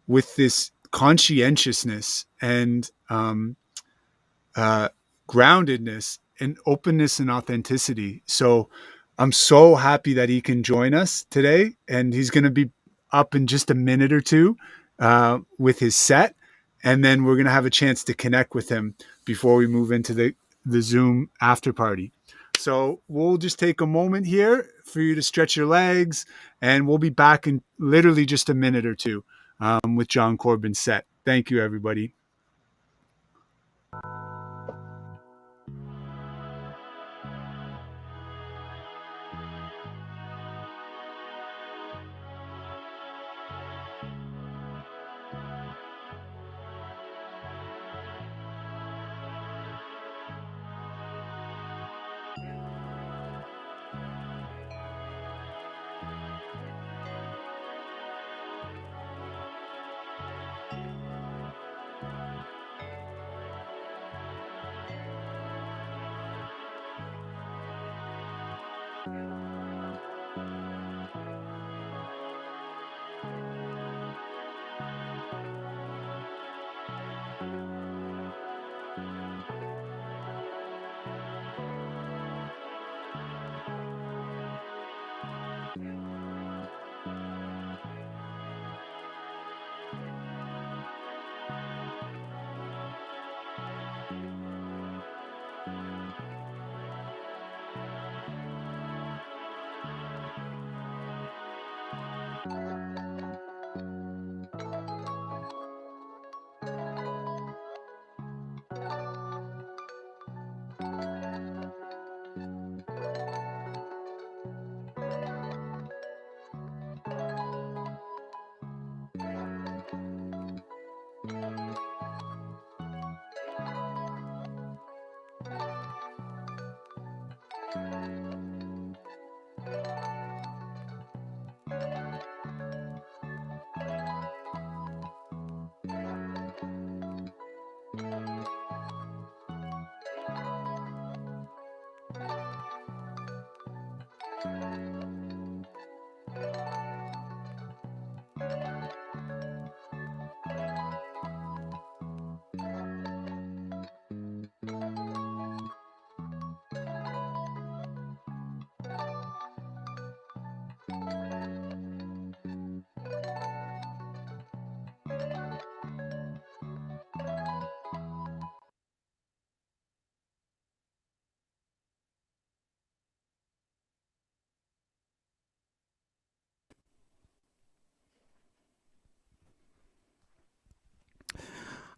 with this conscientiousness and groundedness and openness and authenticity. So I'm so happy that he can join us today, and he's going to be up in just a minute or two with his set, and then we're going to have a chance to connect with him before we move into the Zoom after party. So we'll just take a moment here for you to stretch your legs, and we'll be back in literally just a minute or two with John Corbin's set. Thank you, everybody.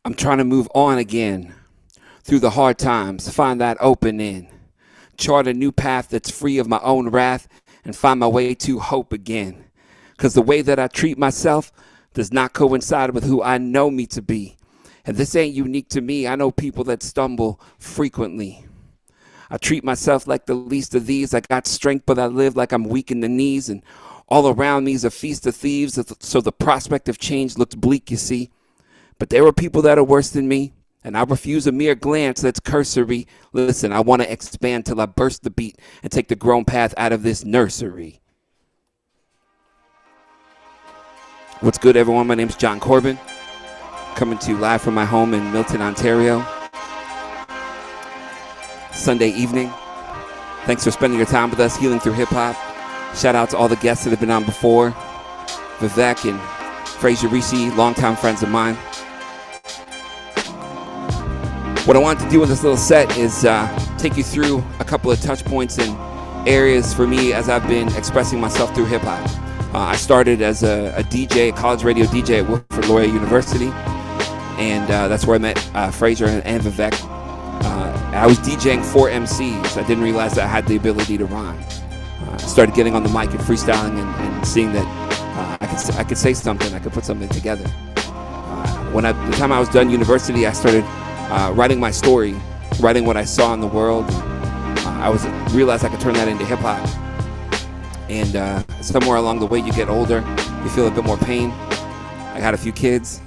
I'm trying to move on again through the hard times, find that opening, chart a new path that's free of my own wrath, and find my way to hope again. Because the way that I treat myself does not coincide with who I know me to be. And this ain't unique to me. I know people that stumble frequently. I treat myself like the least of these. I got strength, but I live like I'm weak in the knees. And all around me is a feast of thieves. So the prospect of change looks bleak, you see. But there are people that are worse than me, and I refuse a mere glance that's cursory. Listen, I want to expand till I burst the beat and take the grown path out of this nursery. What's good, everyone? My name's John Corbin, coming to you live from my home in Milton, Ontario. Sunday evening. Thanks for spending your time with us, healing through hip-hop. Shout out to all the guests that have been on before. Vivek and Fraser, longtime friends of mine. What I wanted to do with this little set is take you through a couple of touch points and areas for me as I've been expressing myself through hip-hop. I started as a DJ, a college radio DJ at Wilfrid Laurier University, and that's where I met Fraser and Vivek. I was DJing for MCs. I didn't realize that I had the ability to rhyme. I started getting on the mic and freestyling and seeing that I could say something, I could put something together. The time I was done university, I started writing my story, writing what I saw in the world. I realized I could turn that into hip hop. And somewhere along the way, you get older, you feel a bit more pain. I had a few kids,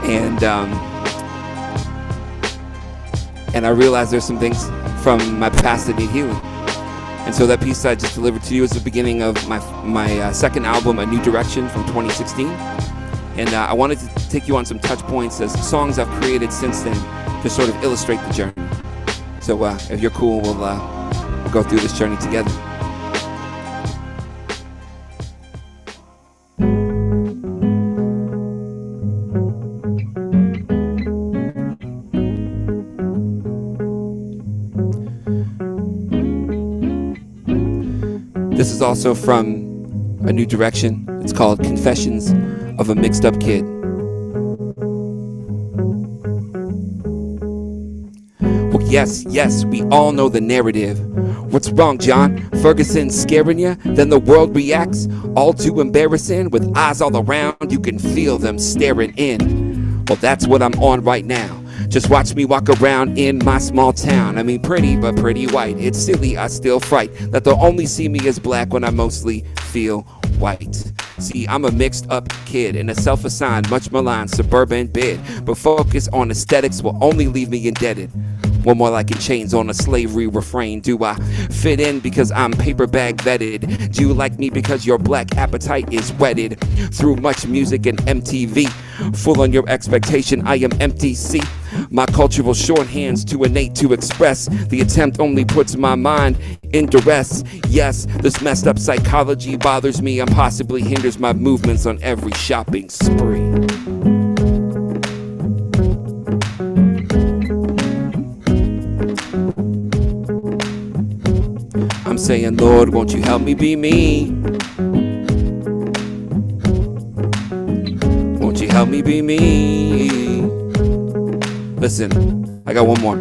and I realized there's some things from my past that need healing. And so that piece I just delivered to you is the beginning of my second album, A New Direction, from 2016. And I wanted to take you on some touch points as songs I've created since then to sort of illustrate the journey. So if you're cool, we'll go through this journey together. This is also from A New Direction. It's called Confessions of a Mixed Up Kid. Well, yes, we all know the narrative. What's wrong, John? Ferguson scaring you? Then the world reacts, all too embarrassing. With eyes all around, you can feel them staring in. Well, that's what I'm on right now. Just watch me walk around in my small town. I mean, pretty, but pretty white. It's silly, I still fright that they'll only see me as black when I mostly feel white. See, I'm a mixed up kid in a self-assigned, much maligned suburban bed. But focus on aesthetics will only leave me indebted. One more like in chains on a slavery refrain. Do I fit in because I'm paper bag vetted? Do you like me because your black appetite is whetted through much music and MTV? Full on your expectation, I am empty. See, my cultural shorthands too innate to express. The attempt only puts my mind in duress. Yes, this messed up psychology bothers me and possibly hinders my movements on every shopping spree. I'm saying, Lord, won't you help me be me? Won't you help me be me? Listen, I got one more.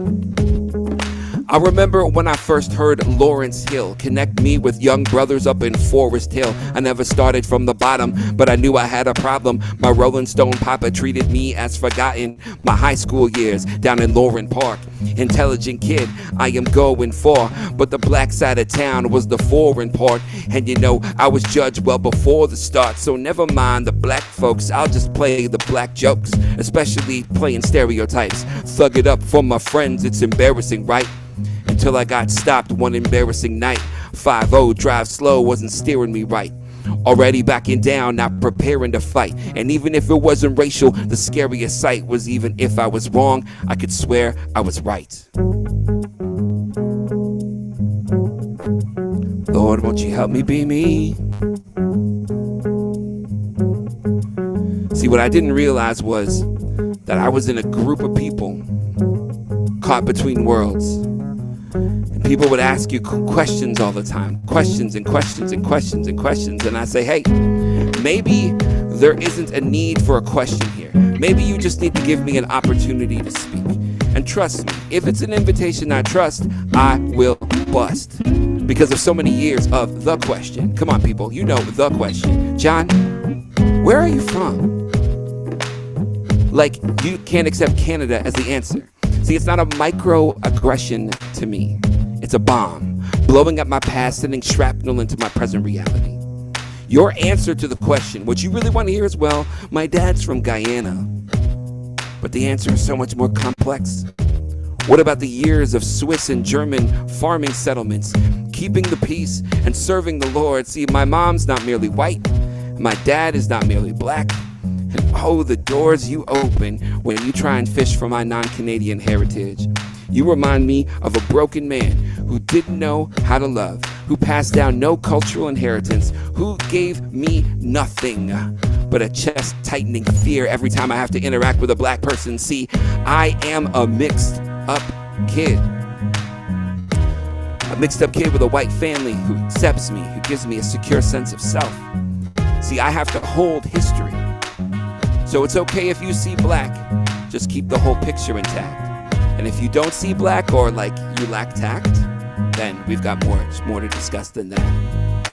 I remember when I first heard Lawrence Hill connect me with young brothers up in Forest Hill. I never started from the bottom, but I knew I had a problem. My Rolling Stone papa treated me as forgotten. My high school years down in Lauren Park. Intelligent kid, I am going for. But the black side of town was the foreign part. And you know, I was judged well before the start. So never mind the black folks, I'll just play the black jokes. Especially playing stereotypes. Thug it up for my friends, it's embarrassing, right? Until I got stopped one embarrassing night. 5-0, drive slow, wasn't steering me right. Already backing down, not preparing to fight. And even if it wasn't racial, the scariest sight was even if I was wrong, I could swear I was right. Lord, won't you help me be me? See, what I didn't realize was that I was in a group of people caught between worlds. And people would ask you questions all the time. Questions and questions and questions and questions. And I say, hey, maybe there isn't a need for a question here. Maybe you just need to give me an opportunity to speak. And trust me, if it's an invitation I trust, I will bust. Because of so many years of the question. Come on, people, you know the question. John, where are you from? Like, you can't accept Canada as the answer. See, it's not a microaggression to me. It's a bomb, blowing up my past, sending shrapnel into my present reality. Your answer to the question, what you really want to hear is, well, my dad's from Guyana. But the answer is so much more complex. What about the years of Swiss and German farming settlements, keeping the peace and serving the Lord? See, my mom's not merely white. My dad is not merely black. And oh, the doors you open when you try and fish for my non-Canadian heritage. You remind me of a broken man who didn't know how to love, who passed down no cultural inheritance, who gave me nothing but a chest-tightening fear every time I have to interact with a black person. See, I am a mixed-up kid. A mixed-up kid with a white family who accepts me, who gives me a secure sense of self. See, I have to hold history. So it's okay if you see black, just keep the whole picture intact. And if you don't see black or like you lack tact, then we've got more to discuss than that.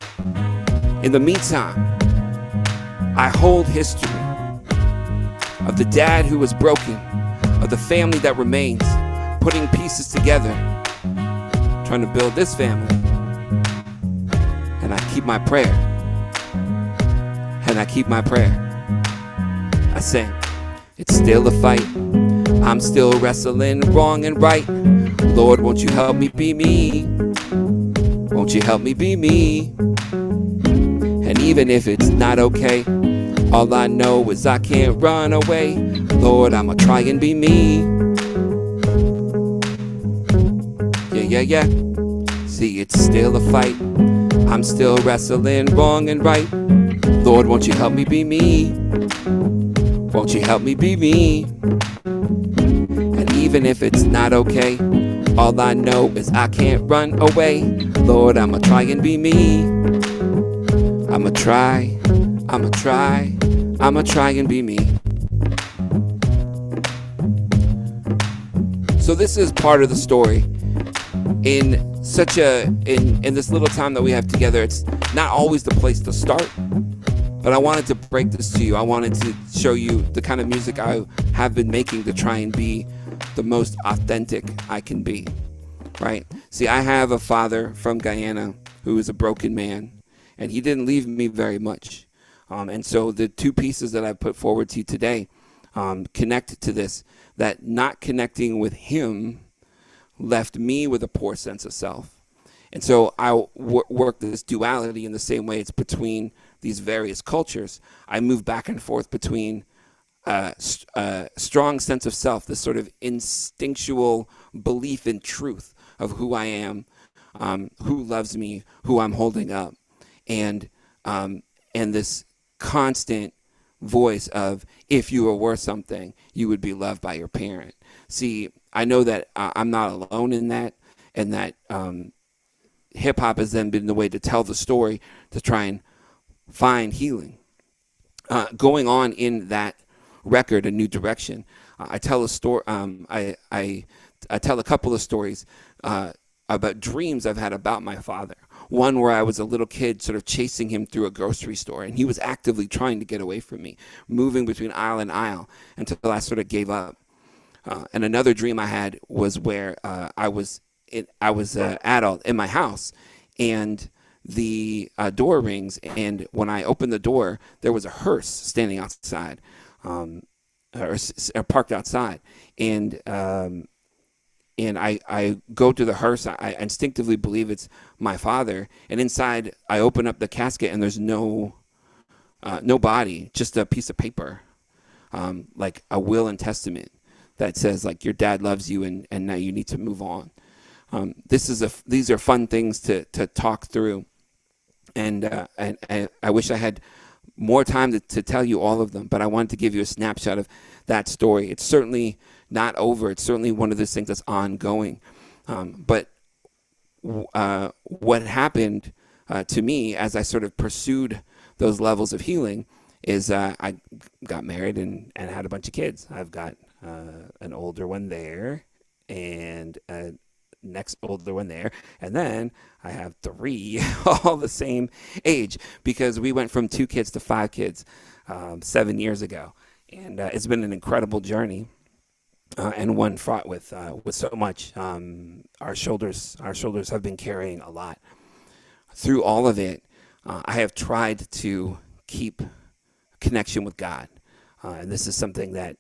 In the meantime, I hold history of the dad who was broken, of the family that remains, putting pieces together, trying to build this family. And I keep my prayer. And I keep my prayer. I say, it's still a fight. I'm still wrestling wrong and right. Lord, won't you help me be me? Won't you help me be me? And even if it's not okay, all I know is I can't run away. Lord, I'ma try and be me. Yeah. See, it's still a fight. I'm still wrestling wrong and right. Lord, won't you help me be me? Won't you help me be me? And even if it's not okay, all I know is I can't run away. Lord, I'ma try and be me. I'ma try and be me. So this is part of the story. In this little time that we have together, it's not always the place to start. But I wanted to break this to you. I wanted to show you the kind of music I have been making to try and be the most authentic I can be, right? See, I have a father from Guyana who is a broken man, and he didn't leave me very much. And so the two pieces that I put forward to you today connect to this, that not connecting with him left me with a poor sense of self. And so I work this duality in the same way it's between these various cultures. I move back and forth between a strong sense of self, this sort of instinctual belief in truth of who I am, who loves me, who I'm holding up, and this constant voice of, if you were worth something, you would be loved by your parent. See, I know that I'm not alone in that, and that hip hop has then been the way to tell the story, to try and find healing. Going on in that record, A New Direction, I tell a story. I tell a couple of stories about dreams I've had about my father. One where I was a little kid sort of chasing him through a grocery store, and he was actively trying to get away from me, moving between aisle and aisle until I sort of gave up. And another dream I had was where I was an adult in my house, and the door rings, and when I opened the door, there was a hearse standing outside, or parked outside, and I go to the hearse. I instinctively believe it's my father, and inside I open up the casket, and there's no body, just a piece of paper, like a will and testament that says, like, your dad loves you, and now you need to move on. These are fun things to talk through, and I wish I had more time to tell you all of them, but I wanted to give you a snapshot of that story. It's certainly not over. It's certainly one of those things that's ongoing. But what happened to me as I sort of pursued those levels of healing is I got married and had a bunch of kids. I've got an older one there, and a next older one there, and then I have 3 all the same age, because we went from 2 kids to 5 kids 7 years ago, and it's been an incredible journey, and one fraught with so much. Our shoulders have been carrying a lot. Through all of it, I have tried to keep connection with God, and this is something that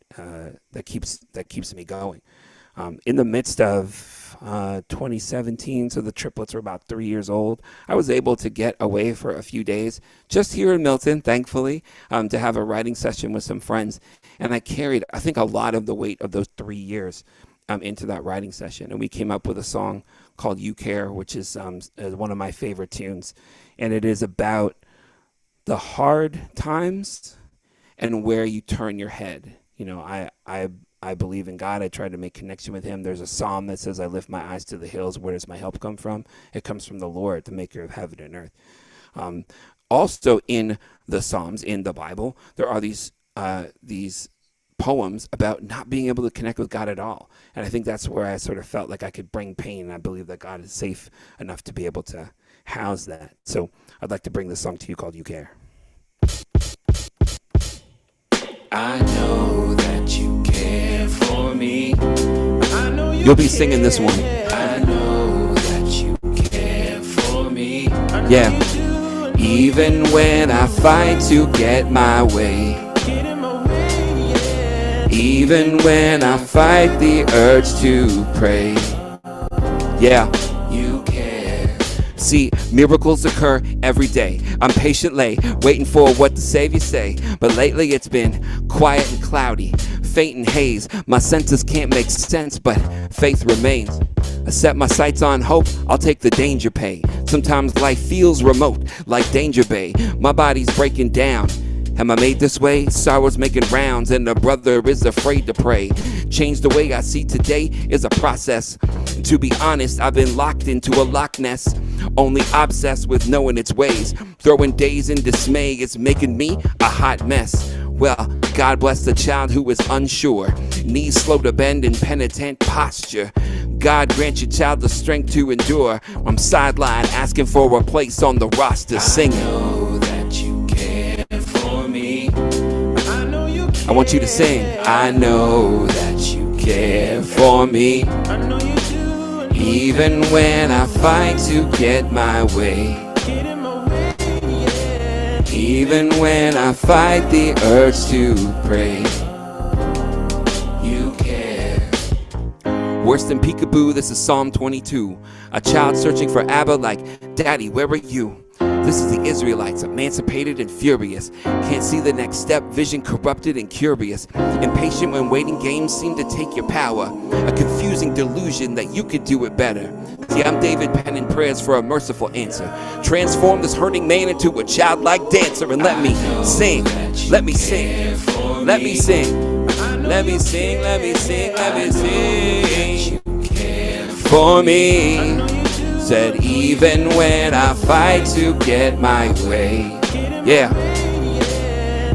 keeps me going. In the midst of 2017, so the triplets were about 3 years old, I was able to get away for a few days, just here in Milton, thankfully, to have a writing session with some friends. And I carried, I think, a lot of the weight of those 3 years into that writing session. And we came up with a song called You Care, which is one of my favorite tunes. And it is about the hard times and where you turn your head. You know, I believe in God. I try to make connection with him. There's a psalm that says, I lift my eyes to the hills. Where does my help come from? It comes from the Lord, the maker of heaven and earth. Also in the Psalms, in the Bible, there are these poems about not being able to connect with God at all. And I think that's where I sort of felt like I could bring pain. And I believe that God is safe enough to be able to house that. So I'd like to bring this song to you called You Care. I know that you care for me. You'll be singing this one. I know that you care for me. Yeah. Even when I fight to get my way. Even when I fight the urge to pray. Yeah. You care. See, miracles occur every day. I'm patiently waiting for what the Savior say. But lately it's been quiet and cloudy, faint and haze. My senses can't make sense, but faith remains. I set my sights on hope, I'll take the danger pay. Sometimes life feels remote, like Danger Bay. My body's breaking down. Am I made this way? Sorrow's making rounds, and a brother is afraid to pray. Change the way I see today is a process. To be honest, I've been locked into a Loch Ness, only obsessed with knowing its ways. Throwing days in dismay is making me a hot mess. Well, God bless the child who is unsure, knees slow to bend in penitent posture. God grant your child the strength to endure. I'm sidelined asking for a place on the roster, singing. I know that you care for me. I want you to sing. I know that you care for me. I know you do. Even when I fight to get my way. Even when I fight the urge to pray. You care. Worse than peekaboo, this is Psalm 22. A child searching for Abba like, Daddy, where are you? This is the Israelites, emancipated and furious. Can't see the next step, vision corrupted and curious. Impatient when waiting games seem to take your power. A confusing delusion that you could do it better. See, I'm David penning prayers for a merciful answer. Transform this hurting man into a childlike dancer and let me sing, let me sing, let me sing, let me sing, let me sing, let me sing. For me, said even when I fight to get my way, yeah.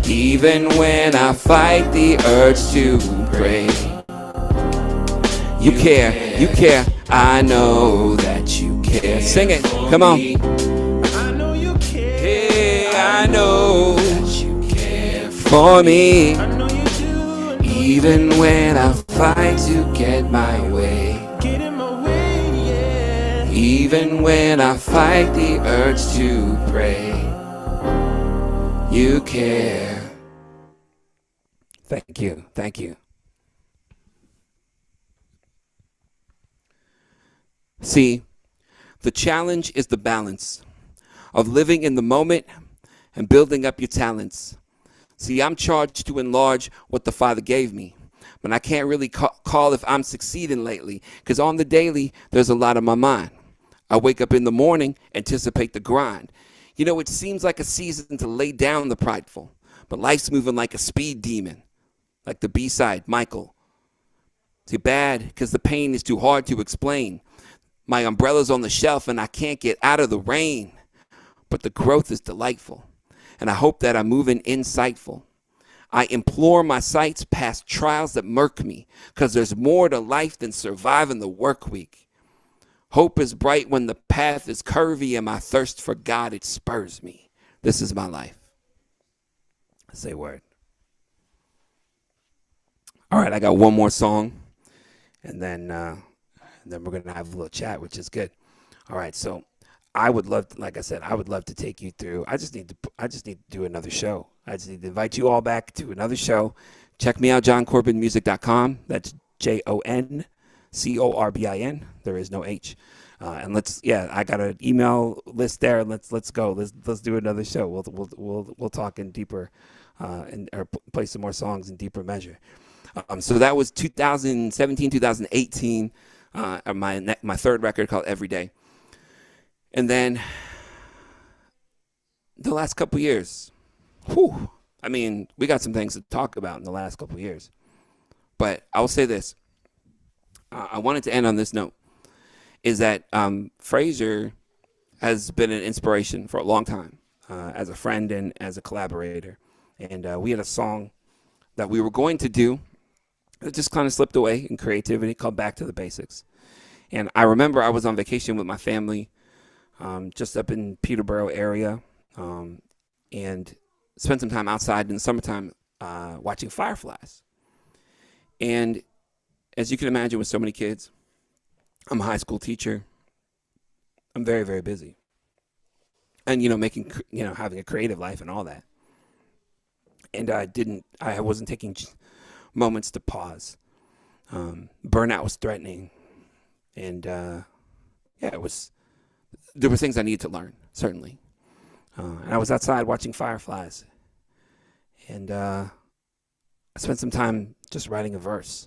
Even when I fight the urge to pray, you care, I know that you care. Sing it, come on. I know you care, I know that you care for me. I know you do. Even when I fight to get my way, even when I fight the urge to pray, you care. Thank you, thank you. See, the challenge is the balance of living in the moment and building up your talents. See, I'm charged to enlarge what the Father gave me, but I can't really call if I'm succeeding lately, because on the daily, there's a lot on my mind. I wake up in the morning, anticipate the grind. You know, it seems like a season to lay down the prideful, but life's moving like a speed demon, like the B-side, Michael. Too bad, because the pain is too hard to explain. My umbrella's on the shelf and I can't get out of the rain, but the growth is delightful, and I hope that I'm moving insightful. I implore my sights past trials that murk me, because there's more to life than surviving the work week. Hope is bright when the path is curvy, and my thirst for God, it spurs me. This is my life. Say word. All right, I got one more song, and then we're going to have a little chat, which is good. All right, so I would love to, like I said, I would love to take you through. I just need to do another show. I just need to invite you all back to another show. Check me out, johncorbinmusic.com. That's JONCORBIN. There is no H. And I got an email list there. And let's go. Let's do another show. We'll talk in deeper, or play some more songs in deeper measure. So that was 2017, 2018. My third record called Every Day. And then the last couple years, I mean, we got some things to talk about in the last couple years. But I will say this. I wanted to end on this note, is that Fraser has been an inspiration for a long time, as a friend and as a collaborator. And we had a song that we were going to do that just kind of slipped away in creativity, called Back to the Basics. And I remember I was on vacation with my family, just up in Peterborough area, and spent some time outside in the summertime watching fireflies. And as you can imagine, with so many kids, I'm a high school teacher. I'm very, very busy. And, having a creative life and all that. And I wasn't taking moments to pause. Burnout was threatening. And, there were things I needed to learn, certainly. And I was outside watching fireflies. And I spent some time just writing a verse.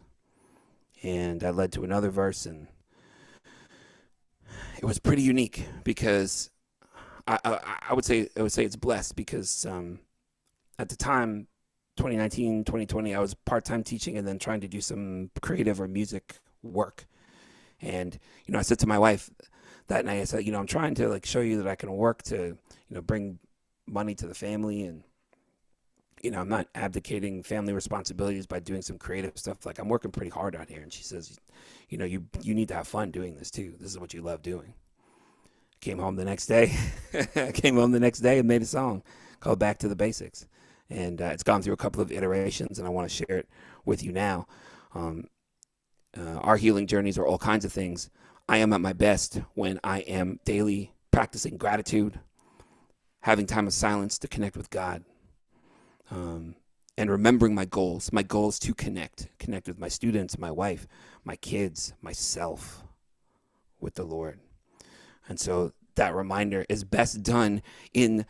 And that led to another verse, and it was pretty unique because I would say it's blessed because at the time, 2019, 2020, I was part-time teaching and then trying to do some creative or music work. And, I said to my wife that night, I said, I'm trying to show you that I can work to, bring money to the family, and, I'm not abdicating family responsibilities by doing some creative stuff. I'm working pretty hard out here. And she says, you need to have fun doing this too. This is what you love doing. Came home the next day. And made a song called Back to the Basics. And it's gone through a couple of iterations, and I want to share it with you now. Our healing journeys are all kinds of things. I am at my best when I am daily practicing gratitude, having time of silence to connect with God, and remembering my goals. My goal is to connect with my students, my wife, my kids, myself with the Lord. And so that reminder is best done in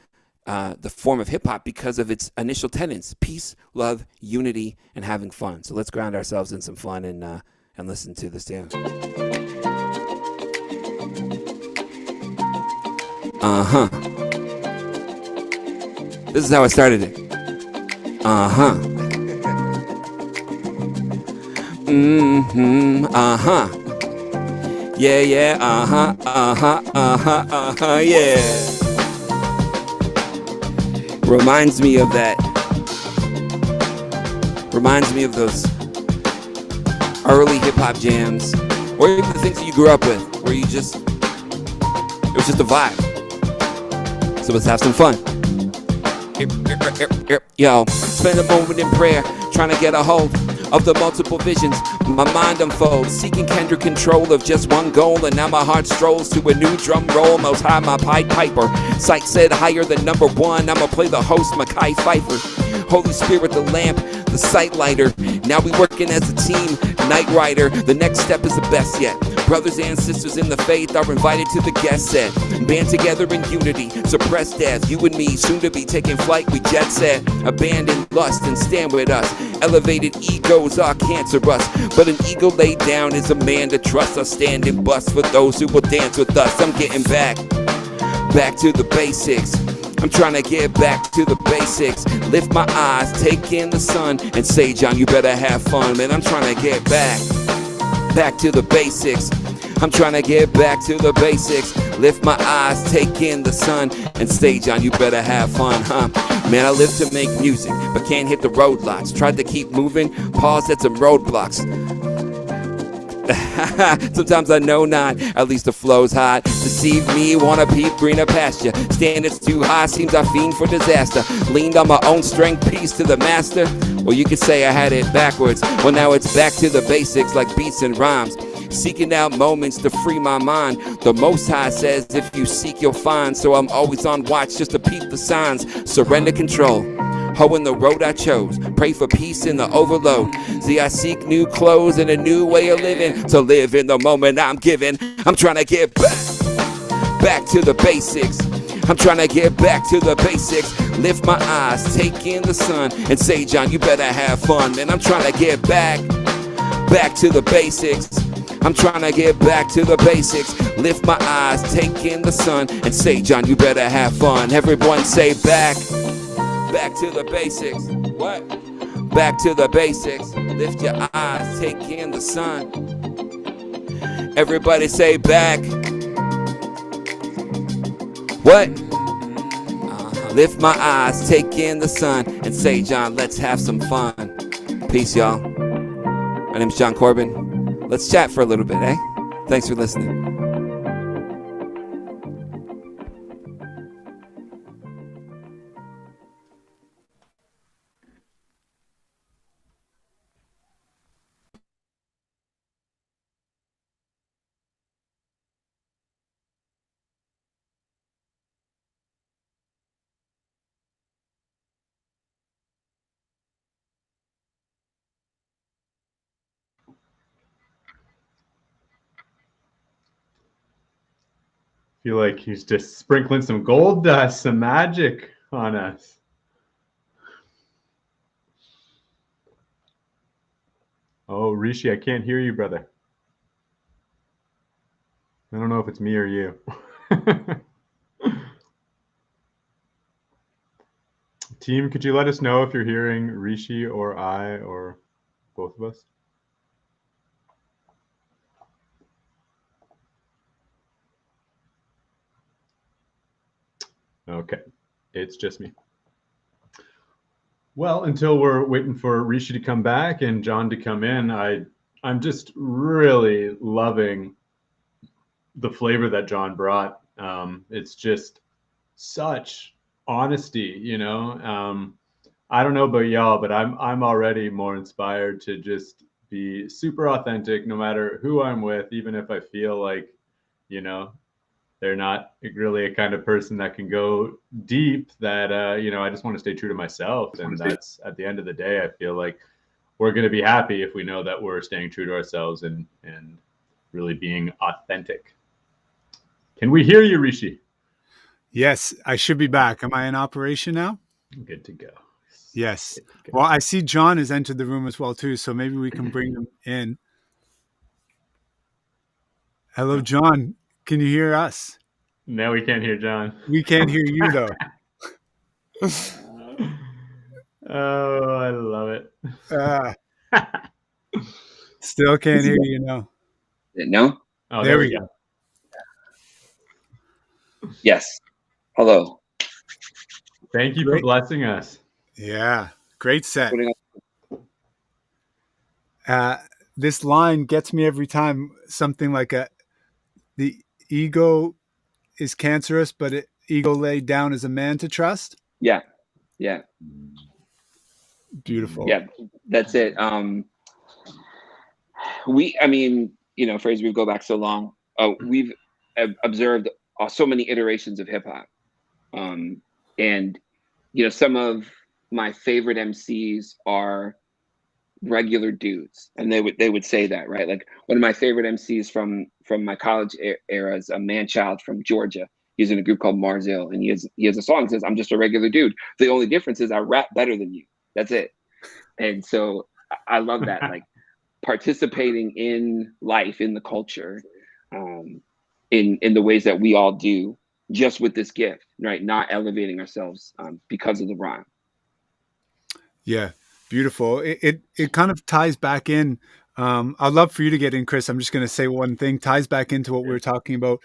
the form of hip hop because of its initial tenets: peace, love, unity, and having fun. So let's ground ourselves in some fun and listen to this jam. This is how I started it. Yeah, yeah. Reminds me of that. Reminds me of those early hip hop jams, or even the things that you grew up with, where it was just a vibe. So let's have some fun. Yo, spend a moment in prayer, trying to get a hold of the multiple visions my mind unfolds, seeking Kendrick control of just one goal, and now my heart strolls to a new drum roll. Most high my Pied Piper, sight said higher than number one. I'ma play the host, Mackay Pfeiffer. Holy Spirit, the lamp, the sight lighter. Now we working as a team, Night Rider. The next step is the best yet. Brothers and sisters in the faith are invited to the guest set. Band together in unity, suppress death. You and me, soon to be taking flight, we jet set. Abandon lust and stand with us. Elevated egos are cancerous, but an ego laid down is a man to trust. I stand and bust for those who will dance with us. I'm getting back to the basics. I'm trying to get back to the basics. Lift my eyes, take in the sun, and say, John, you better have fun. Man, I'm trying to get back to the basics. I'm trying to get back to the basics. Lift my eyes, take in the sun, and say, John, you better have fun, huh? Man, I live to make music, but can't hit the roadblocks. Tried to keep moving, paused at some roadblocks. Sometimes I know not, at least the flow's hot. Deceive me, wanna peep greener pasture. Standards too high, seems I fiend for disaster. Leaned on my own strength, peace to the master. Well, you could say I had it backwards. Well, now it's back to the basics like beats and rhymes. Seeking out moments to free my mind. The Most High says if you seek you'll find. So I'm always on watch just to peep the signs. Surrender control, hoeing the road I chose. Pray for peace in the overload. See, I seek new clothes and a new way of living. To live in the moment I'm given. I'm trying to get back to the basics. I'm trying to get back to the basics. Lift my eyes, take in the sun, and say, John, you better have fun. Man, I'm trying to get back to the basics. I'm trying to get back to the basics. Lift my eyes, take in the sun, and say, John, you better have fun. Everyone say back to the basics. What? Back to the basics. Lift your eyes, take in the sun. Everybody say back. What? Lift my eyes, take in the sun, and say, John, let's have some fun. Peace, y'all. My name's John Corbin. Let's chat for a little bit, eh? Thanks for listening. Feel like he's just sprinkling some gold dust, some magic on us. Oh, Rishi, I can't hear you, brother. I don't know if it's me or you. Team, could you let us know if you're hearing Rishi or I or both of us? Okay, it's just me. Well, until we're waiting for Rishi to come back and John to come in, I'm just really loving the flavor that John brought. It's just such honesty, you know. I don't know about y'all, but I'm already more inspired to just be super authentic, no matter who I'm with, even if I feel like, you know, they're not really a kind of person that can go deep, that you know, I just want to stay true to myself. And that's, at the end of the day, I feel like we're going to be happy if we know that we're staying true to ourselves and really being authentic. Can we hear you, Rishi? Yes, I should be back. Am I in operation now? Good to go. Yes. Well, I see John has entered the room as well too, so maybe we can bring him in. Hello, John. Can you hear us? No, we can't hear John. We can't hear you though. Oh, I love it. Still can't hear you now. No? Oh, there we go. Yes. Hello. Thank you for blessing us. Yeah. Great set. This line gets me every time. Something like the ego is cancerous, but ego laid down as a man to trust. Yeah. Yeah. Beautiful. Yeah. That's it. I mean, you know, Fraser, we go back so long. We've observed so many iterations of hip hop. And, you know, some of my favorite MCs are regular dudes, and they would say that, right? Like one of my favorite MCs from my college era is a man-child from Georgia. He's in a group called Marzil, and he has a song that says, "I'm just a regular dude. The only difference is I rap better than you." That's it. And so I love that, like participating in life, in the culture, in the ways that we all do, just with this gift, right? Not elevating ourselves because of the rhyme. Yeah, beautiful. It kind of ties back in. I'd love for you to get in, Chris. I'm just going to say one thing. Ties back into what we were talking about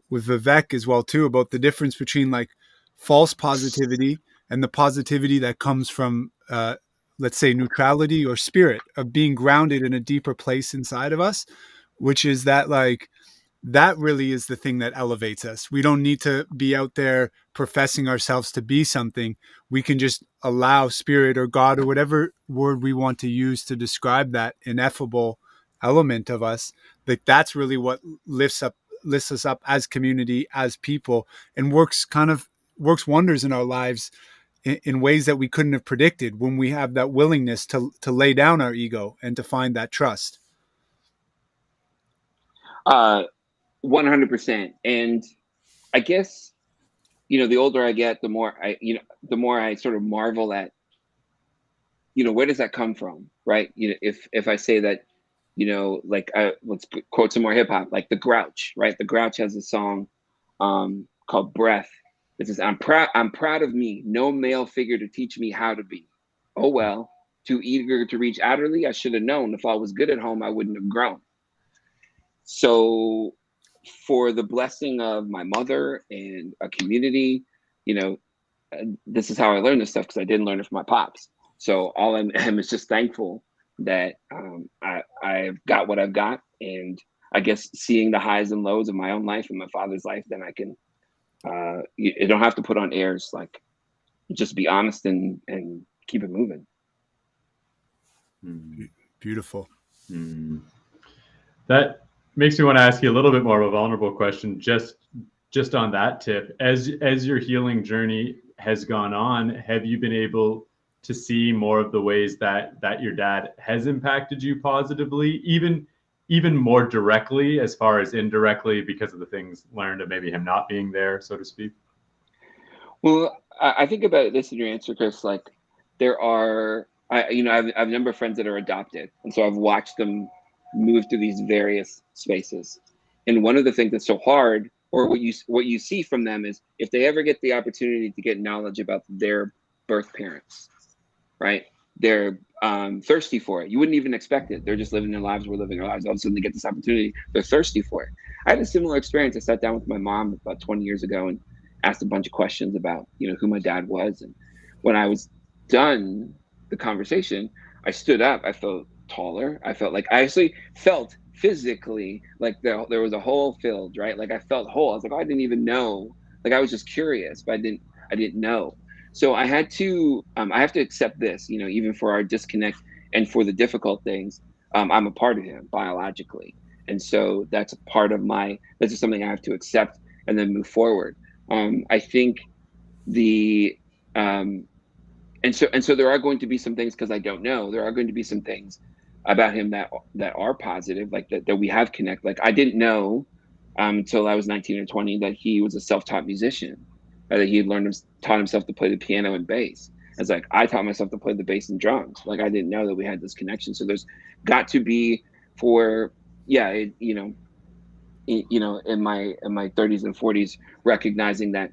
with Vivek as well too, about the difference between like false positivity and the positivity that comes from, let's say, neutrality or spirit, of being grounded in a deeper place inside of us, which is that like, that really is the thing that elevates us. We don't need to be out there professing ourselves to be something. We can just allow spirit or God or whatever word we want to use to describe that ineffable element of us. Like that's really what lifts us up as community, as people, and works wonders in our lives in ways that we couldn't have predicted when we have that willingness to lay down our ego and to find that trust. 100%. And I guess, you know, the older I get, the more I sort of marvel at, you know, where does that come from, right? You know, if I say that, you know, like let's quote some more hip hop, like the Grouch, right? The Grouch has a song called Breath. It says, I'm proud of me, no male figure to teach me how to be. Oh well, too eager to reach outerly, I should have known. If I was good at home, I wouldn't have grown. So for the blessing of my mother and a community, you know, this is how I learned this stuff, because I didn't learn it from my pops. So all I am is just thankful that I've got what I've got. And I guess seeing the highs and lows of my own life and my father's life, then I can, you don't have to put on airs, like just be honest and keep it moving. Beautiful. That makes me want to ask you a little bit more of a vulnerable question, just on that tip. As your healing journey has gone on, have you been able to see more of the ways that your dad has impacted you positively, even more directly as far as indirectly, because of the things learned of maybe him not being there, so to speak? Well, I think about this in your answer, Chris. Like there are, I have a number of friends that are adopted, and so I've watched them move through these various spaces. And one of the things that's so hard, or what you see from them, is if they ever get the opportunity to get knowledge about their birth parents, right? They're thirsty for it. You wouldn't even expect it. They're just living their lives. We're living our lives. All of a sudden they get this opportunity. They're thirsty for it. I had a similar experience. I sat down with my mom about 20 years ago and asked a bunch of questions about, you know, who my dad was. And when I was done the conversation, I stood up. I felt taller. I felt like, I actually felt physically like there was a hole filled, right? Like I felt whole. I was like, oh, I didn't even know. Like I was just curious, but I didn't know. So I had to, I have to accept this, you know, even for our disconnect and for the difficult things, I'm a part of him biologically. And so that's a part of that's just something I have to accept and then move forward. I think the and so there are going to be some things, because I don't know, there are going to be some things about him that are positive, like that we have connect. Like, I didn't know until I was 19 or 20 that he was a self-taught musician, that he had taught himself to play the piano and bass. It's like, I taught myself to play the bass and drums. Like, I didn't know that we had this connection. So there's got to be, for in my 30s and 40s, recognizing that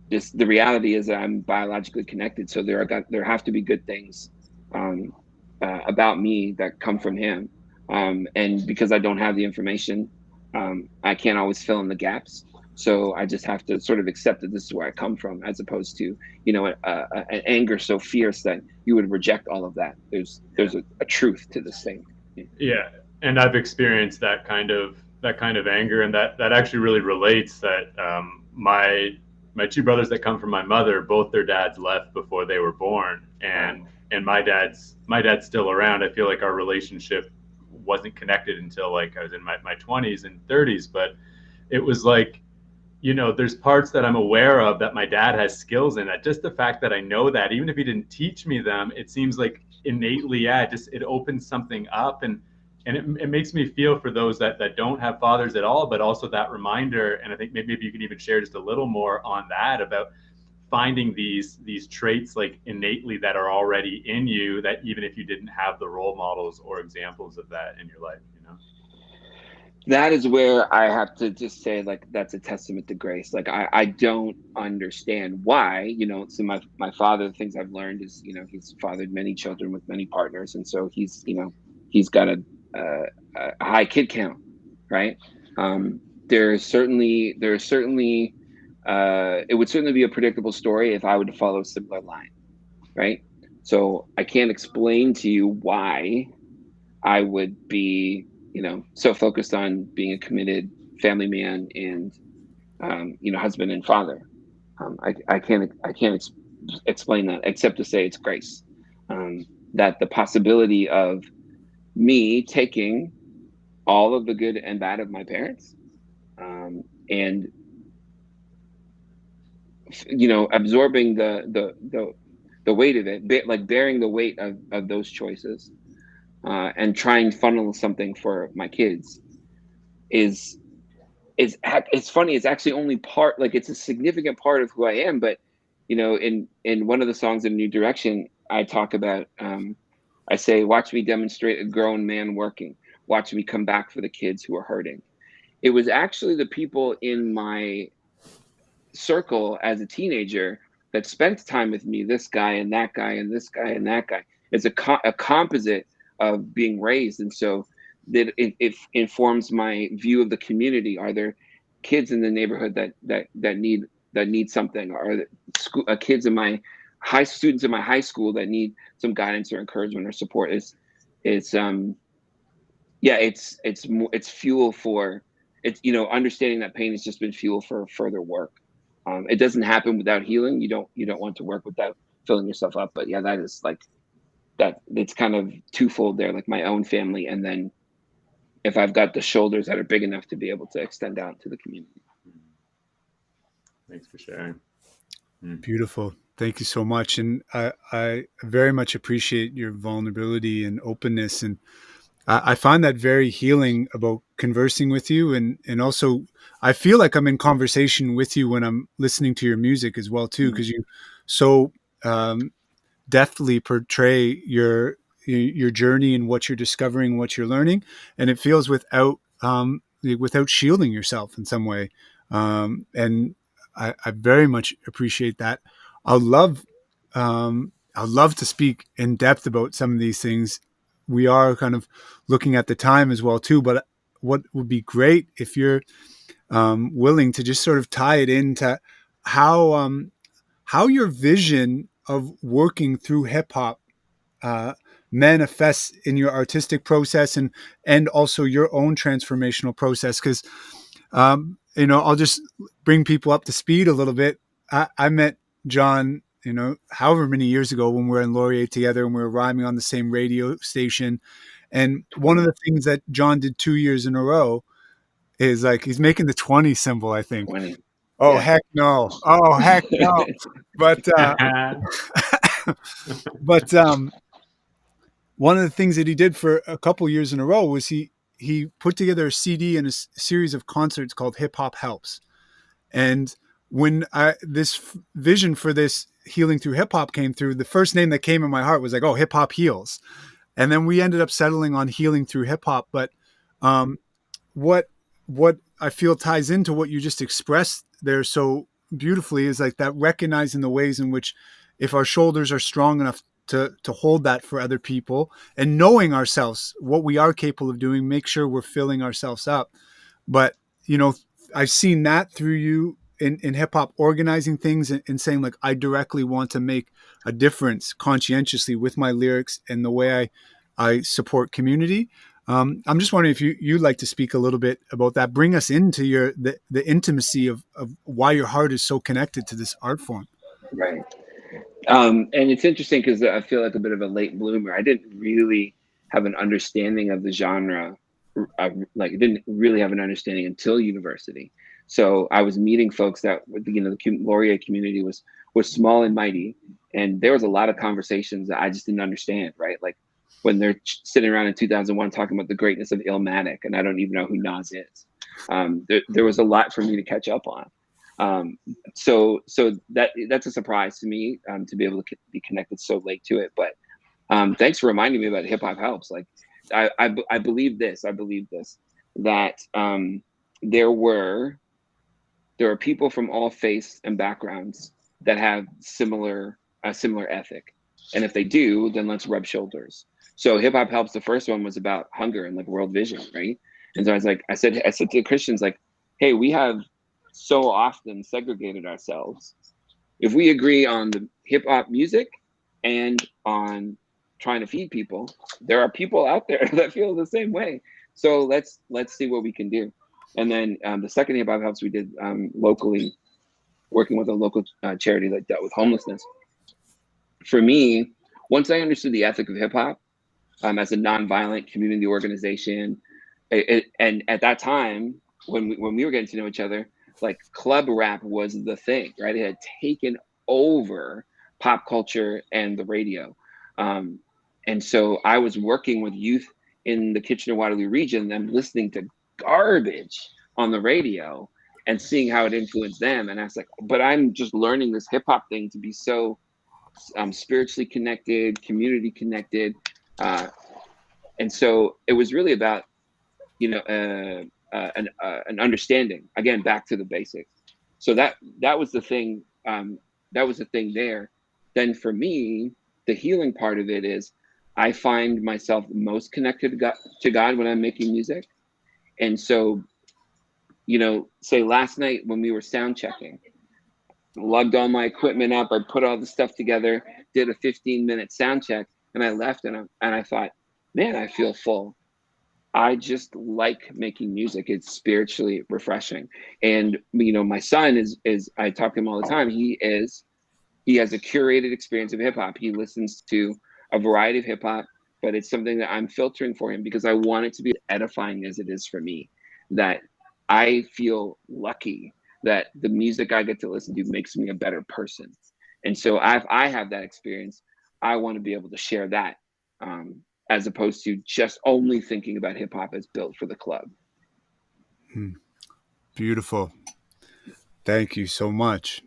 the reality is that I'm biologically connected. So there have to be good things about me that come from him. And because I don't have the information, I can't always fill in the gaps. So I just have to sort of accept that this is where I come from, as opposed to, an anger so fierce that you would reject all of that. There's a truth to this thing. Yeah, and I've experienced that kind of anger, and that actually really relates. That my two brothers that come from my mother, both their dads left before they were born, and my dad's still around. I feel like our relationship wasn't connected until like I was in my 20s and 30s, but it was like, there's parts that I'm aware of that my dad has skills in, that just the fact that I know that, even if he didn't teach me them, it seems like innately, it opens something up, and it makes me feel for those that don't have fathers at all, but also that reminder. And I think maybe you can even share just a little more on that, about finding these traits like innately that are already in you, that even if you didn't have the role models or examples of that in your life, That is where I have to just say, like, that's a testament to grace. Like, I don't understand why, so my father, the things I've learned is, he's fathered many children with many partners. And so he's got a high kid count, right? It would certainly be a predictable story if I were to follow a similar line, right? So I can't explain to you why I would be, so focused on being a committed family man and, husband and father. I can't explain that, except to say it's grace. That the possibility of me taking all of the good and bad of my parents, and absorbing the weight of it, like bearing the weight of those choices, and trying to funnel something for my kids it's funny. It's actually only part, like, it's a significant part of who I am. But in one of the songs in New Direction, I talk about, I say, watch me demonstrate a grown man working, watch me come back for the kids who are hurting. It was actually the people in my circle as a teenager that spent time with me, this guy and that guy and this guy and that guy. It's a composite of being raised. And so that it informs my view of the community. Are there kids in the neighborhood that need something? Are there kids in my students in my high school that need some guidance or encouragement or support? It's fuel for it's, understanding that pain has just been fuel for further work. It doesn't happen without healing. You don't want to work without filling yourself up. But yeah, that is like that. It's kind of twofold there, like my own family, and then if I've got the shoulders that are big enough to be able to extend out to the community. Thanks for sharing. Beautiful. Thank you so much. And I very much appreciate your vulnerability and openness. And I find that very healing about conversing with you. And also I feel like I'm in conversation with you when I'm listening to your music as well, too, because you so deftly portray your journey and what you're discovering, what you're learning. And it feels without shielding yourself in some way. And I very much appreciate that. I'd love to speak in depth about some of these things. We are kind of looking at the time as well too, but what would be great if you're willing to just sort of tie it into how your vision of working through hip hop manifests in your artistic process and also your own transformational process. Because I'll just bring people up to speed a little bit. I met John, however many years ago when we were in Laurier together and we were rhyming on the same radio station. And one of the things that John did 2 years in a row is like, he's making the 20 symbol, I think. 20. Oh, Yeah. heck no. Oh, heck no. But, but, one of the things that he did for a couple years in a row was he put together a CD and a series of concerts called Hip Hop Helps. And when this vision for this healing through hip hop came through, the first name that came in my heart was like, oh, hip hop heals. And then we ended up settling on healing through hip hop. But what I feel ties into what you just expressed there so beautifully is like that recognizing the ways in which, if our shoulders are strong enough to hold that for other people, and knowing ourselves, what we are capable of doing, make sure we're filling ourselves up. But, I've seen that through you in hip hop, organizing things and saying like, I directly want to make a difference conscientiously with my lyrics and the way I support community. I'm just wondering if you'd like to speak a little bit about that, bring us into the intimacy of why your heart is so connected to this art form. Right. And it's interesting because I feel like a bit of a late bloomer. I didn't really have an understanding of the genre. Didn't really have an understanding until university. So I was meeting folks that, the Laurier community was small and mighty. And there was a lot of conversations that I just didn't understand, right? Like when they're sitting around in 2001 talking about the greatness of Illmatic, and I don't even know who Nas is. There was a lot for me to catch up on. So that's a surprise to me, to be able to be connected so late to it. But thanks for reminding me about Hip Hop Helps. Like I believe this, that there are people from all faiths and backgrounds that have similar ethic. And if they do, then let's rub shoulders. So Hip Hop Helps, the first one was about hunger and like world vision, right? And so I said to Christians, like, hey, we have so often segregated ourselves. If we agree on the hip hop music and on trying to feed people, there are people out there that feel the same way. So let's see what we can do. And then the second Hip Hop Helps we did locally, working with a local charity that dealt with homelessness. For me, once I understood the ethic of hip hop as a nonviolent community organization, and at that time when we were getting to know each other, like club rap was the thing, right? It had taken over pop culture and the radio. And so I was working with youth in the Kitchener-Waterloo region, them listening to garbage on the radio and seeing how it influenced them. And I was like, but I'm just learning this hip hop thing to be so spiritually connected, community connected. And so it was really about, an understanding, again, back to the basics. So that was the thing. That was the thing there. Then for me, the healing part of it is I find myself most connected to God when I'm making music. And so, say last night when we were sound checking, lugged all my equipment up, I put all the stuff together, did a 15-minute sound check, and I left and I thought, man, I feel full. I just like making music. It's spiritually refreshing. And, my son is I talk to him all the time. He has a curated experience of hip hop. He listens to a variety of hip hop, but it's something that I'm filtering for him because I want it to be edifying as it is for me, that I feel lucky that the music I get to listen to makes me a better person. And so I have that experience. I want to be able to share that, as opposed to just only thinking about hip hop as built for the club. Beautiful. Thank you so much.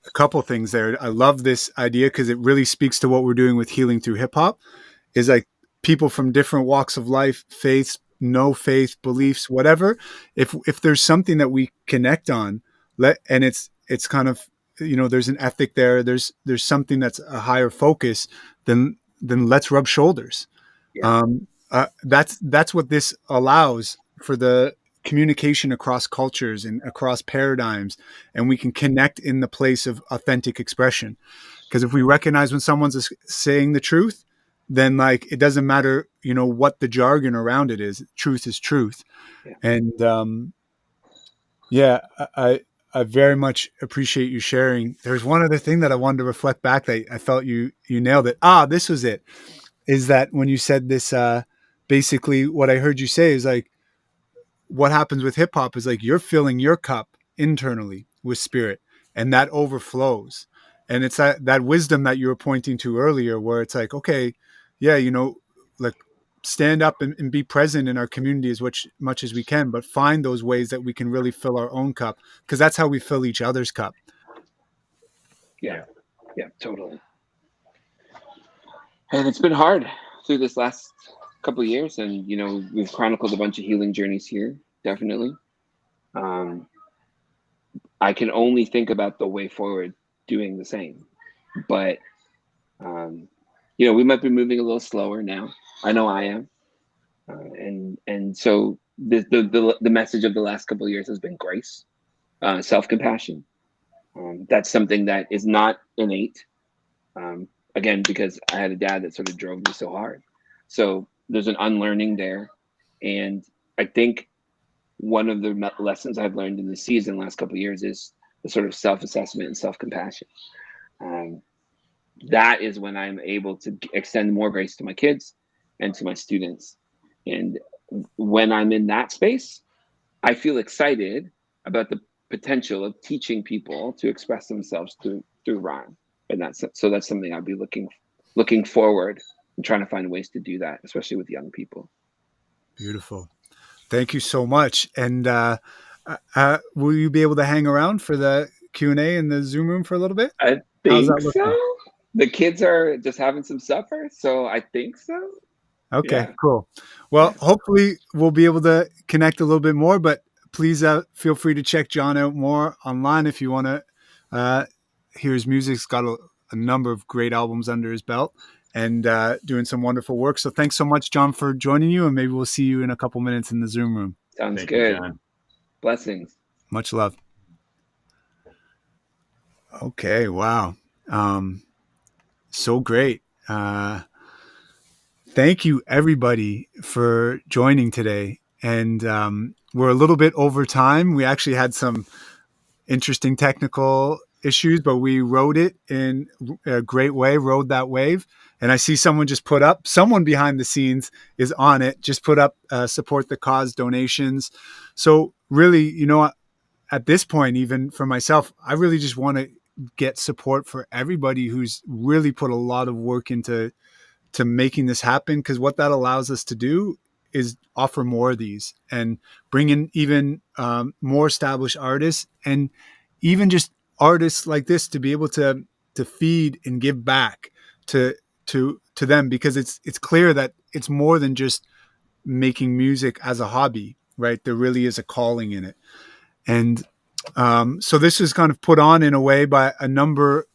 A couple things there. I love this idea because it really speaks to what we're doing with healing through hip hop. Is like people from different walks of life, faiths, no faith, beliefs, whatever. If there's something that we connect on, and it's kind of, there's an ethic there. There's something that's a higher focus. Then let's rub shoulders. Yeah. That's what this allows for the communication across cultures and across paradigms, and we can connect in the place of authentic expression. Because if we recognize when someone's saying the truth, then it doesn't matter, what the jargon around it is. Truth is truth. Yeah. And I very much appreciate you sharing. There's one other thing that I wanted to reflect back that I felt you nailed it. This was it. Is that when you said this, basically what I heard you say is like, what happens with hip hop is like, you're filling your cup internally with spirit, and that overflows. And it's that wisdom that you were pointing to earlier, where it's like, okay, yeah, like stand up and be present in our community as much as we can, but find those ways that we can really fill our own cup, because that's how we fill each other's cup. Yeah, totally. And it's been hard through this last couple of years, and we've chronicled a bunch of healing journeys here, definitely. I can only think about the way forward doing the same, but we might be moving a little slower now. I know I am, and so the message of the last couple of years has been grace, self-compassion. That's something that is not innate. Again, because I had a dad that sort of drove me so hard. So there's an unlearning there. And I think one of the lessons I've learned in the season last couple of years is the sort of self-assessment and self-compassion. That is when I'm able to extend more grace to my kids and to my students. And when I'm in that space, I feel excited about the potential of teaching people to express themselves through rhyme. And that's something I'll be looking forward and trying to find ways to do that, especially with young people. Beautiful. Thank you so much. And will you be able to hang around for the Q&A in the Zoom room for a little bit? I think so. The kids are just having some supper, so I think so. Okay, yeah. Cool. Well, hopefully we'll be able to connect a little bit more, but please feel free to check John out more online if you want to hear his music. He's got a number of great albums under his belt and doing some wonderful work. So thanks so much, John, for joining you, and maybe we'll see you in a couple minutes in the Zoom room. Sounds good. Blessings. Much love. Okay, wow. So great. Thank you, everybody, for joining today. And we're a little bit over time. We actually had some interesting technical issues, but we rode it in a great way, rode that wave. And I see someone behind the scenes is on it, just put up support the cause donations. So really, at this point, even for myself, I really just want to get support for everybody who's really put a lot of work into making this happen, because what that allows us to do is offer more of these and bring in even more established artists, and even just artists like this to be able to feed and give back to them, because it's clear that it's more than just making music as a hobby, right? There really is a calling in it. And so this is kind of put on in a way by a number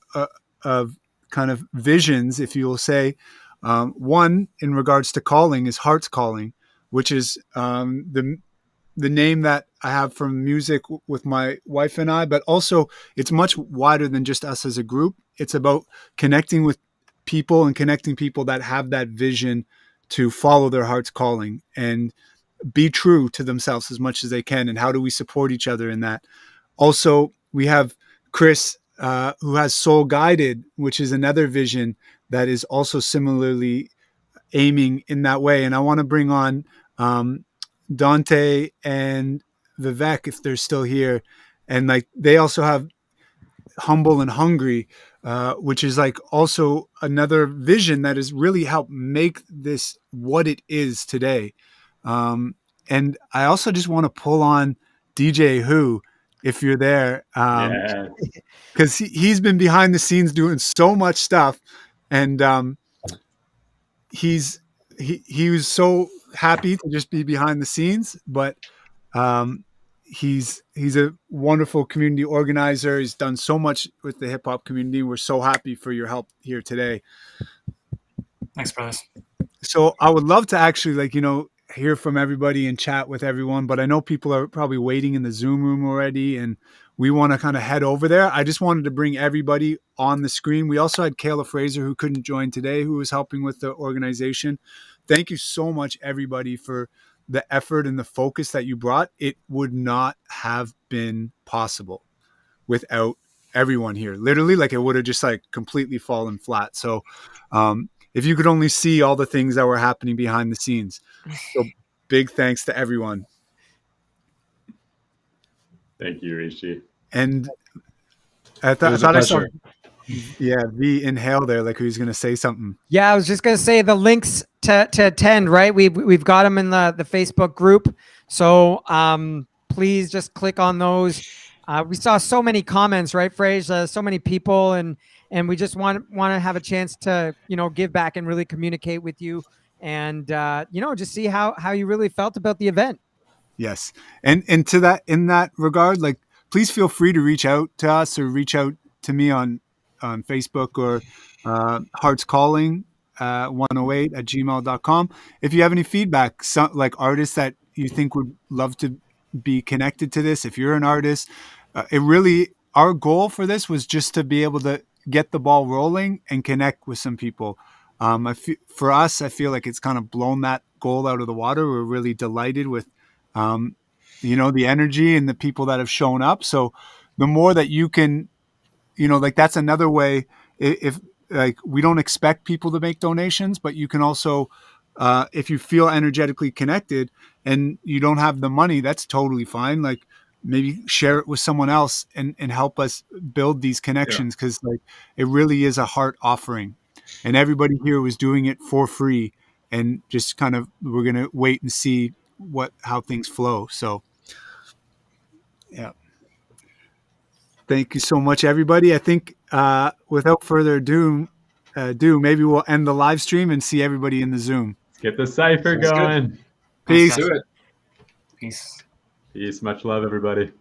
of kind of visions, if you will say. One, in regards to calling, is Heart's Calling, which is the name that I have from music with my wife and I, but also it's much wider than just us as a group. It's about connecting with people and connecting people that have that vision to follow their heart's calling and be true to themselves as much as they can. And how do we support each other in that? Also, we have Chris, who has Soul Guided, which is another vision that is also similarly aiming in that way. And I want to bring on Dante and Vivek, if they're still here. And like, they also have Humble and Hungry, which is like also another vision that has really helped make this what it is today. And I also just want to pull on DJ Who, if you're there, because he's been behind the scenes doing so much stuff, and he was so happy to just be behind the scenes, but he's a wonderful community organizer. He's done so much with the hip hop community. We're so happy for your help here today. Thanks, brothers. So I would love to actually, hear from everybody and chat with everyone, but I know people are probably waiting in the Zoom room already, and we want to kind of head over there. I just wanted to bring everybody on the screen. We also had Kayla Fraser, who couldn't join today, who was helping with the organization. Thank you so much, everybody, for the effort and the focus that you brought. It would not have been possible without everyone here. Literally, it would have just completely fallen flat. So if you could only see all the things that were happening behind the scenes. So big thanks to everyone. Thank you, Rishi. And It I was a thought I saw, pleasure. yeah, V inhale there, like he was going to say something. Yeah, I was just gonna say the links to attend, right? We've got them in the Facebook group, so please just click on those. We saw so many comments, right, Fraser? So many people, and we just want to have a chance to give back and really communicate with you, and just see how you really felt about the event. Yes, and to that, in that regard, like please feel free to reach out to us or reach out to me on Facebook or Hearts Calling 108 at gmail.com. If you have any feedback, like artists that you think would love to be connected to this, if you're an artist, our goal for this was just to be able to get the ball rolling and connect with some people. For us, I feel like it's kind of blown that goal out of the water. We're really delighted with the energy and the people that have shown up. So the more that you can, like that's another way. If like we don't expect people to make donations, but you can also, if you feel energetically connected and you don't have the money, that's totally fine. Like maybe share it with someone else and help us build these connections, because like it really is a heart offering, and everybody here was doing it for free, and just kind of we're gonna wait and see how things flow. So yeah. Thank you so much, everybody. I think without further ado, maybe we'll end the live stream and see everybody in the Zoom. Let's get the cipher going. Peace. Do it. Peace. Peace. Much love, everybody.